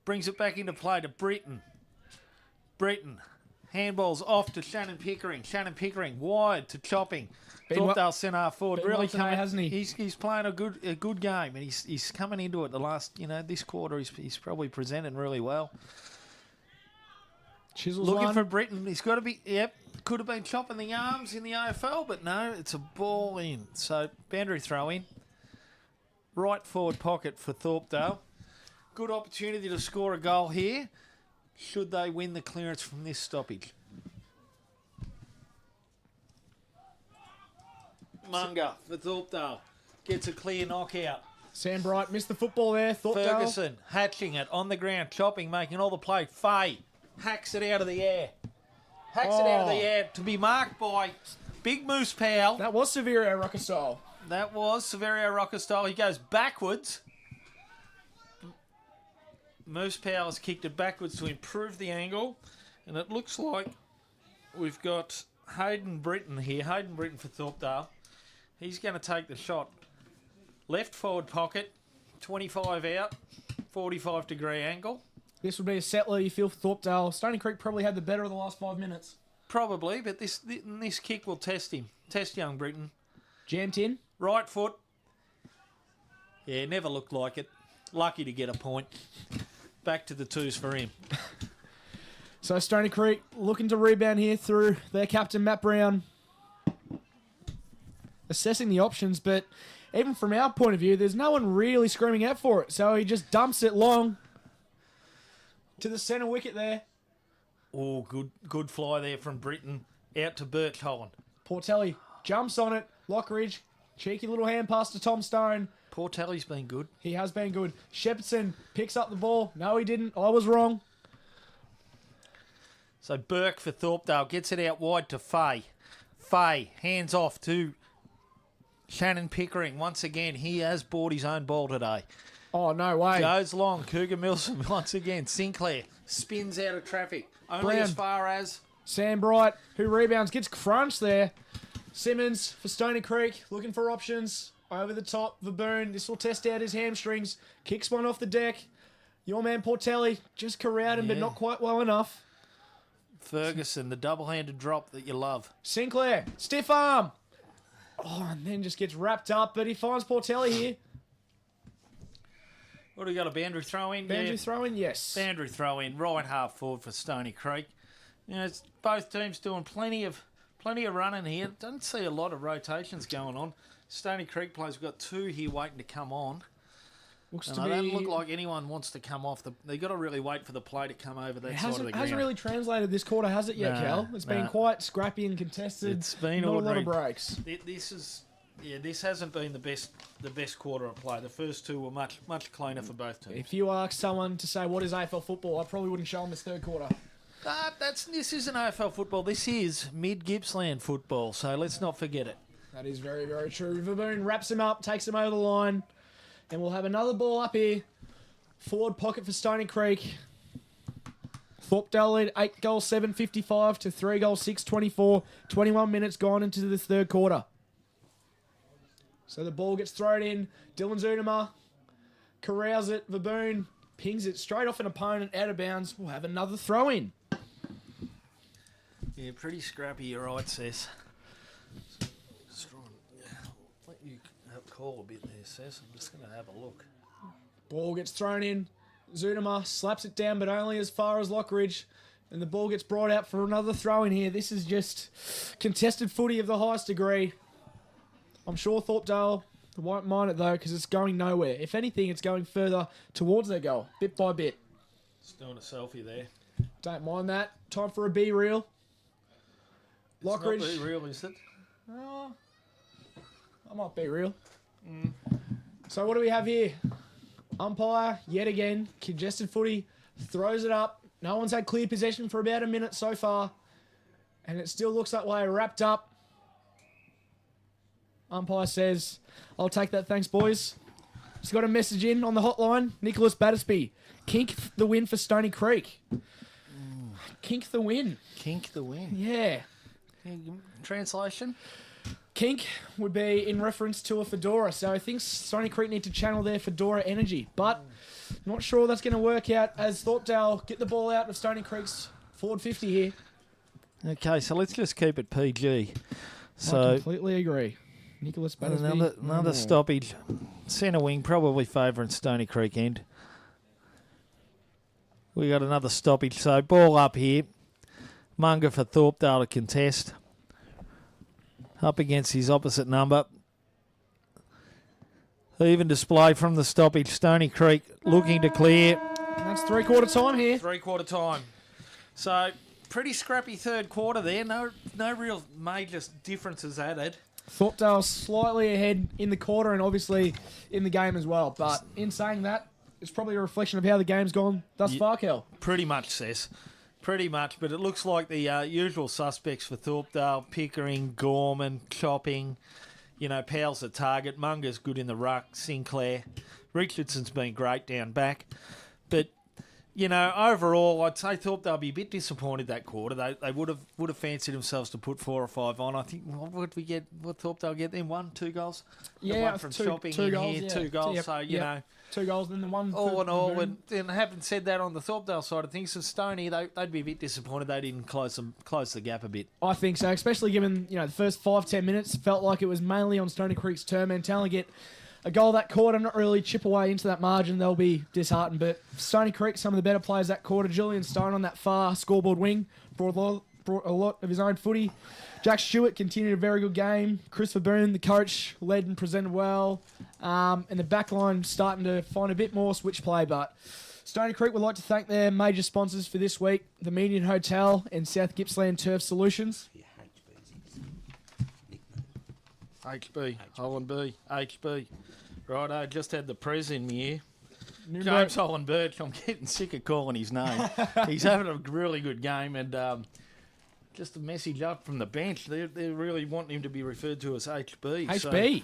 brings it back into play to Britton. Britton. Handballs off to Shannon Pickering. Shannon Pickering wide to Chopping. Thorpdale centre half forward. been Really well today, coming, hasn't he? He's playing a good game, and he's coming into it the last, this quarter. He's probably presented really well. Chisels Looking one. for Britton. He's got to be, could have been chopping the arms in the AFL, but no, it's a ball in. So boundary throw in. Right forward pocket for Thorpdale. Good opportunity to score a goal here. Should they win the clearance from this stoppage? Munger for Thorpdale. Gets a clear knockout. Sam Bright missed the football there. Thorpdale. Ferguson hatching it on the ground. Chopping, making all the play. Fay hacks it out of the air. Hacks it out of the air to be marked by Big Moose Powell. That was Severio Rucker style. That was Severio Rocker style. He goes backwards. Moose Powell has kicked it backwards to improve the angle. And it looks like we've got Hayden Britton here. Hayden Britton for Thorpdale. He's going to take the shot. Left forward pocket. 25 out. 45 degree angle. This would be a settler, you feel, for Thorpdale. Stony Creek probably had the better of the last 5 minutes. Probably, but this kick will test him. Test young Britton. Jammed in. Right foot. Yeah, never looked like it. Lucky to get a point. back to the twos for him. So Stony Creek looking to rebound here through their captain, Matt Brown. Assessing the options, but even from our point of view, there's no one really screaming out for it. So he just dumps it long to the centre wicket there. Oh, good fly there from Britain. Out to Bert Holland. Portelli jumps on it. Lockridge, cheeky little hand pass to Tom Stone. Portelli's been good. He has been good. Shepardson picks up the ball. No, he didn't. I was wrong. So Burke for Thorpdale gets it out wide to Fay. Fay hands off to Shannon Pickering. Once again, he has bought his own ball today. Oh, no way. Goes long. Cougar Milsom once again. Sinclair spins out of traffic. Only Brown. as far as... Sam Bright, who rebounds, gets crunched there. Simmons for Stony Creek, looking for options. Over the top, Verboon. This will test out his hamstrings. Kicks one off the deck. Your man Portelli just corralled him, but Yeah. not quite well enough. Ferguson, the double-handed drop that you love. Sinclair, stiff arm. Oh, and then just gets wrapped up, but he finds Portelli here. What do we got, a boundary throw in? Boundary throw in, yes. Boundary throw in, right half forward for Stony Creek. You know, it's both teams doing plenty of running here. Don't see a lot of rotations going on. Stony Creek players, we've got two here waiting to come on. Looks And to they be... don't look like anyone wants to come off. They've got to really wait for the play to come over that It side of the ground. hasn't really translated this quarter, has it yet, No, Cal? It's been no. quite scrappy and contested. It's been not ordinary. a lot of breaks. This hasn't been the best quarter of play. The first two were much cleaner for both teams. If you ask someone to say what is AFL football, I probably wouldn't show them this third quarter. This isn't AFL football. This is mid-Gippsland football, so let's not forget it. That is very, very true. Verboon wraps him up, takes him over the line, and we'll have another ball up here. Forward pocket for Stony Creek. Thorpdale lead 8 goals 7.55 to 3 goals 6.24. 21 minutes gone into the third quarter. So the ball gets thrown in. Dylan Zunema corrals it. Verboon pings it straight off an opponent out of bounds. We'll have another throw in. Yeah, pretty scrappy, you're right, Sess. Let you call a bit there, Sess. I'm just going to have a look. Ball gets thrown in. Zunema slaps it down, but only as far as Lockridge. And the ball gets brought out for another throw in here. This is just contested footy of the highest degree. I'm sure Thorpdale won't mind it, though, because it's going nowhere. If anything, it's going further towards their goal, bit by bit. Just doing a selfie there. Don't mind that. Time for a B-reel. Lockridge. It's not very real, is it? Oh, I might be real. So what do we have here? Umpire, yet again, congested footy, throws it up. No one's had clear possession for about a minute so far. And it still looks that way, wrapped up. Umpire says, I'll take that, thanks, boys. He's got a message in on the hotline. Nicholas Battersby. Kink the win for Stony Creek. Kink the win. Kink the win. Yeah. Translation? Kink would be in reference to a fedora, so I think Stony Creek need to channel their fedora energy, but not sure that's going to work out as Thorpdale get the ball out of Stony Creek's forward 50 here. Okay, so let's just keep it PG. I So completely agree. Nicholas Battersby. another stoppage. Centre wing, probably favouring Stony Creek end. We got another stoppage. So ball up here. Munger for Thorpdale to contest. Up against his opposite number. Even display from the stoppage. Stony Creek looking to clear. That's three-quarter time here. Three-quarter time. So pretty scrappy third quarter there. No real major differences added. Thorpdale slightly ahead in the quarter and obviously in the game as well, but in saying that, it's probably a reflection of how the game's gone thus far, Kel. Pretty much, Sess. Pretty much, but it looks like the usual suspects for Thorpdale, Pickering, Gorman, Chopping, Powell's the target, Munger's good in the ruck, Sinclair, Richardson's been great down back. But, overall, I'd say Thorpdale be a bit disappointed that quarter. They would have fancied themselves to put 4 or 5 on. I think, what Thorpdale get then? 1, 2 goals? The Yeah, one from two Shopping goals, in here, yeah. 2 goals. Yep, So, yep. 2 goals, then the one. all for in all, Verboon. and having said that on the Thorpdale side of things, for Stoney, they'd be a bit disappointed they didn't close the gap a bit. I think so, especially given the first 5-10 minutes felt like it was mainly on Stony Creek's turn, and to get a goal that quarter, not really chip away into that margin, they'll be disheartened. But Stony Creek, some of the better players that quarter. Julian Stone on that far scoreboard wing brought a lot of his own footy. Jack Stewart continued a very good game. Christopher Boone, the coach, led and presented well. And the back line starting to find a bit more switch play. But Stony Creek would like to thank their major sponsors for this week, the Median Hotel and South Gippsland Turf Solutions. HB, Holland B, HB. Right, I just had the prez in me here. Nimbo. James Holland Birch, I'm getting sick of calling his name. He's having a really good game, and just a message up from the bench. They're really wanting him to be referred to as HB. HB. So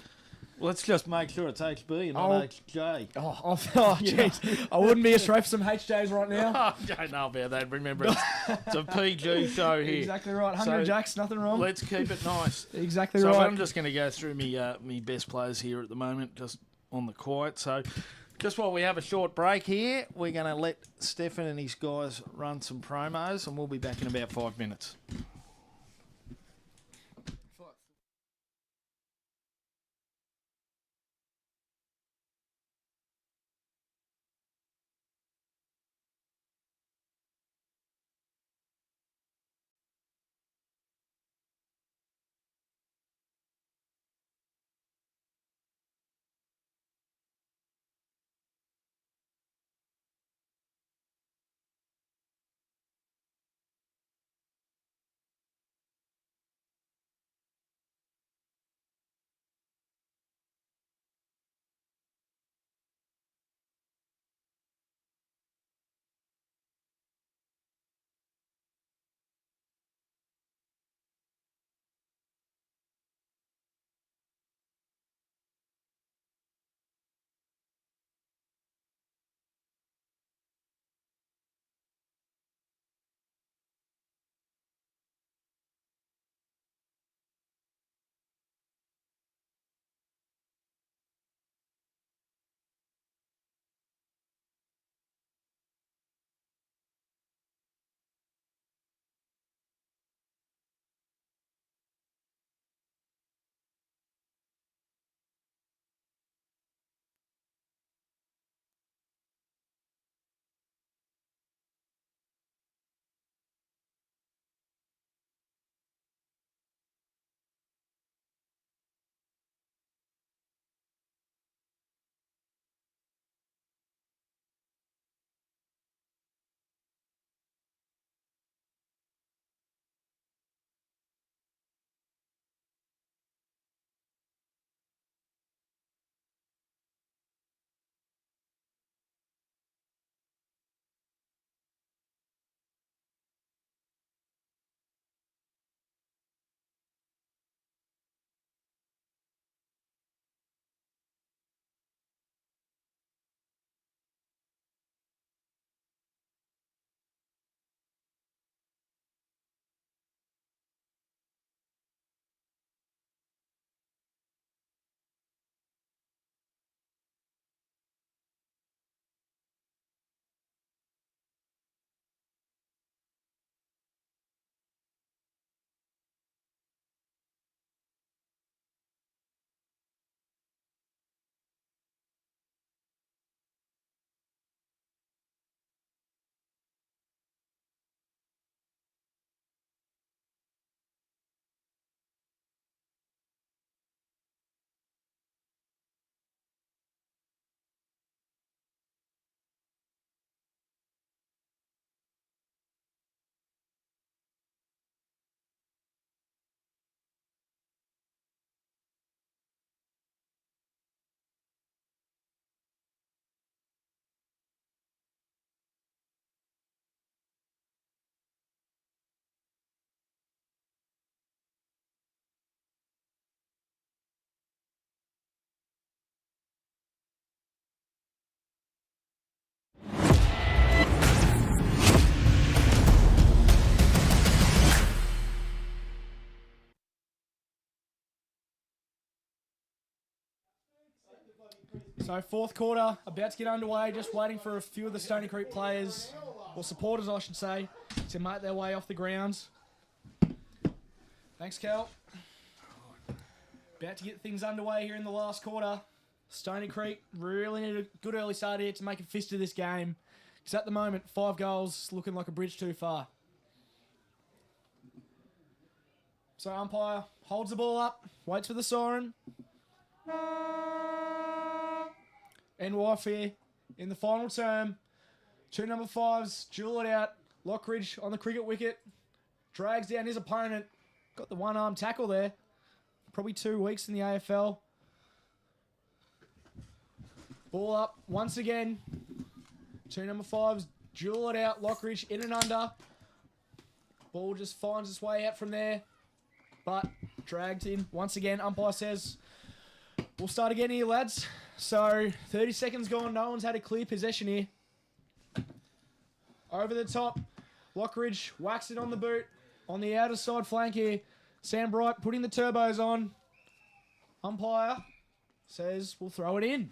let's just make sure it's HB and not HJ. Oh, jeez. I wouldn't be astray for some HJs right now. I don't know about that. Remember, it's a PG show here. Exactly right. 100 Jacks, nothing wrong. Let's keep it nice. Exactly so right. I'm just going to go through me best players here at the moment, just on the quiet. So just while we have a short break here, we're going to let Stefan and his guys run some promos, and we'll be back in about 5 minutes. So fourth quarter, about to get underway, just waiting for a few of the Stony Creek players, or supporters I should say, to make their way off the grounds. Thanks, Cal. About to get things underway here in the last quarter. Stony Creek really need a good early start here to make a fist of this game. Because at the moment, 5 goals looking like a bridge too far. So umpire holds the ball up, waits for the siren. And we're off here in the final term. 2 number 5s, duel it out. Lockridge on the cricket wicket. Drags down his opponent. Got the one-arm tackle there. Probably 2 weeks in the AFL. Ball up once again. 2 number 5s, duel it out. Lockridge in and under. Ball just finds its way out from there. But dragged in. Once again, umpire says, we'll start again here, lads. So, 30 seconds gone. No one's had a clear possession here. Over the top. Lockridge whacks it on the boot. On the outer side flank here. Sam Bright putting the turbos on. Umpire says, we'll throw it in.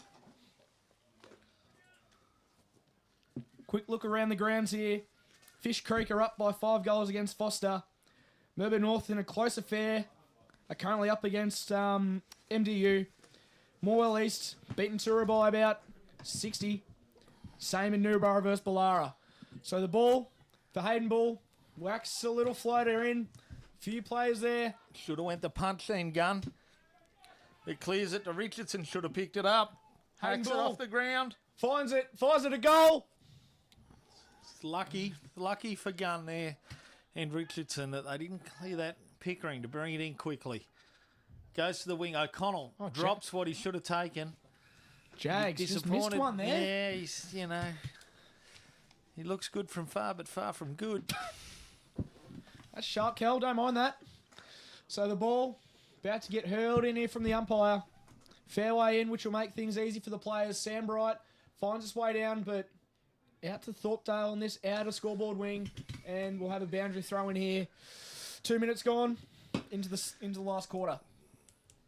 Quick look around the grounds here. Fish Creek are up by 5 goals against Foster. Melbourne North in a close affair are currently up against MDU. Morwell East beaten Tura by about 60. Same in Newborough versus Ballara. So the ball for Hayden Bull. Whacks a little floater in. Few players there. Should have went the punch then, Gun. It clears it to Richardson. Should have picked it up. Hacks it Bull. off the ground. Finds it. Fires it a goal. It's lucky for Gun there and Richardson that they didn't clear that Pickering to bring it in quickly. Goes to the wing. O'Connell drops what he should have taken. Jags just missed one there. Yeah, he's, he looks good from far, but far from good. That's sharp, Kel. Don't mind that. So the ball about to get hurled in here from the umpire. Fairway in, which will make things easy for the players. Sam Bright finds its way down, but out to Thorpdale on this outer scoreboard wing, and we'll have a boundary throw in here. 2 minutes gone into the last quarter.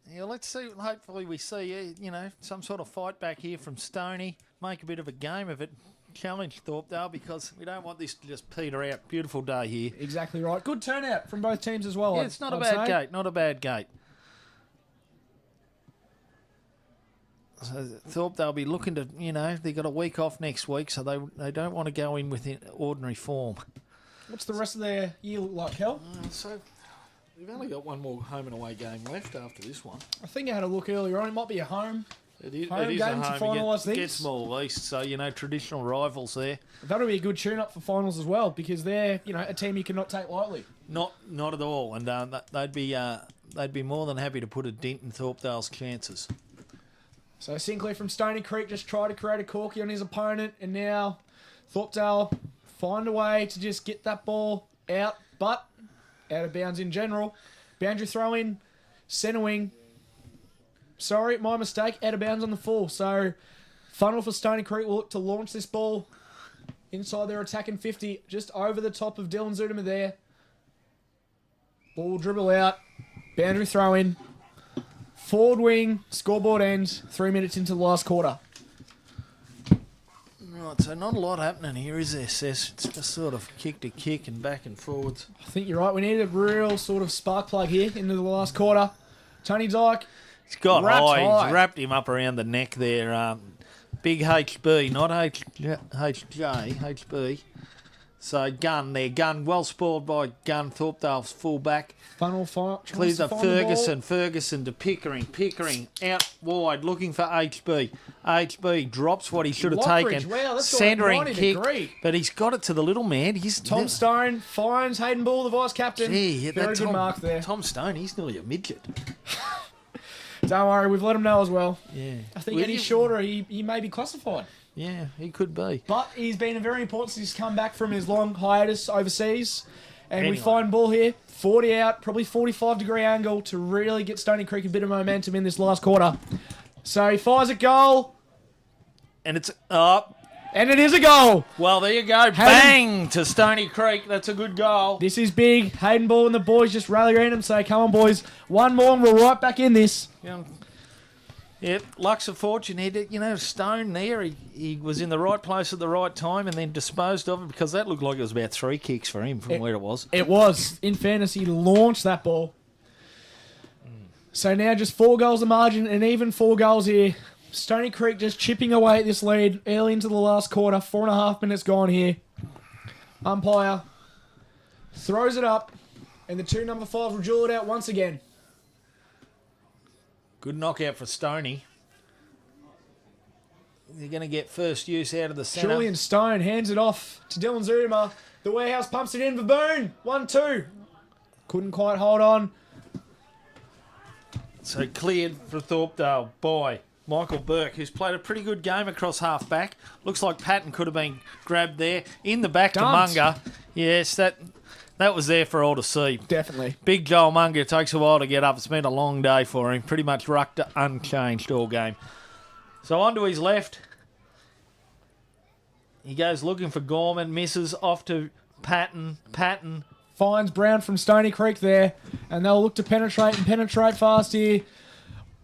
Yeah, let's see. Hopefully we see, some sort of fight back here from Stoney. Make a bit of a game of it. Challenge Thorpdale because we don't want this to just peter out. Beautiful day here. Exactly right. Good turnout from both teams as well. Yeah, it's not a bad gate. Not a bad gate. So Thorpdale be looking to, they got a week off next week, so they don't want to go in with ordinary form. What's the rest of their year look like, Kel? So we've only got one more home and away game left after this one. I think I had a look earlier on. It might be a home. It is Home a game to home. finalise things. Gets more East, so traditional rivals there. That'll be a good tune-up for finals as well because they're a team you cannot take lightly. Not at all, and they'd be more than happy to put a dent in Thorpdale's chances. So Sinclair from Stony Creek just tried to create a corky on his opponent, and now Thorpdale find a way to just get that ball out, but out of bounds in general. Boundary throw in, centre wing. Sorry, my mistake. Out of bounds on the full. So, funnel for Stony Creek will look to launch this ball inside their attacking 50, just over the top of Dylan Zudema there. Ball dribble out. Boundary throw in. Forward wing. Scoreboard ends. 3 minutes into the last quarter. Right, so not a lot happening here, is there, Sess? It's just sort of kick to kick and back and forwards. I think you're right. We need a real sort of spark plug here into the last quarter. Tony Dyke. He's got high. He's wrapped him up around the neck there. Big HB, not HJ, HB. So Gun there. Gun well spoiled by Gun. Thorpdale's full back. Funnel fire. Clears up Ferguson. Ferguson to Pickering. Pickering out wide looking for HB. HB drops what he should have taken. Wow, that's centering got a 90 kick. degree. But he's got it to the little man. Tom Stone finds Hayden Bull, the vice captain. Gee, Very good mark there. Tom Stone, he's nearly a midget. Don't worry, we've let him know as well. Yeah. I think any shorter, he may be classified. Yeah, he could be. But he's been very important since he's come back from his long hiatus overseas. And Anyway. we find Bull here, 40 out, probably 45-degree angle to really get Stony Creek a bit of momentum in this last quarter. So he fires a goal. And it's up. And it is a goal. Well, there you go. Bang to Stony Creek. That's a good goal. This is big. Hayden Bull and the boys just rally around him. So come on, boys. One more and we're right back in this. Yep, lucks of fortune. He did, Stone there. He was in the right place at the right time and then disposed of it because that looked like it was about 3 kicks for him from where it was. It was. In fairness, he launched that ball. So now just 4 goals of margin and even 4 goals here. Stony Creek just chipping away at this lead early into the last quarter. 4.5 minutes gone here. Umpire throws it up, and the 2 number 5s will drill it out once again. Good knockout for Stony. They're going to get first use out of the centre. Julian Stone hands it off to Dylan Zuma. The Warehouse pumps it in for Boone. 1-2. Couldn't quite hold on. So cleared for Thorpdale by Michael Burke, who's played a pretty good game across half-back. Looks like Patton could have been grabbed there. In the back Dumped. to Munga. Yes, that was there for all to see. Definitely. Big Joel Munga takes a while to get up. It's been a long day for him. Pretty much rucked unchanged all game. So on to his left. He goes looking for Gorman. Misses off to Patton. Patton. Finds Brown from Stony Creek there, and they'll look to penetrate fast here.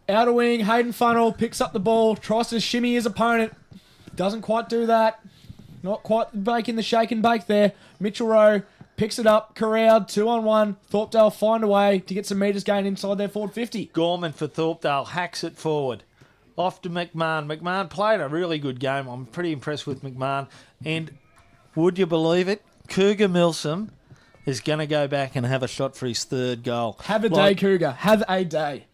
Outer wing, Hayden Funnel picks up the ball, tries to shimmy his opponent. Doesn't quite do that. Not quite baking the shake and bake there. Mitchell Rowe picks it up, corralled, 2-on-1. Thorpdale find a way to get some metres gained inside their forward 50. Gorman for Thorpdale hacks it forward. Off to McMahon. McMahon played a really good game. I'm pretty impressed with McMahon. And would you believe it? Cougar Milsom is going to go back and have a shot for his 3rd goal. Have a day, Cougar. Have a day.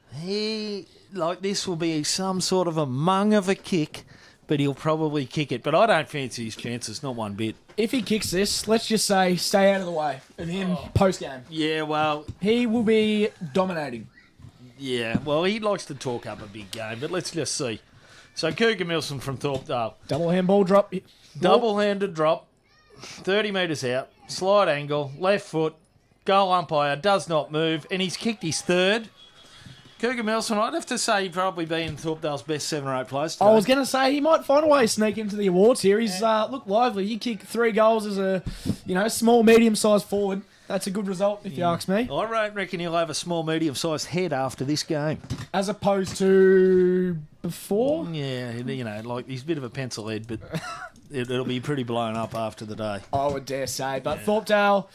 This will be some sort of a mung of a kick, but he'll probably kick it. But I don't fancy his chances, not one bit. If he kicks this, let's just say stay out of the way of him post-game. Yeah, well... He will be dominating. Yeah, well, he likes to talk up a big game, but let's just see. So Cougar Milsom from Thorpdale. Double handball drop. Double-handed drop, 30 metres out, slide angle, left foot, goal umpire, does not move, and he's kicked his 3rd. Cougar Milsom, I'd have to say he'd probably be in Thorpdale's best 7 or 8 players today. I was going to say he might find a way to sneak into the awards here. He's looked lively. He kicked 3 goals as a small, medium-sized forward. That's a good result, if you ask me. I reckon he'll have a small, medium-sized head after this game. As opposed to before? Yeah, he's a bit of a pencil head, but it'll be pretty blown up after the day. I would dare say. But Thorpdale,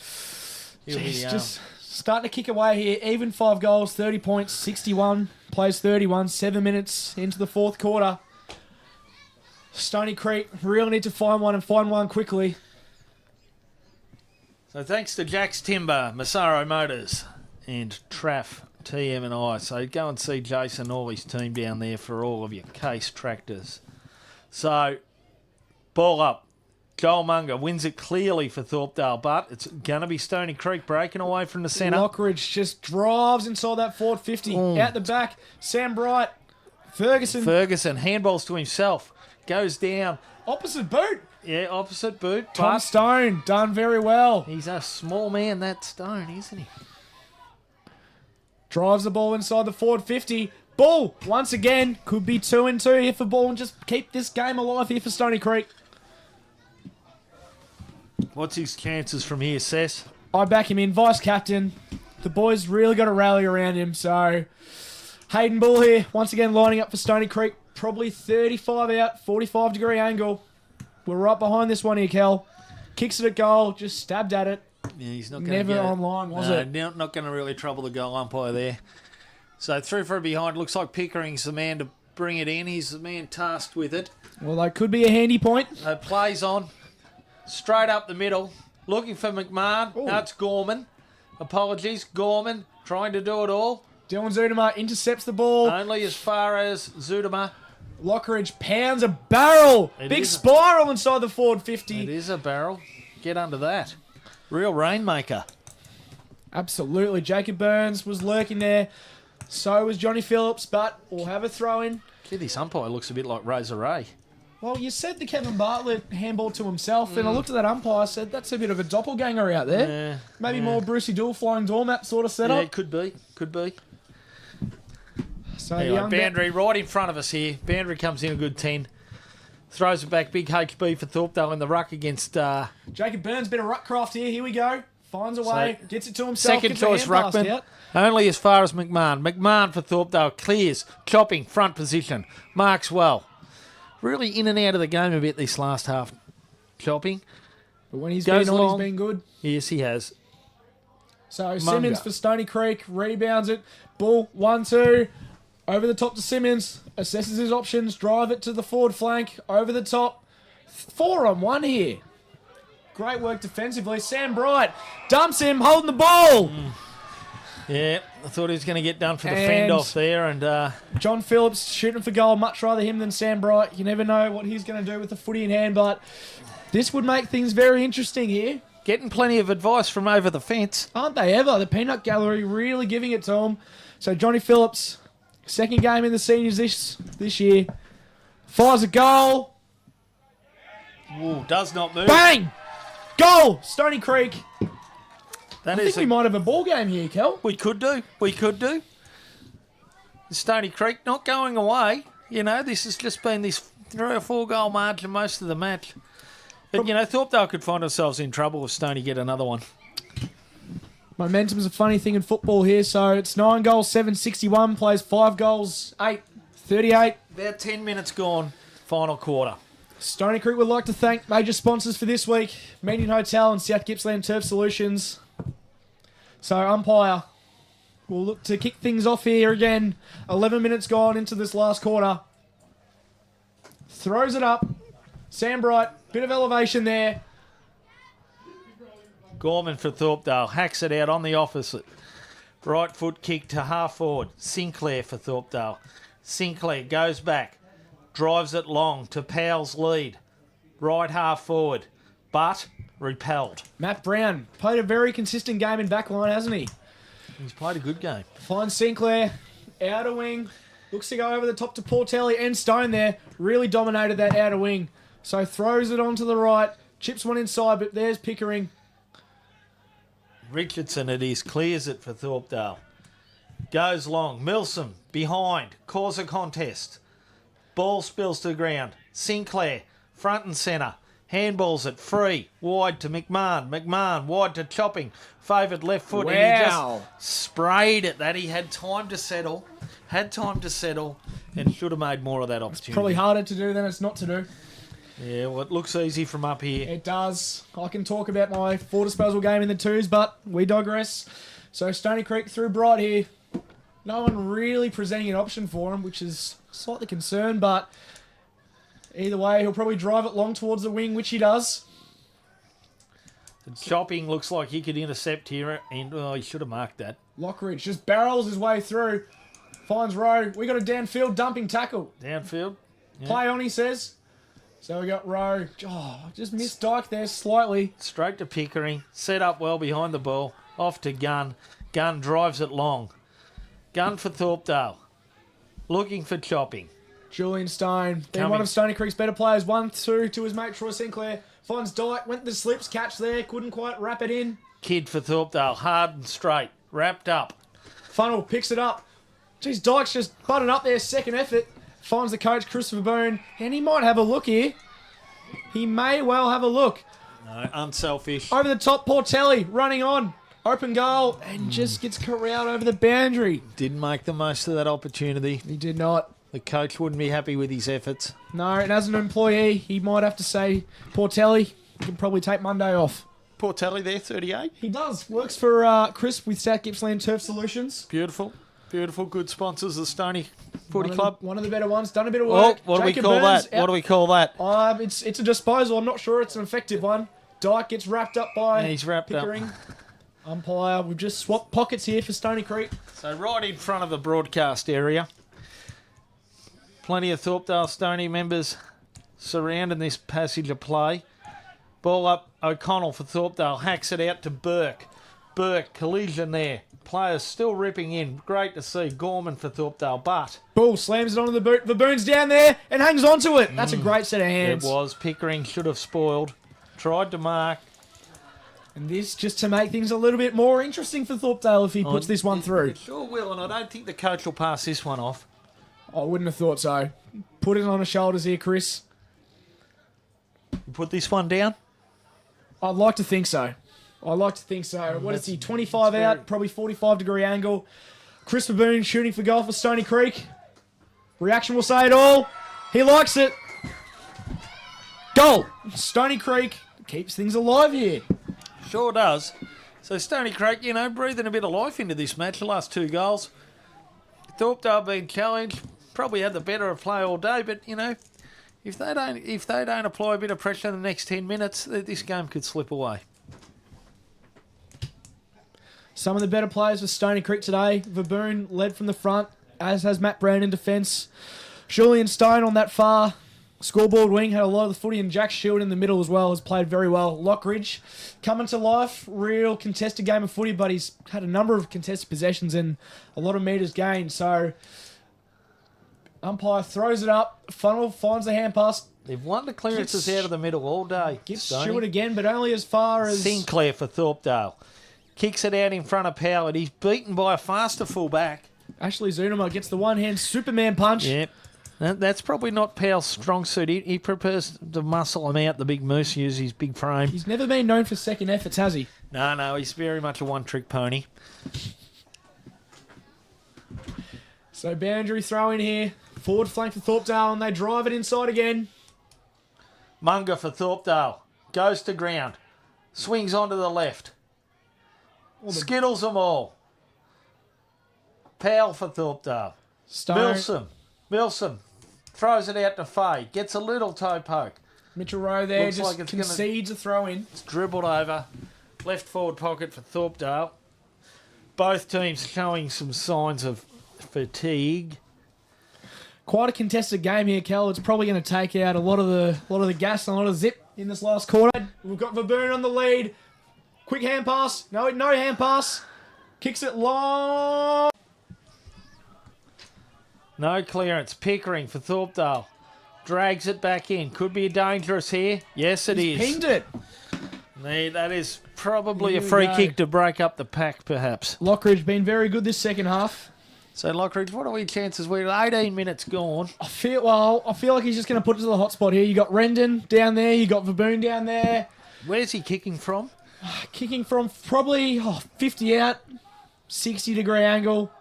just starting to kick away here. Even 5 goals, 30 points, 61. Plays 31, 7 minutes into the 4th quarter. Stony Creek really need to find one quickly. So thanks to Jack's Timber, Massaro Motors, and Traff TM&I. So go and see Jason and all his team down there for all of your case tractors. So, ball up. Joel Munga wins it clearly for Thorpdale, but it's going to be Stony Creek breaking away from the centre. Lockridge just drives inside that forward 50. Out the back, Sam Bright, Ferguson, handballs to himself, goes down. opposite boot. Yeah, opposite boot. Tom Stone, done very well. He's a small man, that Stone, isn't he? Drives the ball inside the forward 50. Ball, once again, could be 2-2 here for Ball and just keep this game alive here for Stony Creek. What's his chances from here, Sess? I back him in, vice-captain. The boys really got to rally around him, so... Hayden Bull here, once again lining up for Stony Creek. Probably 35 out, 45-degree angle. We're right behind this one here, Kel. Kicks it at goal, just stabbed at it. Yeah, he's not going to Never online, was it? No, not going to really trouble the goal umpire there. So through for a behind. Looks like Pickering's the man to bring it in. He's the man tasked with it. Well, that could be a handy point. Plays on. Straight up the middle. Looking for McMahon. Ooh. That's Gorman. Apologies. Gorman trying to do it all. Dylan Zudema intercepts the ball. Only as far as Zudema. Lockridge pounds a barrel. It Big is spiral inside the forward 50. It is a barrel. Get under that. Real rainmaker. Absolutely. Jacob Burns was lurking there. So was Johnny Phillips, but we'll have a throw in. Kid, this umpire looks a bit like Razor Ray. Well, you said the Kevin Bartlett handball to himself, and I looked at that umpire, said that's a bit of a doppelganger out there. Yeah, Maybe more Brucey Dual flying doormat sort of setup. Yeah, it could be. Could be. So Anyway, young Boundary right in front of us here. Boundary comes in a good 10. Throws it back. Big HB for Thorpdale in the ruck against... Jacob Burns, bit of ruckcraft here. Here we go. Finds a way. Gets it to himself. Second gets a choice hand pass ruckman. out. Only as far as McMahon. McMahon for Thorpdale. Clears. Chopping. Front position. Marks well. Really in and out of the game a bit this last half. Chopping. But when he's Goes been on, along. he's been good. Yes, he has. So Simmons Munga. for Stony Creek. Rebounds it. Bull, 1-2. Over the top to Simmons. Assesses his options. Drive it to the forward flank. Over the top. 4-on-1 here. Great work defensively. Sam Bright dumps him, holding the ball. Yeah, I thought he was going to get done for the fend off there. And John Phillips shooting for goal. Much rather him than Sam Bright. You never know what he's going to do with the footy in hand, but this would make things very interesting here. getting plenty of advice from over the fence. Aren't they ever? The Peanut Gallery really giving it to him. So Johnny Phillips, second game in the seniors this year, fires a goal. Ooh, does not move. Bang! Goal! Stony Creek. That I is think we might have a ball game here, Kel. We could do. We could do. Stony Creek not going away. You know, this has just been this 3 or 4 goal margin most of the match. But, you know, Thorpdale could find themselves in trouble if Stony get another one. Momentum's a funny thing in football here. So it's 9 goals, 761. Plays 5 goals, 8:38. About 10 minutes gone, final quarter. Stony Creek would like to thank major sponsors for this week. Median Hotel and South Gippsland Turf Solutions. So umpire will look to kick things off here again. 11 minutes gone into this last quarter. Throws it up. Sam Bright, bit of elevation there. Gorman for Thorpdale, hacks it out on the opposite. Right foot kick to half forward. Sinclair for Thorpdale. Sinclair goes back, drives it long to Powell's lead. Right half forward, but repelled. Matt Brown played a very consistent game in backline, hasn't he? He's played a good game. Finds Sinclair, outer wing. Looks to go over the top to Portelli and Stone there. Really dominated that outer wing. So throws it onto the right. Chips one inside, but there's Pickering. Richardson it is, clears it for Thorpdale. Goes long, Milsom behind, cause a contest. Ball spills to the ground. Sinclair, front and centre. Handballs it free, wide to McMahon. McMahon wide to Chopping. Favoured left foot. Wow. And he just sprayed it. That he had time to settle. And should have made more of that opportunity. Probably harder to do than it's not to do. Yeah, well, it looks easy from up here. It does. I can talk about my 4 disposal game in the twos, but we digress. So Stony Creek through Bright here. No one really presenting an option for him, which is slightly concerned, but either way, he'll probably drive it long towards the wing, which he does. Chopping looks like he could intercept here, and he should have marked that. Lockridge just barrels his way through. Finds Rowe. We got a downfield dumping tackle. Downfield. Yeah. Play on, he says. So we got Rowe. Oh, just missed Dyke there slightly. Straight to Pickering. Set up well behind the ball. Off to Gunn. Gunn drives it long. Gunn for Thorpdale. Looking for Chopping. Julian Stone, being Coming. one of Stony Creek's better players. 1-2 to his mate Troy Sinclair. Finds Dyke. Went the slips catch there. Couldn't quite wrap it in. Kid for Thorpdale. Hard and straight. Wrapped up. Funnel picks it up. Geez, Dyke's just buttoned up there. Second effort. Finds the coach, Christopher Boone. And he might have a look here. He may well have a look. No, unselfish. Over the top, Portelli running on. Open goal. And just gets corralled over the boundary. Didn't make the most of that opportunity. He did not. The coach wouldn't be happy with his efforts. No, and as an employee, he might have to say, Portelli, you can probably take Monday off. Portelli there, 38. He does. Works for Chris with South Gippsland Turf Solutions. Beautiful. Beautiful. Good sponsors, the Stony Footy Club. One of the better ones. Done a bit of Oh, work. what do we Jacob call Burns that? What do we call that? It's a disposal. I'm not sure it's an effective one. Dyke gets wrapped up by Yeah, he's wrapped Pickering. up. Umpire. We've just swapped pockets here for Stony Creek. So right in front of the broadcast area. Plenty of Thorpdale Stony members surrounding this passage of play. Ball up, O'Connell for Thorpdale. Hacks it out to Burke. Burke, collision there. Players still ripping in. Great to see. Gorman for Thorpdale, but Bull slams it onto the boot. Baboon's down there and hangs onto it. That's a great set of hands. it was. Pickering should have spoiled. Tried to mark. And this just to make things a little bit more interesting for Thorpdale if he puts this one through. It sure will, and I don't think the coach will pass this one off. I wouldn't have thought so. Put it on his shoulders here, Chris. You put this one down? I'd like to think so. What is he? 25 out, probably 45-degree angle. Chris Baboon shooting for goal for Stony Creek. Reaction will say it all. He likes it. Goal. Stony Creek keeps things alive here. Sure does. So Stony Creek, you know, breathing a bit of life into this match. The last 2 goals. Thorpdale being challenged, probably had the better of play all day, but, if they don't apply a bit of pressure in the next 10 minutes, this game could slip away. Some of the better players for Stony Creek today. Verboon led from the front, as has Matt Brown in defence. Julian Stone on that far scoreboard wing had a lot of the footy, and Jack Shield in the middle as well has played very well. Lockridge coming to life, real contested game of footy, but he's had a number of contested possessions and a lot of metres gained. So umpire throws it up, Funnel finds the hand pass. They've won the clearances out of the middle all day. Gets Stewart again, but only as far as... Sinclair for Thorpdale. Kicks it out in front of Powell. He's beaten by a faster fullback. Ashley Zunema gets the one-hand Superman punch. Yep. That's probably not Powell's strong suit. He prefers to muscle him out, the big moose, use his big frame. He's never been known for second efforts, has he? No, he's very much a one-trick pony. So boundary throw in here. Forward flank for Thorpdale, and they drive it inside again. Munger for Thorpdale. Goes to ground. Swings onto the left. Skittles them all. Powell for Thorpdale. Stone. Milsom throws it out to Fay. Gets a little toe poke. Mitchell Rowe there Looks just like it's concedes a throw in. It's dribbled over. Left forward pocket for Thorpdale. Both teams showing some signs of fatigue. Quite a contested game here, Kel. It's probably going to take out a lot of the gas and a lot of zip in this last quarter. We've got Verboon on the lead. Quick hand pass. No hand pass. Kicks it long. No clearance. Pickering for Thorpdale. Drags it back in. Could be dangerous here. Yes, it is. Pinged it. That is probably Here a we free go. kick to break up the pack, perhaps. Lockridge been very good this second half. So, Lockridge, what are we chances? We're 18 minutes gone. I feel like he's just going to put it to the hot spot here. You got Rendon down there. You got Verboon down there. Where's he kicking from? Kicking from probably 50 out, 60-degree angle.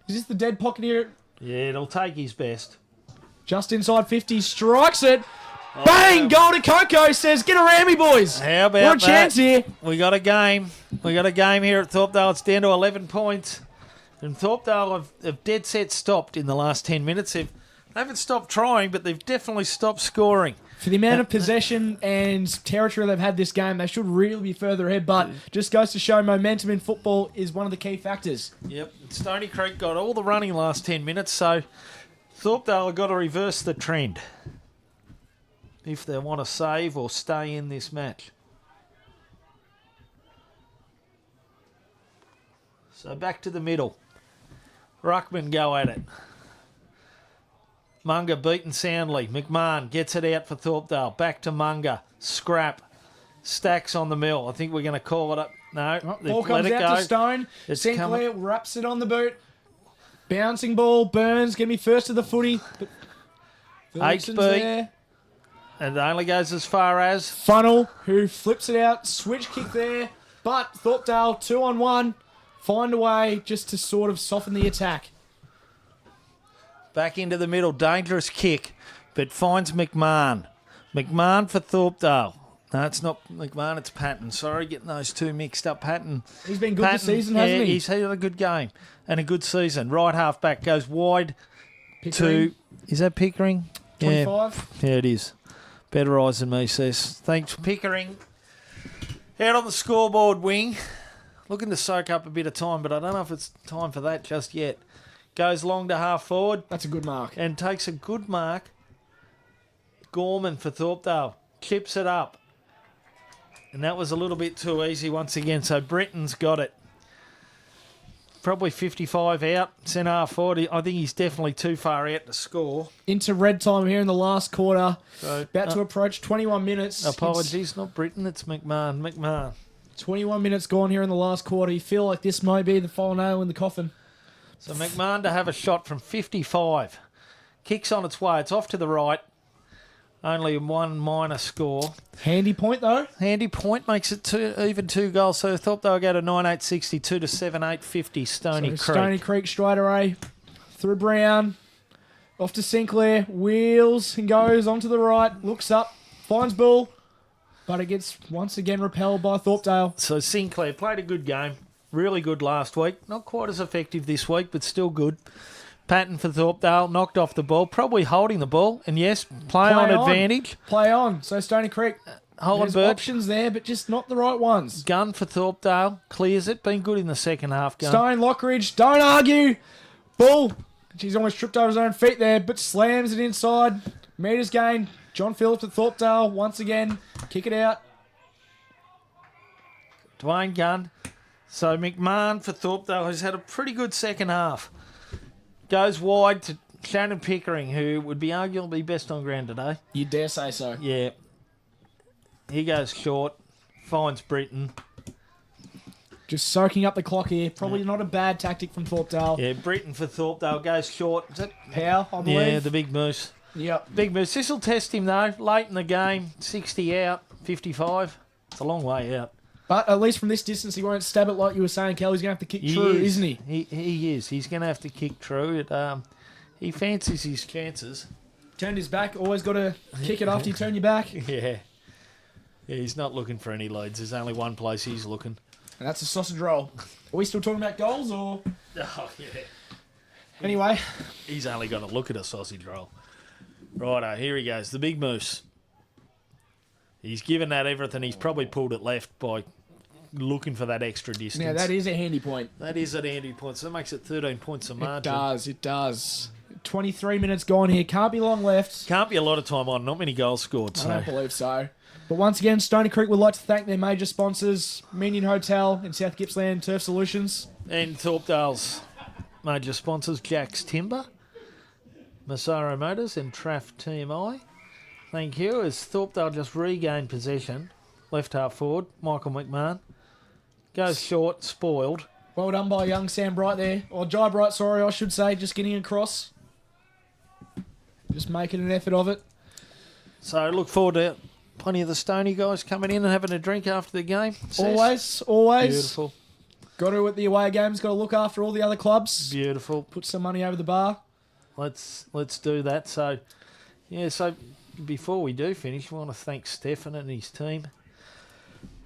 Is this the dead pocket here? Yeah, it'll take his best. Just inside 50, strikes it. Bang! Goal to Coco, says, get around me, boys. How about What a chance here. We got a game. We got a game here at Thorpdale. It's down to 11 points. And Thorpdale have dead set stopped in the last 10 minutes. They haven't stopped trying, but they've definitely stopped scoring. For the amount of possession and territory they've had this game, they should really be further ahead, but just goes to show momentum in football is one of the key factors. Yep. Stony Creek got all the running last 10 minutes, so Thorpdale have got to reverse the trend if they want to save or stay in this match. So back to the middle. Ruckman go at it. Munger beaten soundly. McMahon gets it out for Thorpdale. Back to Munger. Scrap. Stacks on the mill. I think we're going to call it up. No, Ball comes out to Stone. Sinclair wraps it on the boot. Bouncing ball. Burns going to be first to the footy. But HB. there. And it only goes as far as... Funnel, who flips it out. Switch kick there. But Thorpdale, 2-on-1. Find a way just to sort of soften the attack. Back into the middle. Dangerous kick. But finds McMahon. McMahon for Thorpdale. No, it's not McMahon, it's Patton. Sorry, getting those two mixed up. Patton. He's been good this season, hasn't he? He's had a good game and a good season. Right half back goes wide Pickering. to... Is that Pickering? 25. Yeah, it is. Better eyes than me, says. Thanks, Pickering. Out on the scoreboard wing. Looking to soak up a bit of time, but I don't know if it's time for that just yet. Goes long to half forward. That's a good mark. And takes a good mark. Gorman for Thorpdale. Chips it up. And that was a little bit too easy once again. So Britton's got it. Probably 55 out. Centre half forward. I think he's definitely too far out to score. Into red time here in the last quarter. So, About to approach 21 minutes. Apologies, not Britton. It's McMahon. 21 minutes gone here in the last quarter. You feel like this might be the final nail in the coffin. So McMahon to have a shot from 55. Kicks on its way. It's off to the right. Only one minor score. Handy point, though. Handy point makes it even 2 goals. So I thought they'll go to 9-8-62 to 7-8-50 Stony Creek. Stony Creek straight away. Through Brown. Off to Sinclair. Wheels and goes onto the right. Looks up. Finds ball. But it gets once again repelled by Thorpdale. So Sinclair played a good game. Really good last week. Not quite as effective this week, but still good. Patton for Thorpdale, knocked off the ball, probably holding the ball, and yes, play on advantage. Play on. So Stony Creek, there's Birch. options there, but just not the right ones. Gun for Thorpdale, clears it, been good in the second half. Gun. Stone, Lockridge, don't argue. Ball. She's almost tripped over his own feet there, but slams it inside. Metres gain. John Phillips at Thorpdale once again. Kick it out. Dwayne Gunn. So McMahon for Thorpdale, who's had a pretty good second half. Goes wide to Shannon Pickering, who would be arguably best on ground today. You dare say so. Yeah. He goes short, finds Britton. Just soaking up the clock here. Probably not a bad tactic from Thorpdale. Yeah, Britton for Thorpdale goes short. Is that Power, I believe. Yeah, the big moose. Yep. Big moose. This will test him, though. Late in the game, 60 out, 55. It's a long way out. But at least from this distance, he won't stab it like you were saying, Kelly. He's going to have to kick true, isn't he? He is. He's going to have to kick true. He fancies his chances. Turned his back. Always got to kick it after you turn your back. Yeah. Yeah, he's not looking for any leads. There's only one place he's looking. And that's a sausage roll. Are we still talking about goals or? Oh, yeah. Anyway. He's only going to look at a sausage roll. Righto, here he goes. The big moose. He's given that everything. He's probably pulled it left by looking for that extra distance. Now, that is a handy point. That is a handy point. So that makes it 13 points a margin. It does. 23 minutes gone here. Can't be long left. Can't be a lot of time on. Not many goals scored. So. I don't believe so. But once again, Stony Creek would like to thank their major sponsors, Minion Hotel and South Gippsland Turf Solutions. And Thorpdale's major sponsors, Jack's Timber, Massaro Motors and Traff TMI. Thank you. As Thorpdale just regained possession, left half forward, Michael McMahon. Goes short, spoiled. Well done by young Sam Bright there. Or Jai Bright, sorry, I should say. Just getting across. Just making an effort of it. So look forward to plenty of the Stony guys coming in and having a drink after the game. Always. Beautiful. Got to, at the away games, got to look after all the other clubs. Beautiful. Put some money over the bar. Let's do that. So, yeah, so before we do finish, we want to thank Stefan and his team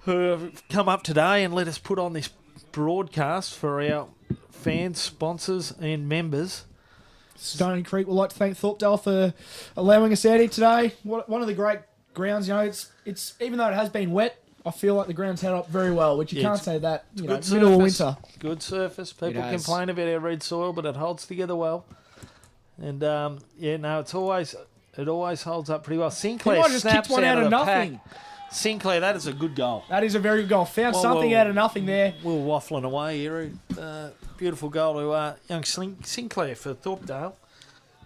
who have come up today and let us put on this broadcast for our fans, sponsors and members. Stony Creek would like to thank Thorpdale for allowing us out here today. One of the great grounds, you know, it's even though it has been wet, I feel like the ground's held up very well, which you can't say that, you know, middle of winter. Good surface. People complain about our red soil, but it holds together well. And, it always holds up pretty well. Sinclair just snaps kicked one out of nothing. Pack. Sinclair, that is a good goal. That is a very good goal. Found something out of nothing there. We're waffling away here. Beautiful goal to young Sinclair for Thorpdale.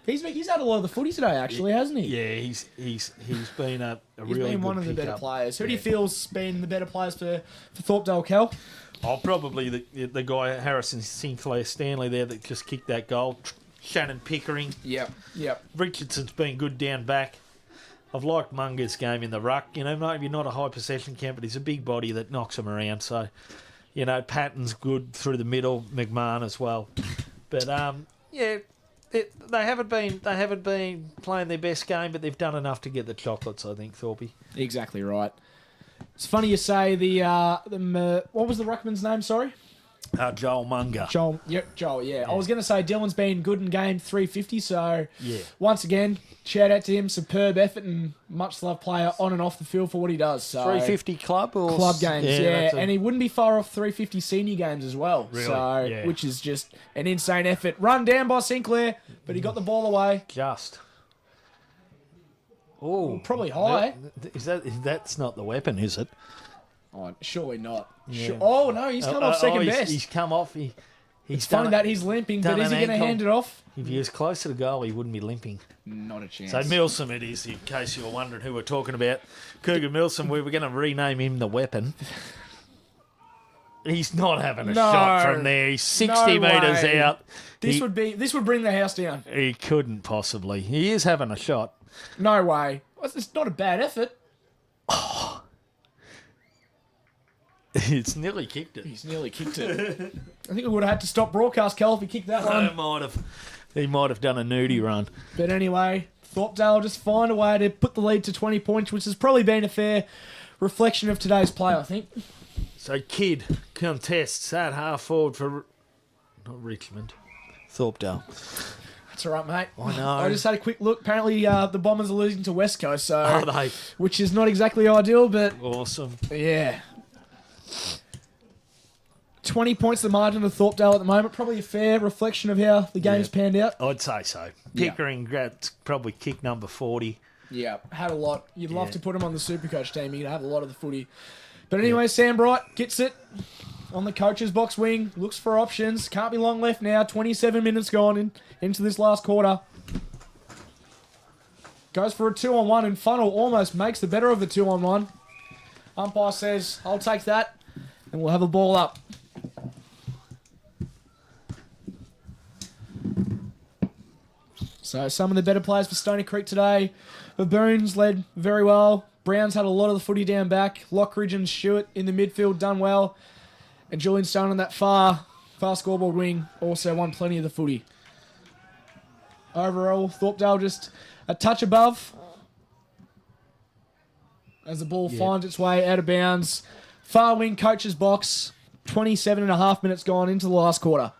He's had a lot of the footy today, actually, hasn't he? Yeah, he's been a really good been one of the better pickup. players. Who do you feel's been the better players for Thorpdale, Kel? Oh, probably the guy Harrison Sinclair Stanley there that just kicked that goal. Shannon Pickering. Yep. Richardson's been good down back. I've liked Munger's game in the ruck. You know, maybe not a high possession camp, but he's a big body that knocks him around. So, you know, Patton's good through the middle. McMahon as well. But they haven't been playing their best game, but they've done enough to get the chocolates. I think Thorpe. Exactly right. It's funny you say what was the ruckman's name? Sorry. Joel Munger. Joel. Yeah. I was going to say Dylan's been good in game 350. So yeah. Once again, shout out to him. Superb effort and much loved player on and off the field for what he does. So 350 club games. Yeah. And he wouldn't be far off 350 senior games as well. Really? So Yeah. which is just an insane effort. Run down by Sinclair, but he got the ball away. Just. Oh, probably high. That's not the weapon, is it? Oh, surely not. Yeah. Oh no, he's come off second best. He's come off. It's funny that he's limping, but is he going to hand it off? If he was closer to goal, he wouldn't be limping. Not a chance. So Milsom it is, in case you're wondering who we're talking about. Cougar Milsom, we were going to rename him the weapon. He's not having a shot from there. He's 60 metres out. This would bring the house down. He couldn't possibly. He is having a shot. No way. It's not a bad effort. Oh. It's nearly kicked it. He's nearly kicked it. I think we would have had to stop broadcast, Kel, if he kicked that one. He might have done a nudie run. But anyway, Thorpdale just find a way to put the lead to 20 points, which has probably been a fair reflection of today's play, I think. So Kidd contests at half forward for not Richmond. Thorpdale. That's all right, mate. I know. I just had a quick look. Apparently, the Bombers are losing to West Coast, so Are they? which is not exactly ideal, but Awesome. yeah. 20 points the margin of Thorpdale at the moment. Probably a fair reflection of how the game's panned out. I'd say so. Yeah. Pickering grabbed probably kick number 40. Yeah, had a lot. You'd love Yeah. to put him on the Supercoach team. You'd have a lot of the footy. But anyway, Sam Bright gets it on the coach's box wing. Looks for options. Can't be long left now. 27 minutes gone into this last quarter. Goes for a 2-on-1 and Funnel almost makes the better of the 2-on-1. Umpire says, I'll take that. And we'll have a ball up. So some of the better players for Stony Creek today. Baboons led very well. Browns had a lot of the footy down back. Lockridge and Stewart in the midfield done well. And Julian Stone on that far scoreboard wing also won plenty of the footy. Overall, Thorpdale just a touch above as the ball finds its way out of bounds. Far wing coach's box. 27.5 minutes gone into the last quarter.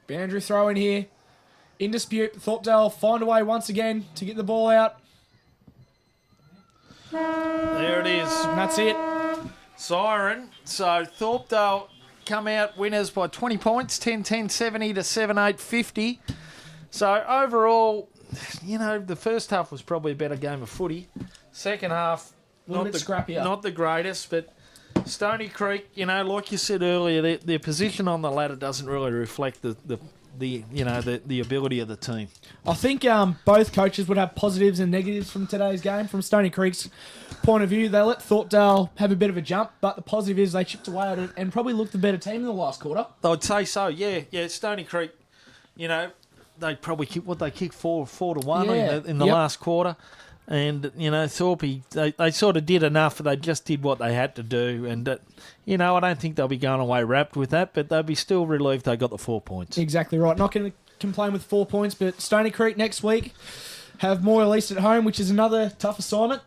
Boundary throw in here. In dispute. Thorpdale find a way once again to get the ball out. There it is. And that's it. Siren. So Thorpdale come out winners by 20 points, 10-10-70 to 7-8-50. So overall, the first half was probably a better game of footy. Second half, Little bit scrappier. Not the greatest, but Stony Creek, like you said earlier, their position on the ladder doesn't really reflect the ability of the team. I think both coaches would have positives and negatives from today's game. From Stony Creek's point of view, they let Thorpdale have a bit of a jump, but the positive is they chipped away at it and probably looked the better team in the last quarter. I'd say so, yeah. Stony Creek, they probably kick 4-1 in the last quarter. And, Thorpe, they sort of did enough. They just did what they had to do. And, I don't think they'll be going away wrapped with that, but they'll be still relieved they got the 4 points. Exactly right. Not going to complain with 4 points, but Stony Creek next week have Moyle East at home, which is another tough assignment.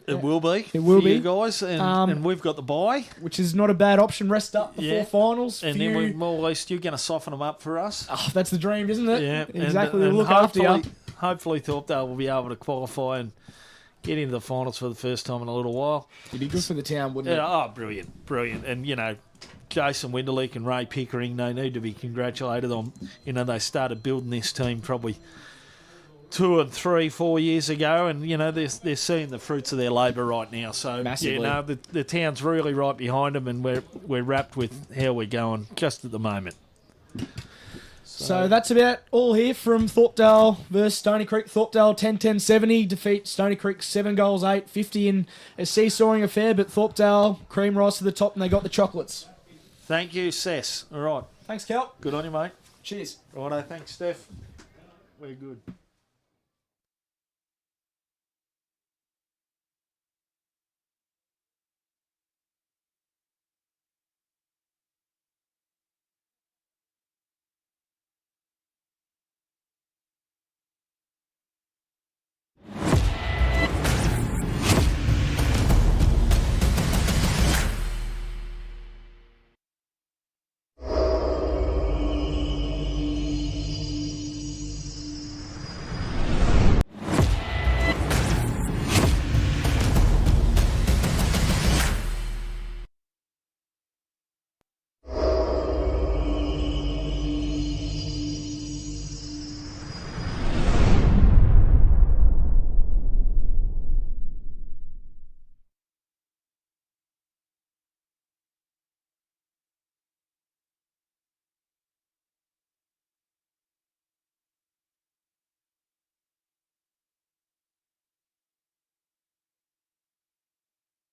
It will be. It will for be. you guys. And we've got the bye. Which is not a bad option. Rest up before finals. And then we're more or less you're going to soften them up for us. Oh, that's the dream, isn't it? Yeah. Exactly. And We'll look after you. Hopefully Thorpdale will be able to qualify and get into the finals for the first time in a little while. It'd be good for the town, wouldn't it? Oh, brilliant. And, Jason Winderleek and Ray Pickering, they need to be congratulated on, they started building this team probably 2 and 3, 4 years ago, and, they're seeing the fruits of their labour right now. So, massively. the town's really right behind them, and we're wrapped with how we're going just at the moment. So that's about all here from Thorpdale versus Stony Creek. Thorpdale 10-10-70 defeat Stony Creek 7 goals 8-50 in a seesawing affair, but Thorpdale cream rise to the top and they got the chocolates. Thank you, Sess. All right. Thanks, Kel. Good on you, mate. Cheers. Righto, thanks, Steph. We're good.